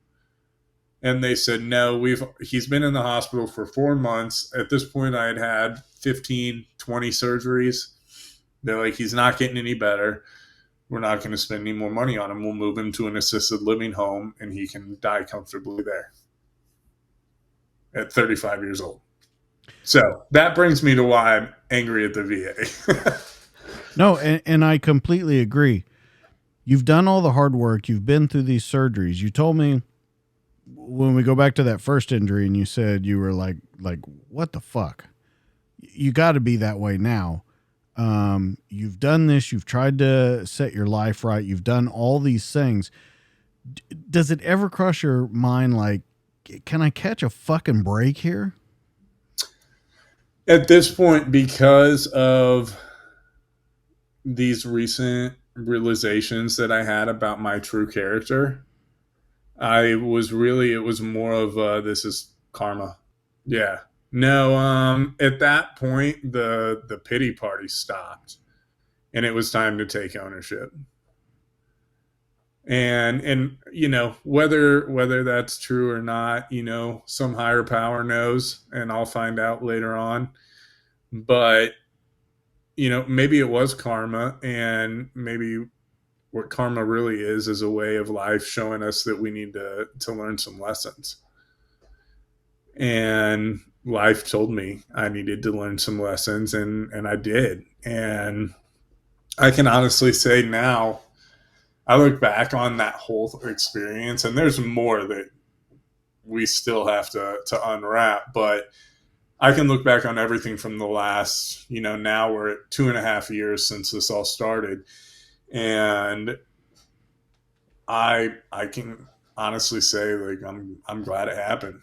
And they said, "No, he's been in the hospital for 4 months. At this point I had 15, 20 surgeries. They're like, he's not getting any better. We're not going to spend any more money on him. We'll move him to an assisted living home and he can die comfortably there at 35 years old." So that brings me to why I'm angry at the VA. No, and I completely agree. You've done all the hard work. You've been through these surgeries. You told me when we go back to that first injury and you said you were like what the fuck? You got to be that way now. You've done this. You've tried to set your life right. You've done all these things. Does it ever cross your mind like, can I catch a fucking break here? At this point, because of these recent realizations that I had about my true character, it was more of this is karma. Yeah. No, at that point the pity party stopped and it was time to take ownership. And whether that's true or not, some higher power knows and I'll find out later on. But maybe it was karma, and maybe what karma really is a way of life showing us that we need to learn some lessons. And life told me I needed to learn some lessons, and I did. And I can honestly say now, I look back on that whole experience, and there's more that we still have to unwrap, but I can look back on everything from the last, now we're at 2.5 years since this all started. And I can honestly say, like, I'm glad it happened.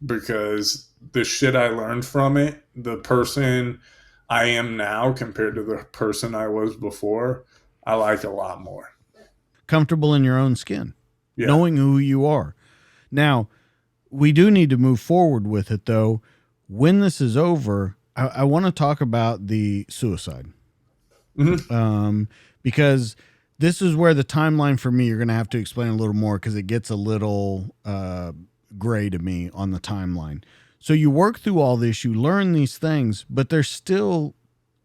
because the shit I learned from it, the person I am now compared to the person I was before, I like a lot more. Comfortable in your own skin, Yeah. knowing who you are. Now, we do need to move forward with it, though. When this is over, I want to talk about the suicide, Hmm. um, because this is where the timeline for me, you're going to have to explain a little more because it gets a little gray to me on the timeline. So you work through all this, you learn these things, but there's still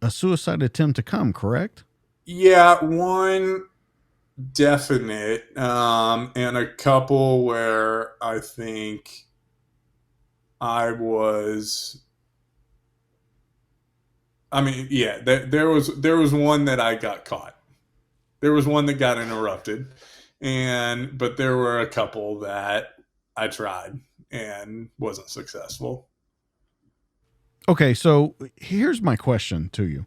a suicide attempt to come, correct? Yeah, one definite, and a couple where I think I was. I mean, yeah, there was one that I got caught. There was one that got interrupted, and but there were a couple that I tried and wasn't successful. Okay, so here's my question to you.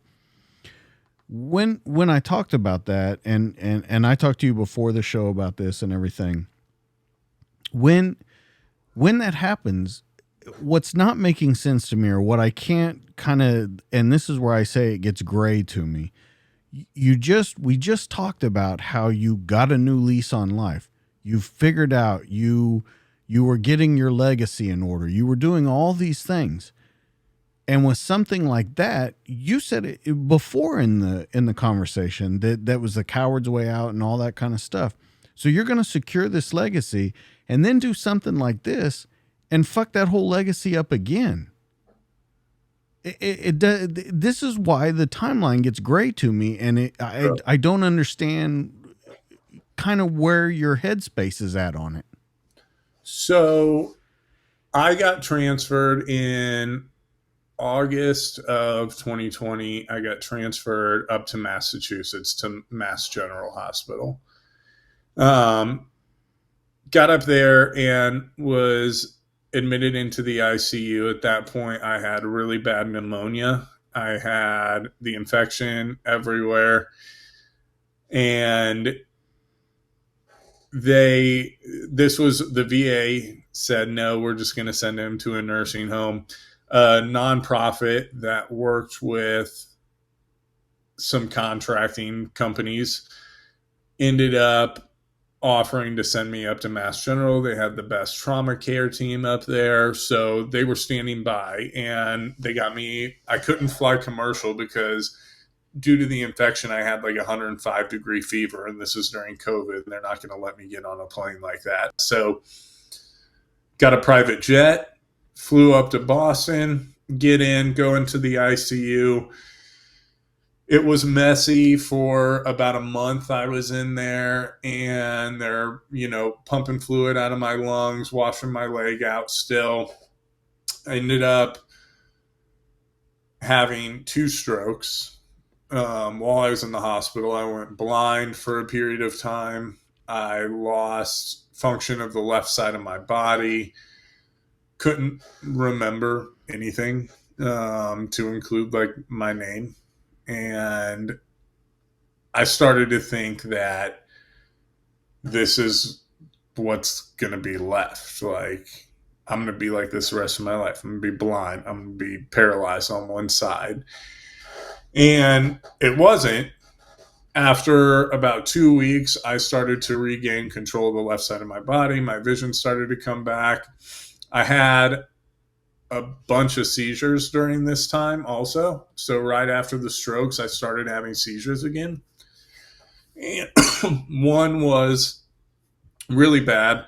When I talked about that, and I talked to you before the show about this and everything, when when that happens, what's not making sense to me, or what I can't kind of, and this is where I say it gets gray to me. We just talked about how you got a new lease on life. You figured out you were getting your legacy in order. You were doing all these things. And with something like that, you said it before in the conversation that that was the coward's way out and all that kind of stuff. So you're going to secure this legacy and then do something like this and fuck that whole legacy up again. This is why the timeline gets gray to me, and I don't understand kind of where your headspace is at on it. So I got transferred in August of 2020. I got transferred up to Massachusetts to Mass General Hospital. Um, got up there and was admitted into the ICU. At that point, I had really bad pneumonia. I had the infection everywhere. And they, this was the VA said, no, we're just going to send him to a nursing home. A nonprofit that worked with some contracting companies ended up offering to send me up to Mass General. They had the best trauma care team up there. So they were standing by and they got me. I couldn't fly commercial because due to the infection, I had like 105-degree fever. And this is during COVID. And they're not going to let me get on a plane like that. So got a private jet, flew up to Boston, get in, go into the ICU. It was messy for about a month. I was in there and they're, pumping fluid out of my lungs, washing my leg out still. I ended up having two strokes while I was in the hospital. I went blind for a period of time. I lost function of the left side of my body. Couldn't remember anything to include like my name. And I started to think that this is what's going to be left. Like, I'm going to be like this the rest of my life. I'm going to be blind. I'm going to be paralyzed on one side. And it wasn't. After about 2 weeks, I started to regain control of the left side of my body. My vision started to come back. I had a bunch of seizures during this time also. So, right after the strokes, I started having seizures again. And one was really bad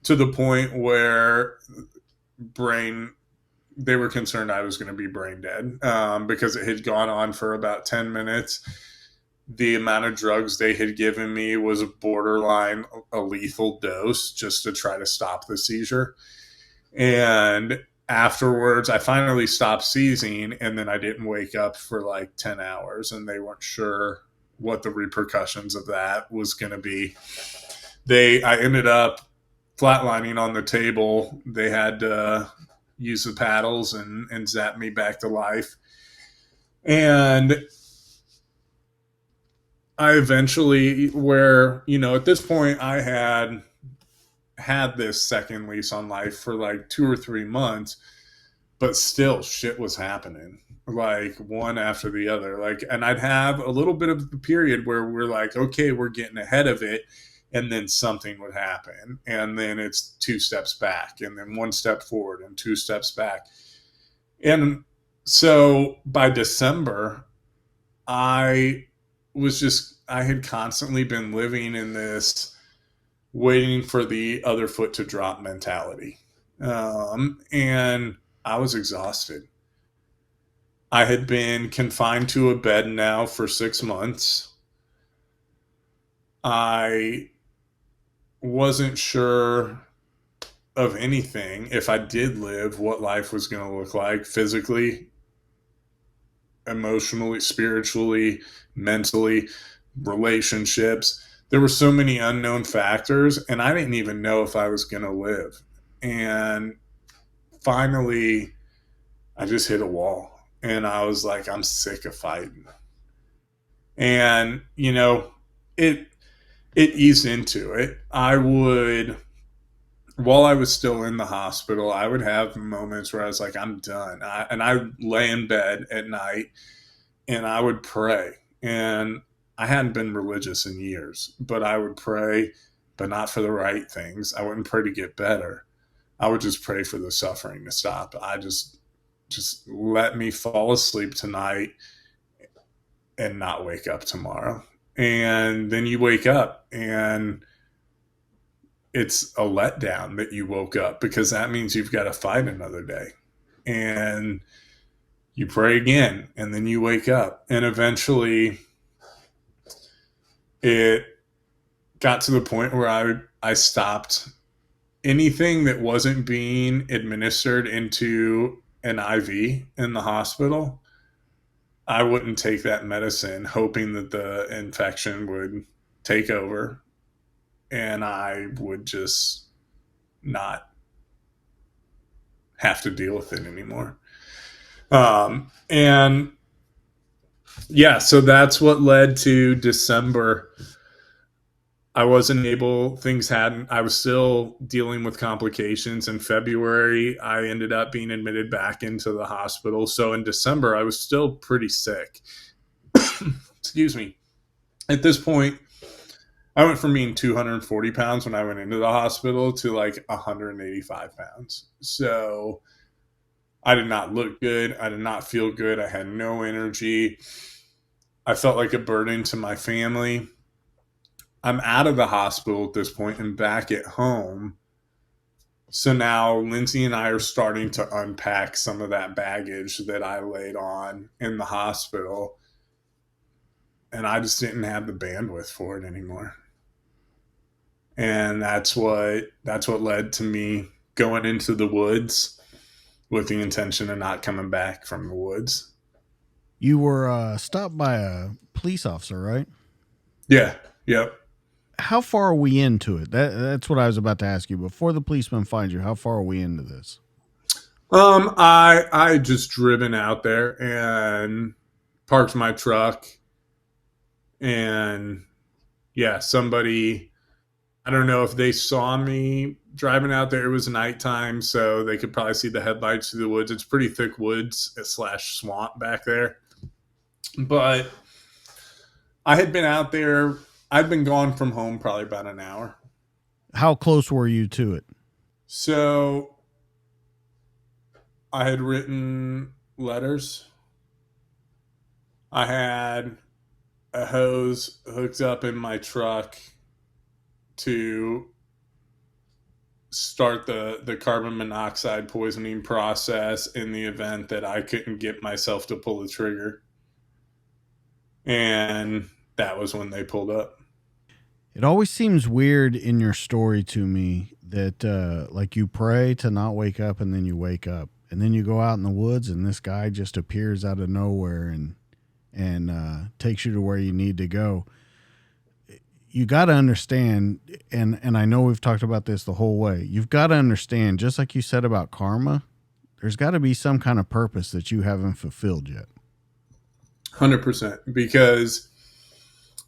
to the point where brain they were concerned I was going to be brain dead because it had gone on for about 10 minutes. The amount of drugs they had given me was borderline a lethal dose just to try to stop the seizure. And afterwards, I finally stopped seizing, and then I didn't wake up for like 10 hours, and they weren't sure what the repercussions of that was going to be. I ended up flatlining on the table. They had to use the paddles and zap me back to life. And I eventually, at this point, I had had this second lease on life for like 2 or 3 months, but still shit was happening like one after the other. Like, and I'd have a little bit of the period where we're like, okay, we're getting ahead of it. And then something would happen. And then it's 2 steps back, and then 1 step forward and 2 steps back. And so by December, I had constantly been living in this waiting for the other foot to drop mentality. And I was exhausted. I had been confined to a bed now for 6 months. I wasn't sure of anything, if I did live, what life was going to look like physically, emotionally, spiritually, mentally, relationships. There were so many unknown factors, and I didn't even know if I was going to live. And finally, I just hit a wall, and I was like, I'm sick of fighting. And, it it eased into it. While I was still in the hospital, I would have moments where I was like, I'm done. And I lay in bed at night and I would pray. And I hadn't been religious in years, but I would pray, but not for the right things. I wouldn't pray to get better. I would just pray for the suffering to stop. I just let me fall asleep tonight and not wake up tomorrow. And then you wake up and it's a letdown that you woke up, because that means you've got to fight another day. And you pray again, and then you wake up. And eventually it got to the point where I stopped anything that wasn't being administered into an IV in the hospital. I wouldn't take that medicine, hoping that the infection would take over and I would just not have to deal with it anymore. And yeah, so that's what led to December. I wasn't able, I was still dealing with complications. In February, I ended up being admitted back into the hospital. So in December, I was still pretty sick. Excuse me. At this point, I went from being 240 pounds when I went into the hospital to like 185 pounds. So I did not look good. I did not feel good. I had no energy. I felt like a burden to my family. I'm out of the hospital at this point and back at home. So now Lindsay and I are starting to unpack some of that baggage that I laid on in the hospital. And I just didn't have the bandwidth for it anymore. And that's what led to me going into the woods with the intention of not coming back from the woods. You were stopped by a police officer, right? Yeah. Yep. How far are we into it? That's what I was about to ask you. Before the policeman finds you, how far are we into this? I just driven out there and parked my truck, and yeah, somebody, I don't know if they saw me driving out there. It was nighttime, so they could probably see the headlights through the woods. It's pretty thick woods / swamp back there. But I had been out there. I'd been gone from home probably about an hour. How close were you to it? So I had written letters. I had a hose hooked up in my truck to start the carbon monoxide poisoning process in the event that I couldn't get myself to pull the trigger. And that was when they pulled up. It always seems weird in your story to me that like you pray to not wake up and then you wake up and then you go out in the woods and this guy just appears out of nowhere and takes you to where you need to go. You got to understand, and I know we've talked about this the whole way. You've got to understand, just like you said about karma, there's got to be some kind of purpose that you haven't fulfilled yet. 100%. Because,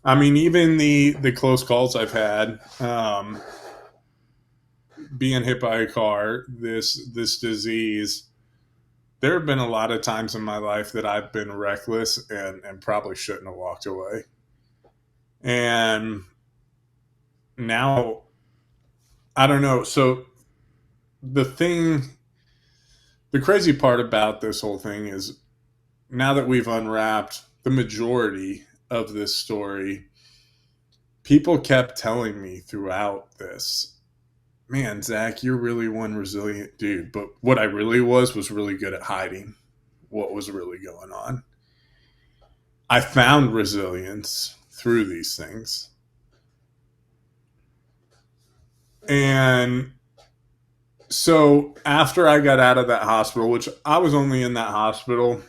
I mean, even the close calls I've had, being hit by a car, this disease, there have been a lot of times in my life that I've been reckless and probably shouldn't have walked away. And now, I don't know. So the crazy part about this whole thing is now that we've unwrapped the majority of this story, people kept telling me throughout this, man, Zach, you're really one resilient dude. But what I really was really good at hiding what was really going on. I found resilience through these things. And so after I got out of that hospital, which I was only in that hospital,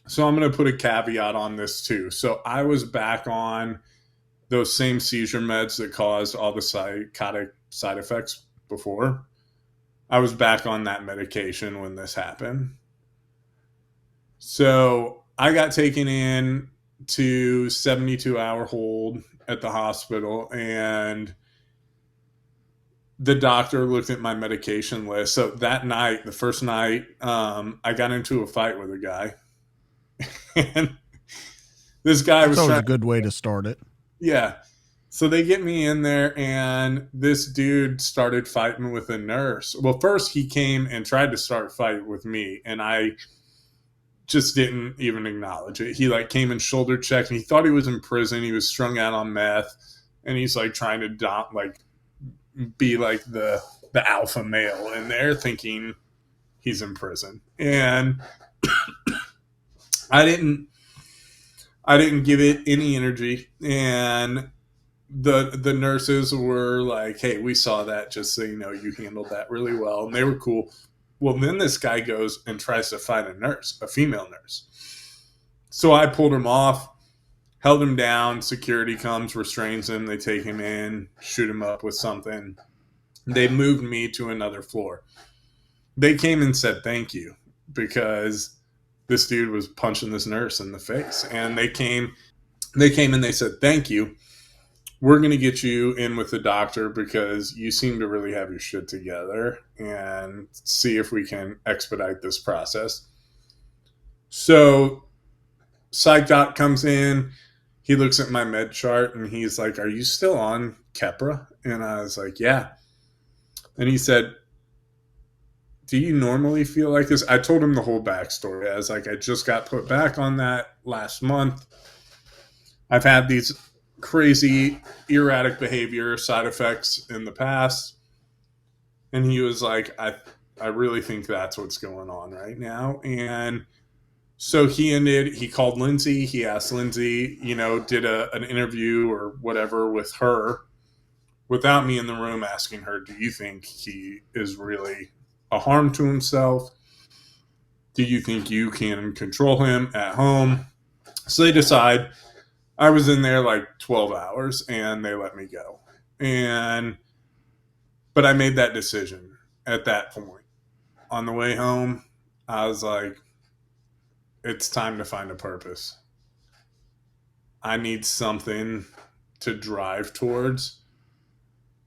so I'm going to put a caveat on this too. So I was back on those same seizure meds that caused all the psychotic side effects before. I was back on that medication when this happened. So I got taken in to 72-hour hold at the hospital, and the doctor looked at my medication list. So that night, the first night, I got into a fight with a guy. And this guy was always a good way to start it. Yeah. So they get me in there, and this dude started fighting with a nurse. Well, first he came and tried to start a fight with me, and I just didn't even acknowledge it. He came and shoulder checked, and he thought he was in prison. He was strung out on meth, and he's trying to be the alpha male in there, thinking he's in prison. And I didn't give it any energy. And the nurses were like, hey, we saw that, just so you know, you handled that really well. And they were cool. Well, then this guy goes and tries to fight a nurse, a female nurse. So I pulled him off, held him down. Security comes, restrains him. They take him in, shoot him up with something. They moved me to another floor. They came and said thank you because this dude was punching this nurse in the face. And they came and they said, thank you. We're going to get you in with the doctor because you seem to really have your shit together, and see if we can expedite this process. So psych doc comes in. He looks at my med chart and he's like, are you still on Keppra? And I was like, yeah. And he said, do you normally feel like this? I told him the whole backstory. I was like, I just got put back on that last month. I've had these crazy erratic behavior side effects in the past. And he was like, I really think that's what's going on right now. And so he called Lindsay. He asked Lindsay, did an interview or whatever with her without me in the room, asking her, do you think he is really a harm to himself? Do you think you can control him at home? So they decide. I was in there 12 hours and they let me go. But I made that decision at that point. On the way home, I was like, it's time to find a purpose. I need something to drive towards.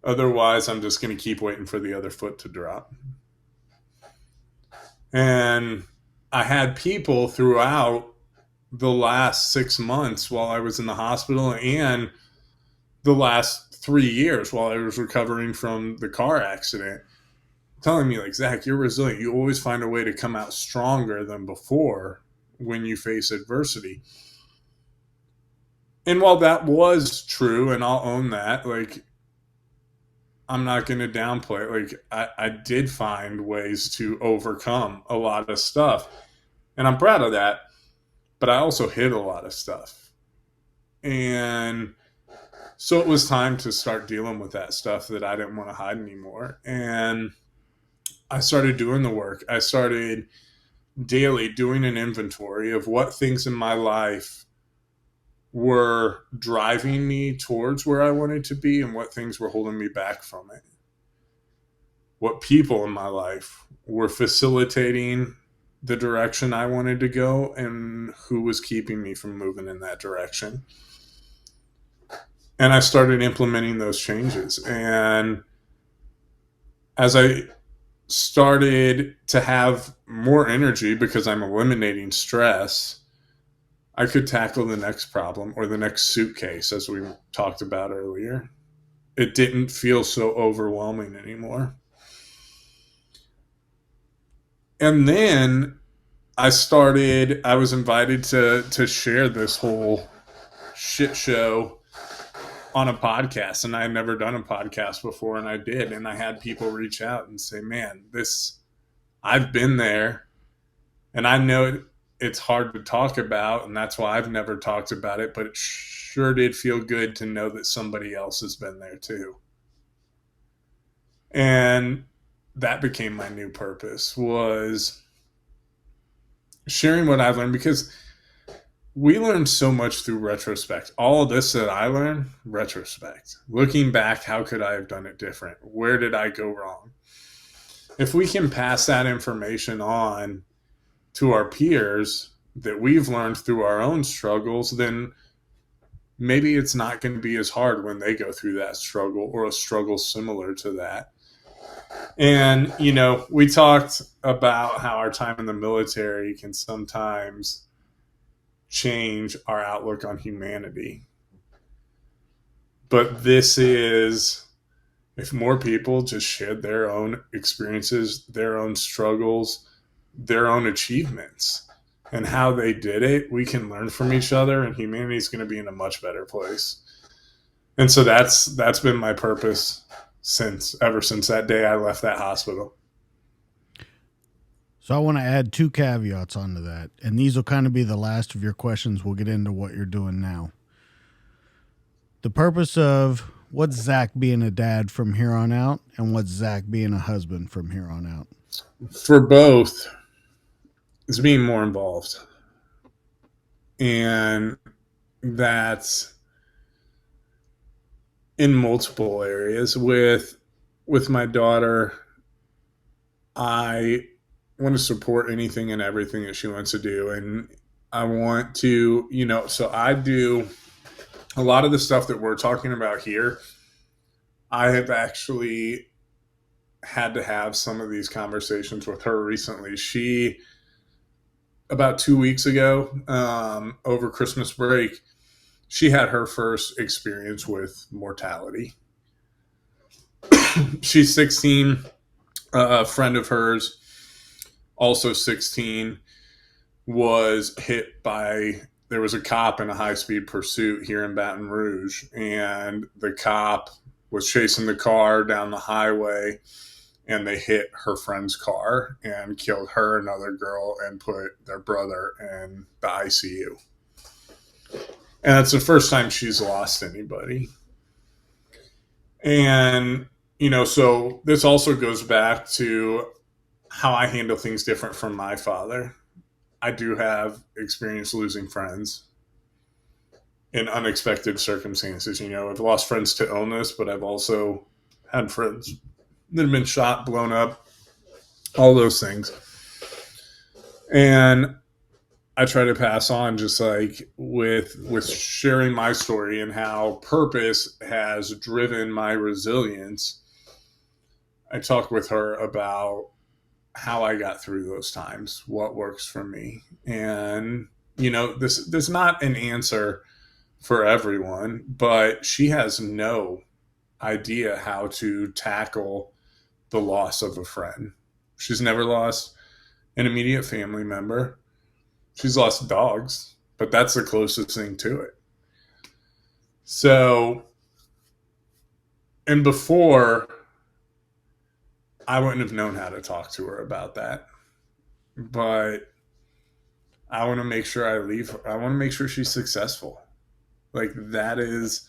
Otherwise, I'm just going to keep waiting for the other foot to drop. And I had people throughout the last 6 months while I was in the hospital, and the last 3 years while I was recovering from the car accident, telling me Zach, you're resilient. You always find a way to come out stronger than before when you face adversity. And while that was true, and I'll own that, I'm not going to downplay it. I did find ways to overcome a lot of stuff, and I'm proud of that. But I also hid a lot of stuff. And so it was time to start dealing with that stuff that I didn't want to hide anymore. And I started doing the work. I started daily doing an inventory of what things in my life were driving me towards where I wanted to be and what things were holding me back from it. What people in my life were facilitating the direction I wanted to go, and who was keeping me from moving in that direction. And I started implementing those changes. And as I started to have more energy because I'm eliminating stress, I could tackle the next problem or the next suitcase, as we talked about earlier. It didn't feel so overwhelming anymore. And then I was invited to share this whole shit show on a podcast, and I had never done a podcast before, and I did. And I had people reach out and say, man, I've been there, and I know it's hard to talk about, and that's why I've never talked about it, but it sure did feel good to know that somebody else has been there too. And that became my new purpose, was sharing what I've learned, because we learn so much through retrospect. All of this that I learned, retrospect. Looking back, how could I have done it different? Where did I go wrong? If we can pass that information on to our peers that we've learned through our own struggles, then maybe it's not going to be as hard when they go through that struggle or a struggle similar to that. And, we talked about how our time in the military can sometimes change our outlook on humanity. But this is, if more people just shared their own experiences, their own struggles, their own achievements, and how they did it, we can learn from each other, and humanity is going to be in a much better place. And so that's been my purpose ever since that day I left that hospital. So I want to add 2 caveats onto that, and these will kind of be the last of your questions. We'll get into what you're doing now. The purpose of what's Zach being a dad from here on out, and what's Zach being a husband from here on out? For both, is being more involved. And that's in multiple areas. With my daughter, I want to support anything and everything that she wants to do. And I want to, so I do a lot of the stuff that we're talking about here. I have actually had to have some of these conversations with her recently. She, about 2 weeks ago, over Christmas break, she had her first experience with mortality. She's 16. A friend of hers, also 16, was hit by, there was a cop in a high-speed pursuit here in Baton Rouge, and the cop was chasing the car down the highway, and they hit her friend's car and killed her, another girl, and put their brother in the ICU. And it's the first time she's lost anybody. And, so this also goes back to how I handle things different from my father. I do have experience losing friends in unexpected circumstances. I've lost friends to illness, but I've also had friends that have been shot, blown up, all those things. And I try to pass on, just like with sharing my story and how purpose has driven my resilience. I talk with her about how I got through those times, what works for me. And, there's not an answer for everyone, but she has no idea how to tackle the loss of a friend. She's never lost an immediate family member. She's lost dogs, but that's the closest thing to it. So, and before, I wouldn't have known how to talk to her about that. But I want to make sure I want to make sure she's successful. Like, that is,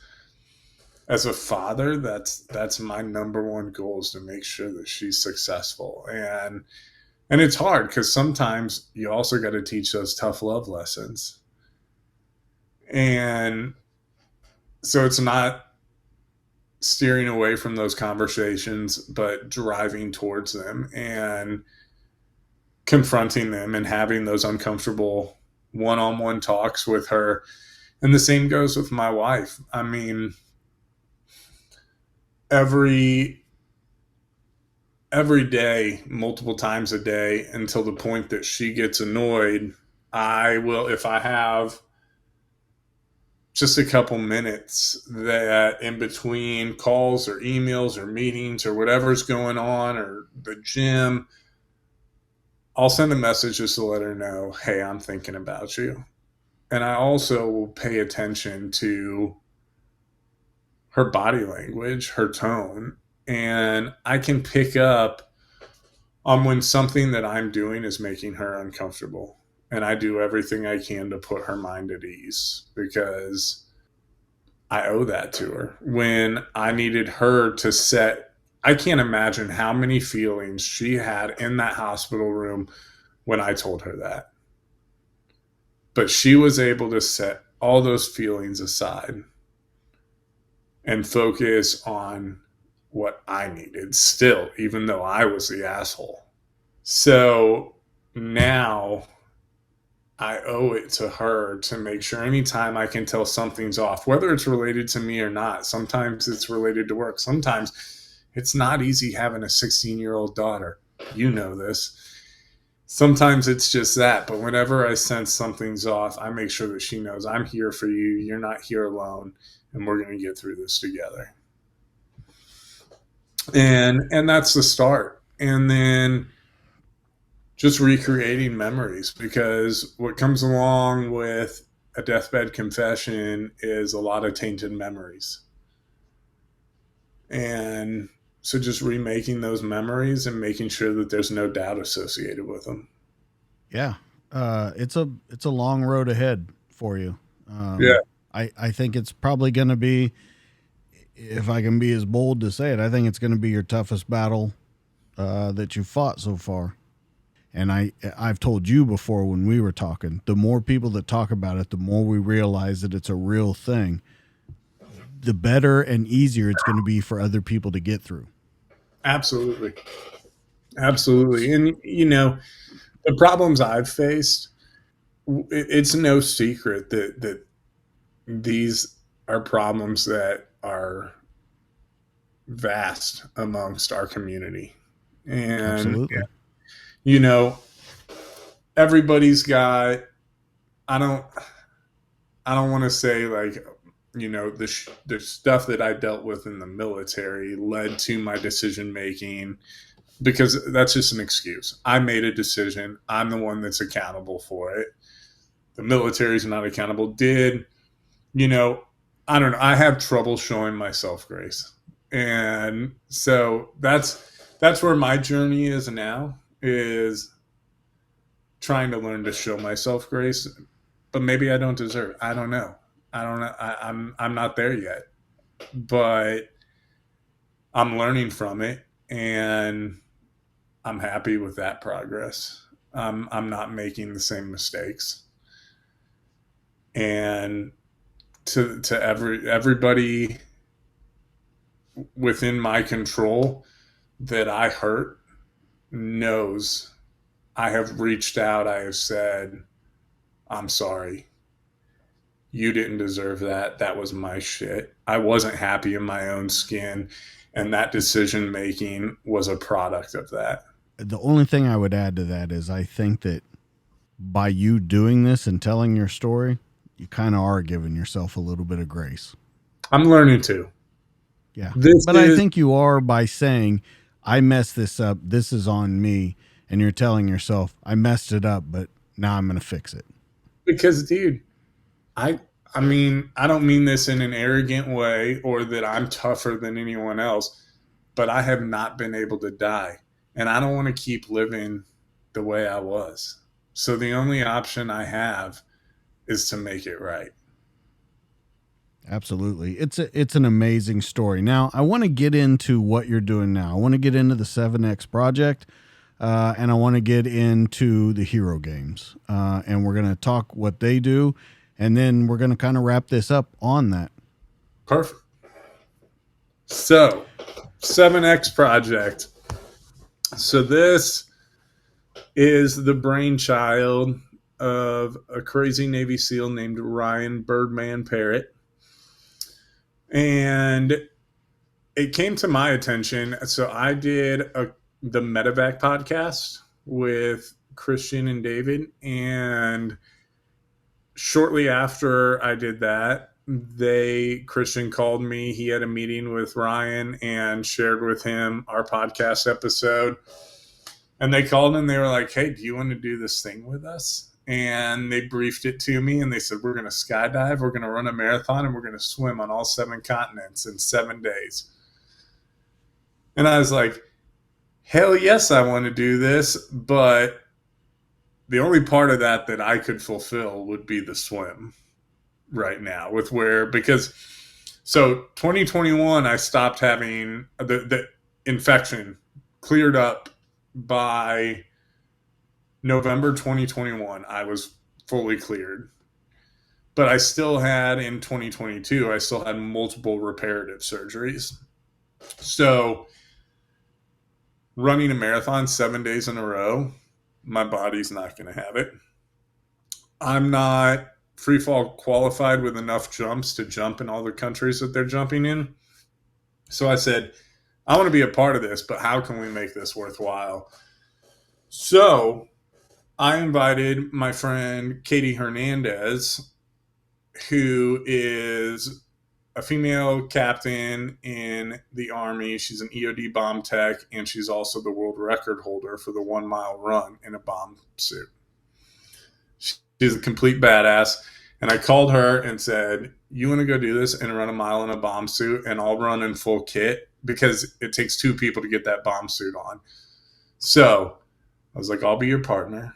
as a father, that's my number one goal, is to make sure that she's successful. And it's hard, because sometimes you also got to teach those tough love lessons. And so it's not steering away from those conversations, but driving towards them and confronting them and having those uncomfortable one-on-one talks with her. And the same goes with my wife. I mean, every every day, multiple times a day, until the point that she gets annoyed. I will, if I have just a couple minutes that in between calls or emails or meetings or whatever's going on or the gym, I'll send a message just to let her know, hey, I'm thinking about you. And I also will pay attention to her body language, her tone, and I can pick up on when something that I'm doing is making her uncomfortable. And I do everything I can to put her mind at ease because I owe that to her. When I needed her to set, I can't imagine how many feelings she had in that hospital room when I told her that. But she was able to set all those feelings aside and focus on what I needed still, even though I was the asshole. So now I owe it to her to make sure anytime I can tell something's off, whether it's related to me or not. Sometimes it's related to work. Sometimes it's not easy having a 16-year-old daughter. You know this. Sometimes it's just that. But whenever I sense something's off, I make sure that she knows I'm here for you. You're not here alone. And we're going to get through this together. And that's the start. And then just recreating memories, because what comes along with a deathbed confession is a lot of tainted memories. And so just remaking those memories and making sure that there's no doubt associated with them. Yeah. It's a long road ahead for you. Yeah. I think it's probably going to be, if I can be as bold to say it, I think it's going to be your toughest battle that you fought so far. And I've told you before when we were talking, the more people that talk about it, the more we realize that it's a real thing, the better and easier it's going to be for other people to get through. Absolutely. Absolutely. And, the problems I've faced, it's no secret that these are problems that are vast amongst our community. And, Absolutely. you know, everybody's got, I don't, I don't want to say like, the stuff that I dealt with in the military led to my decision making, because that's just an excuse. I made a decision. I'm the one that's accountable for it. The military's not accountable. You know, I don't know. I have trouble showing myself grace. And so that's where my journey is now, is trying to learn to show myself grace. But maybe I don't deserve it. I don't know. I don't know. I'm not there yet. But I'm learning from it, and I'm happy with that progress. I'm not making the same mistakes. And to everybody within my control that I hurt knows I have reached out. I have said, I'm sorry. You didn't deserve that. That was my shit. I wasn't happy in my own skin. And that decision making was a product of that. The only thing I would add to that is I think that by you doing this and telling your story, you kind of are giving yourself a little bit of grace. I'm learning to. Yeah. This But I is think you are by saying, I messed this up. This is on me. And you're telling yourself, I messed it up, but now I'm going to fix it. because, dude, I I mean, I don't mean this in an arrogant way or that I'm tougher than anyone else, but I have not been able to die. And I don't want to keep living the way I was. So the only option I have is to make it right. Absolutely. It's an amazing story. Now, I want to get into what you're doing now. I want to get into the 7X project, and I want to get into the hero games. And we're going to talk what they do, and then we're going to kind of wrap this up on that. Perfect. So, 7X Project. So, this is the brainchild of a crazy Navy SEAL named Ryan Birdman Parrott. And it came to my attention. So, I did the Medevac podcast with Christian and David. And shortly after I did that, Christian called me. He had a meeting with Ryan and shared with him our podcast episode. And they called and they were like, hey, do you want to do this thing with us? And they briefed it to me and they said, we're going to skydive, we're going to run a marathon, and we're going to swim on all 7 continents in 7 days. And I was like, hell yes, I want to do this. But the only part of that I could fulfill would be the swim right now because 2021, I stopped having the infection cleared up by November 2021. I was fully cleared, but I still had in 2022, I still had multiple reparative surgeries. So running a marathon 7 days in a row, my body's not going to have it. I'm not free fall qualified with enough jumps to jump in all the countries that they're jumping in. So I said, I want to be a part of this, but how can we make this worthwhile? So I invited my friend Katie Hernandez, who is a female captain in the Army. She's an EOD bomb tech, and she's also the world record holder for the 1 mile run in a bomb suit. She's a complete badass. And I called her and said, you want to go do this and run a mile in a bomb suit, and I'll run in full kit, because it takes 2 people to get that bomb suit on. So I was like, I'll be your partner.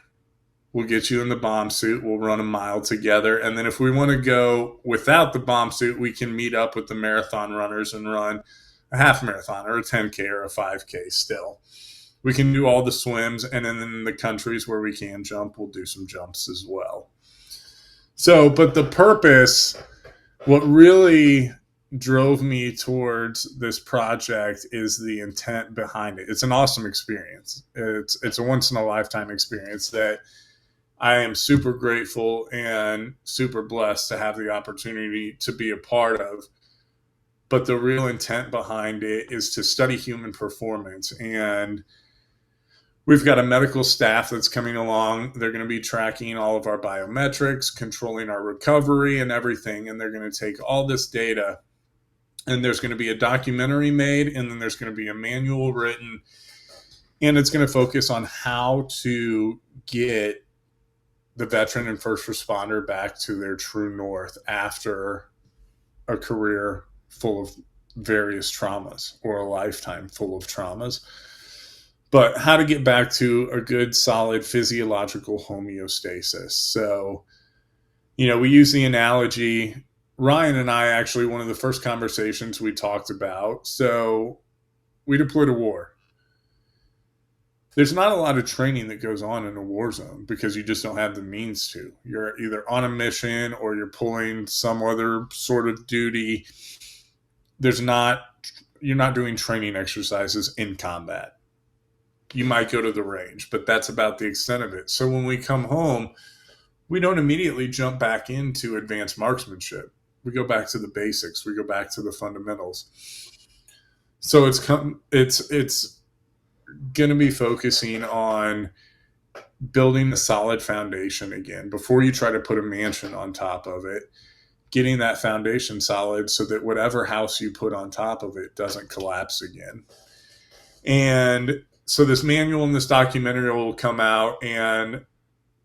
We'll get you in the bomb suit. We'll run a mile together. And then if we want to go without the bomb suit, we can meet up with the marathon runners and run a half marathon or a 10K or a 5K still. We can do all the swims. And then in the countries where we can jump, we'll do some jumps as well. So, but the purpose, what really drove me towards this project is the intent behind it. It's an awesome experience. It's a once in a lifetime experience that I am super grateful and super blessed to have the opportunity to be a part of. But the real intent behind it is to study human performance. And we've got a medical staff that's coming along. They're going to be tracking all of our biometrics, controlling our recovery and everything. And they're going to take all this data, and there's going to be a documentary made, and then there's going to be a manual written, and it's going to focus on how to get the veteran and first responder back to their true north after a career full of various traumas or a lifetime full of traumas. But how to get back to a good, solid physiological homeostasis. So, we use the analogy. Ryan and I, actually, one of the first conversations we talked about. So we deployed to war. There's not a lot of training that goes on in a war zone because you just don't have the means to. You're either on a mission or you're pulling some other sort of duty. You're not doing training exercises in combat. You might go to the range, but that's about the extent of it. So when we come home, we don't immediately jump back into advanced marksmanship. We go back to the basics. We go back to the fundamentals. So it's going to be focusing on building a solid foundation again before you try to put a mansion on top of it, getting that foundation solid so that whatever house you put on top of it doesn't collapse again. And so this manual and this documentary will come out, and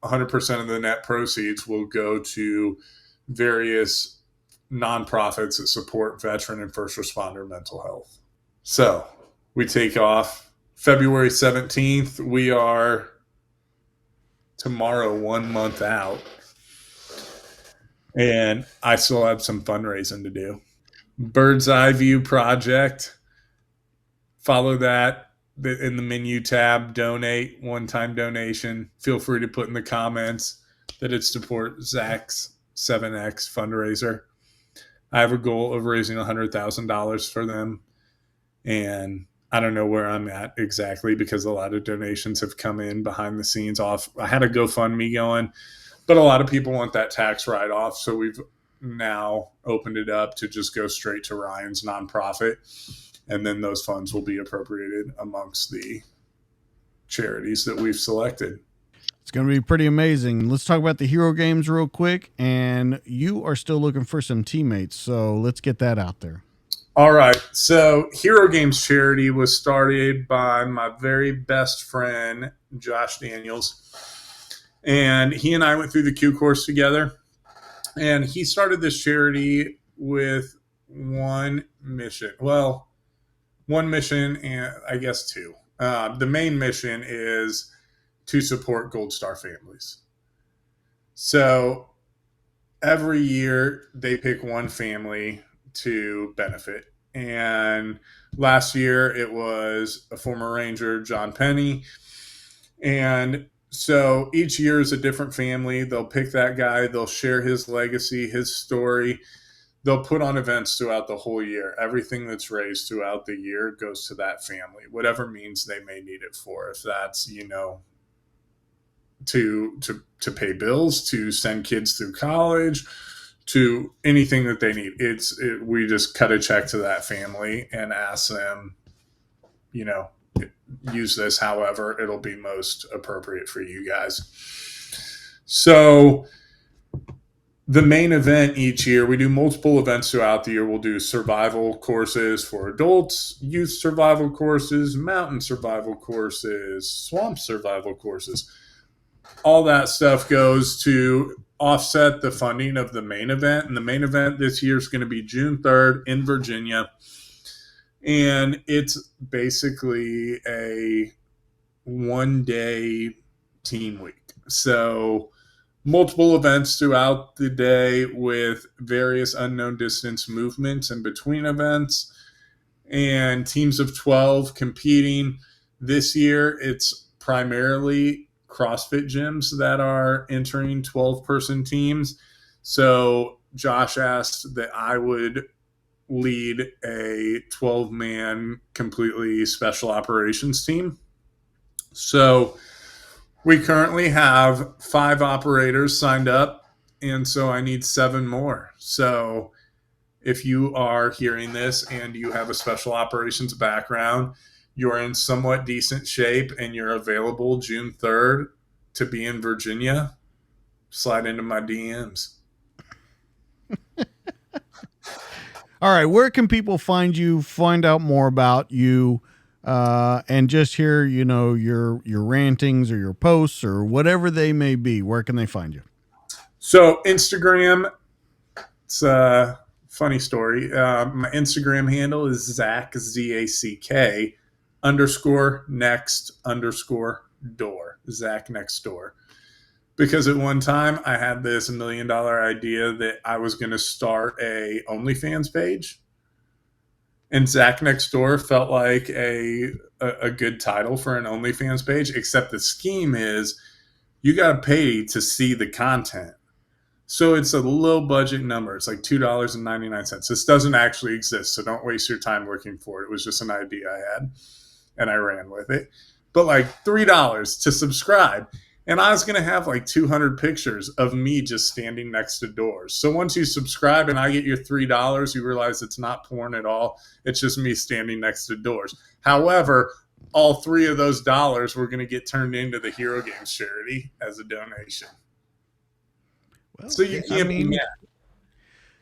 100% of the net proceeds will go to various nonprofits that support veteran and first responder mental health. So we take off February 17th. We are tomorrow 1 month out, and I still have some fundraising to do. Bird's Eye View Project. Follow that in the menu tab. Donate, one-time donation. Feel free to put in the comments that it's support Zach's 7X fundraiser. I have a goal of raising $100,000 for them, and I don't know where I'm at exactly because a lot of donations have come in behind the scenes off. I had a GoFundMe going, but a lot of people want that tax write-off, so we've now opened it up to just go straight to Ryan's nonprofit, and then those funds will be appropriated amongst the charities that we've selected. It's going to be pretty amazing. Let's talk about the Hero Games real quick. And you are still looking for some teammates, so let's get that out there. All right. So, Hero Games charity was started by my very best friend, Josh Daniels. And he and I went through the Q course together. And he started this charity with one mission. Well, one mission and I guess two. The main mission is to support Gold Star families. So every year they pick one family to benefit. And last year it was a former Ranger, John Penny. And so each year is a different family. They'll pick that guy, they'll share his legacy, his story. They'll put on events throughout the whole year. Everything that's raised throughout the year goes to that family, whatever means they may need it for. If that's, to pay bills, to send kids through college, to anything that they need. We just cut a check to that family and ask them, use this however it'll be most appropriate for you guys. So the main event each year, we do multiple events throughout the year. We'll do survival courses for adults, youth survival courses, mountain survival courses, swamp survival courses. All that stuff goes to offset the funding of the main event. And the main event this year is going to be June 3rd in Virginia. And it's basically a one-day team week. So multiple events throughout the day with various unknown distance movements in between events, and teams of 12 competing. This year, it's primarily CrossFit gyms that are entering 12-person teams. So Josh asked that I would lead a 12-man completely special operations team. So we currently have 5 operators signed up, and so I need 7 more. So if you are hearing this and you have a special operations background, you're in somewhat decent shape, and you're available June 3rd to be in Virginia, slide into my DMs. All right, where can people find you, find out more about you, and just hear, your rantings or your posts or whatever they may be? Where can they find you? So Instagram, it's a funny story. My Instagram handle is Zach, ZACK, _next_door, Zach next door. Because at one time I had this $1 million idea that I was going to start a OnlyFans page. And Zach Next Door felt like a good title for an OnlyFans page, except the scheme is you got to pay to see the content. So it's a low budget number. It's like $2.99. This doesn't actually exist, so don't waste your time looking for it. It was just an idea I had, and I ran with it. But like $3 to subscribe. And I was going to have like 200 pictures of me just standing next to doors. So once you subscribe and I get your $3, you realize it's not porn at all. It's just me standing next to doors. However, all 3 of those dollars were going to get turned into the Hero Games charity as a donation. Well, so you can't be mad.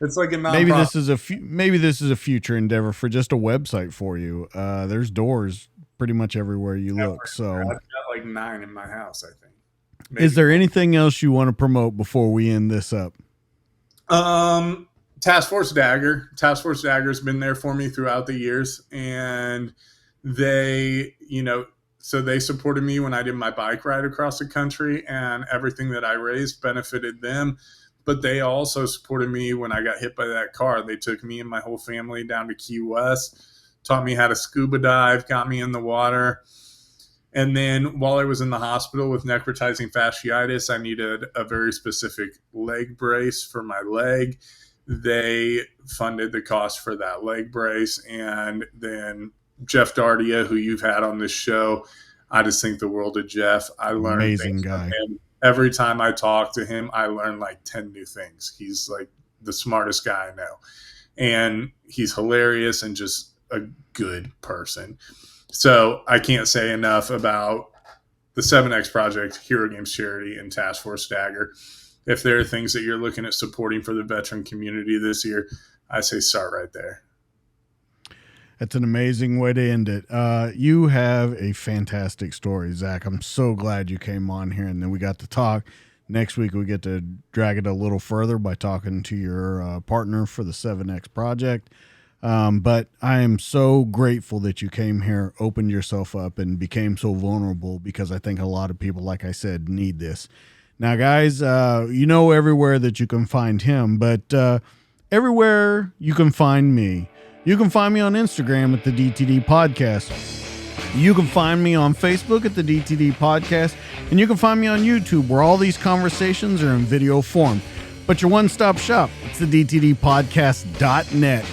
It's like a nonprofit. Maybe this is a future endeavor for just a website for you. There's doors pretty much everywhere you look. So I've got like 9 in my house, I think. Maybe. Is there anything else you want to promote before we end this up? Task Force Dagger. Task Force Dagger has been there for me throughout the years, and they, so they supported me when I did my bike ride across the country, and everything that I raised benefited them. But they also supported me when I got hit by that car. They took me and my whole family down to Key West, taught me how to scuba dive, got me in the water. And then while I was in the hospital with necrotizing fasciitis, I needed a very specific leg brace for my leg. They funded the cost for that leg brace. And then Jeff Dardia, who you've had on this show, I just think the world of Jeff. I learned amazing guy. From him. Every time I talk to him, I learn like 10 new things. He's like the smartest guy I know. And he's hilarious and just a good person. So I can't say enough about the 7X Project, Hero Games Charity, and Task Force Dagger. If there are things that you're looking at supporting for the veteran community this year, I say start right there. That's an amazing way to end it. You have a fantastic story, Zach. I'm so glad you came on here, and then we got to talk. Next week, we get to drag it a little further by talking to your partner for the 7X Project. But I am so grateful that you came here, opened yourself up, and became so vulnerable, because I think a lot of people, like I said, need this. Now, guys, you know everywhere that you can find him, but everywhere you can find me. You can find me on Instagram at the DTD Podcast. You can find me on Facebook at the DTD Podcast. And you can find me on YouTube, where all these conversations are in video form. But your one-stop shop, it's the DTDpodcast.net.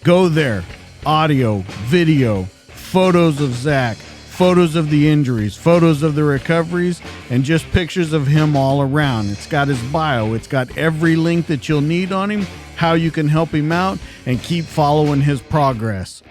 Go there. Audio, video, photos of Zach, photos of the injuries, photos of the recoveries, and just pictures of him all around. It's got his bio. It's got every link that you'll need on him, how you can help him out, and keep following his progress.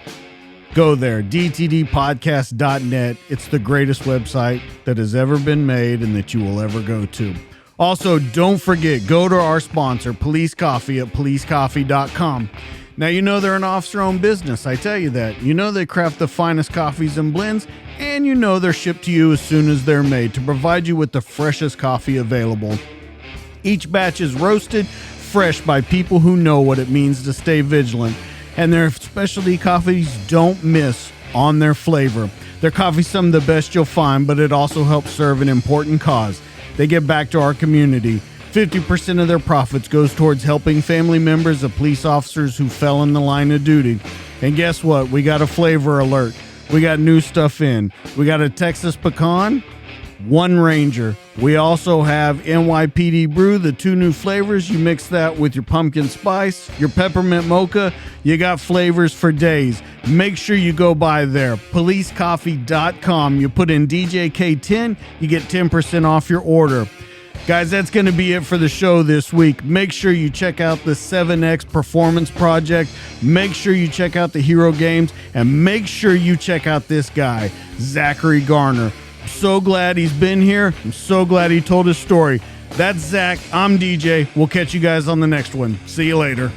Go there, dtdpodcast.net. It's the greatest website that has ever been made and that you will ever go to. Also, don't forget, go to our sponsor, Police Coffee, at policecoffee.com. Now, you know they're an officer-owned business. I tell you that. You know they craft the finest coffees and blends, and you know they're shipped to you as soon as they're made to provide you with the freshest coffee available. Each batch is roasted fresh by people who know what it means to stay vigilant, and their specialty coffees don't miss on their flavor. Their coffee's some of the best you'll find, but it also helps serve an important cause. They give back to our community. 50% of their profits goes towards helping family members of police officers who fell in the line of duty. And guess what? We got a flavor alert. We got new stuff in. We got a Texas Pecan, One Ranger. We also have NYPD Brew, the 2 new flavors. You mix that with your pumpkin spice, your peppermint mocha. You got flavors for days. Make sure you go by there. Policecoffee.com. You put in DJK10, you get 10% off your order. Guys, that's going to be it for the show this week. Make sure you check out the 7X Performance Project. Make sure you check out the Hero Games. And make sure you check out this guy, Zachary Garner. I'm so glad he's been here. I'm so glad he told his story. That's Zach. I'm DJ. We'll catch you guys on the next one. See you later.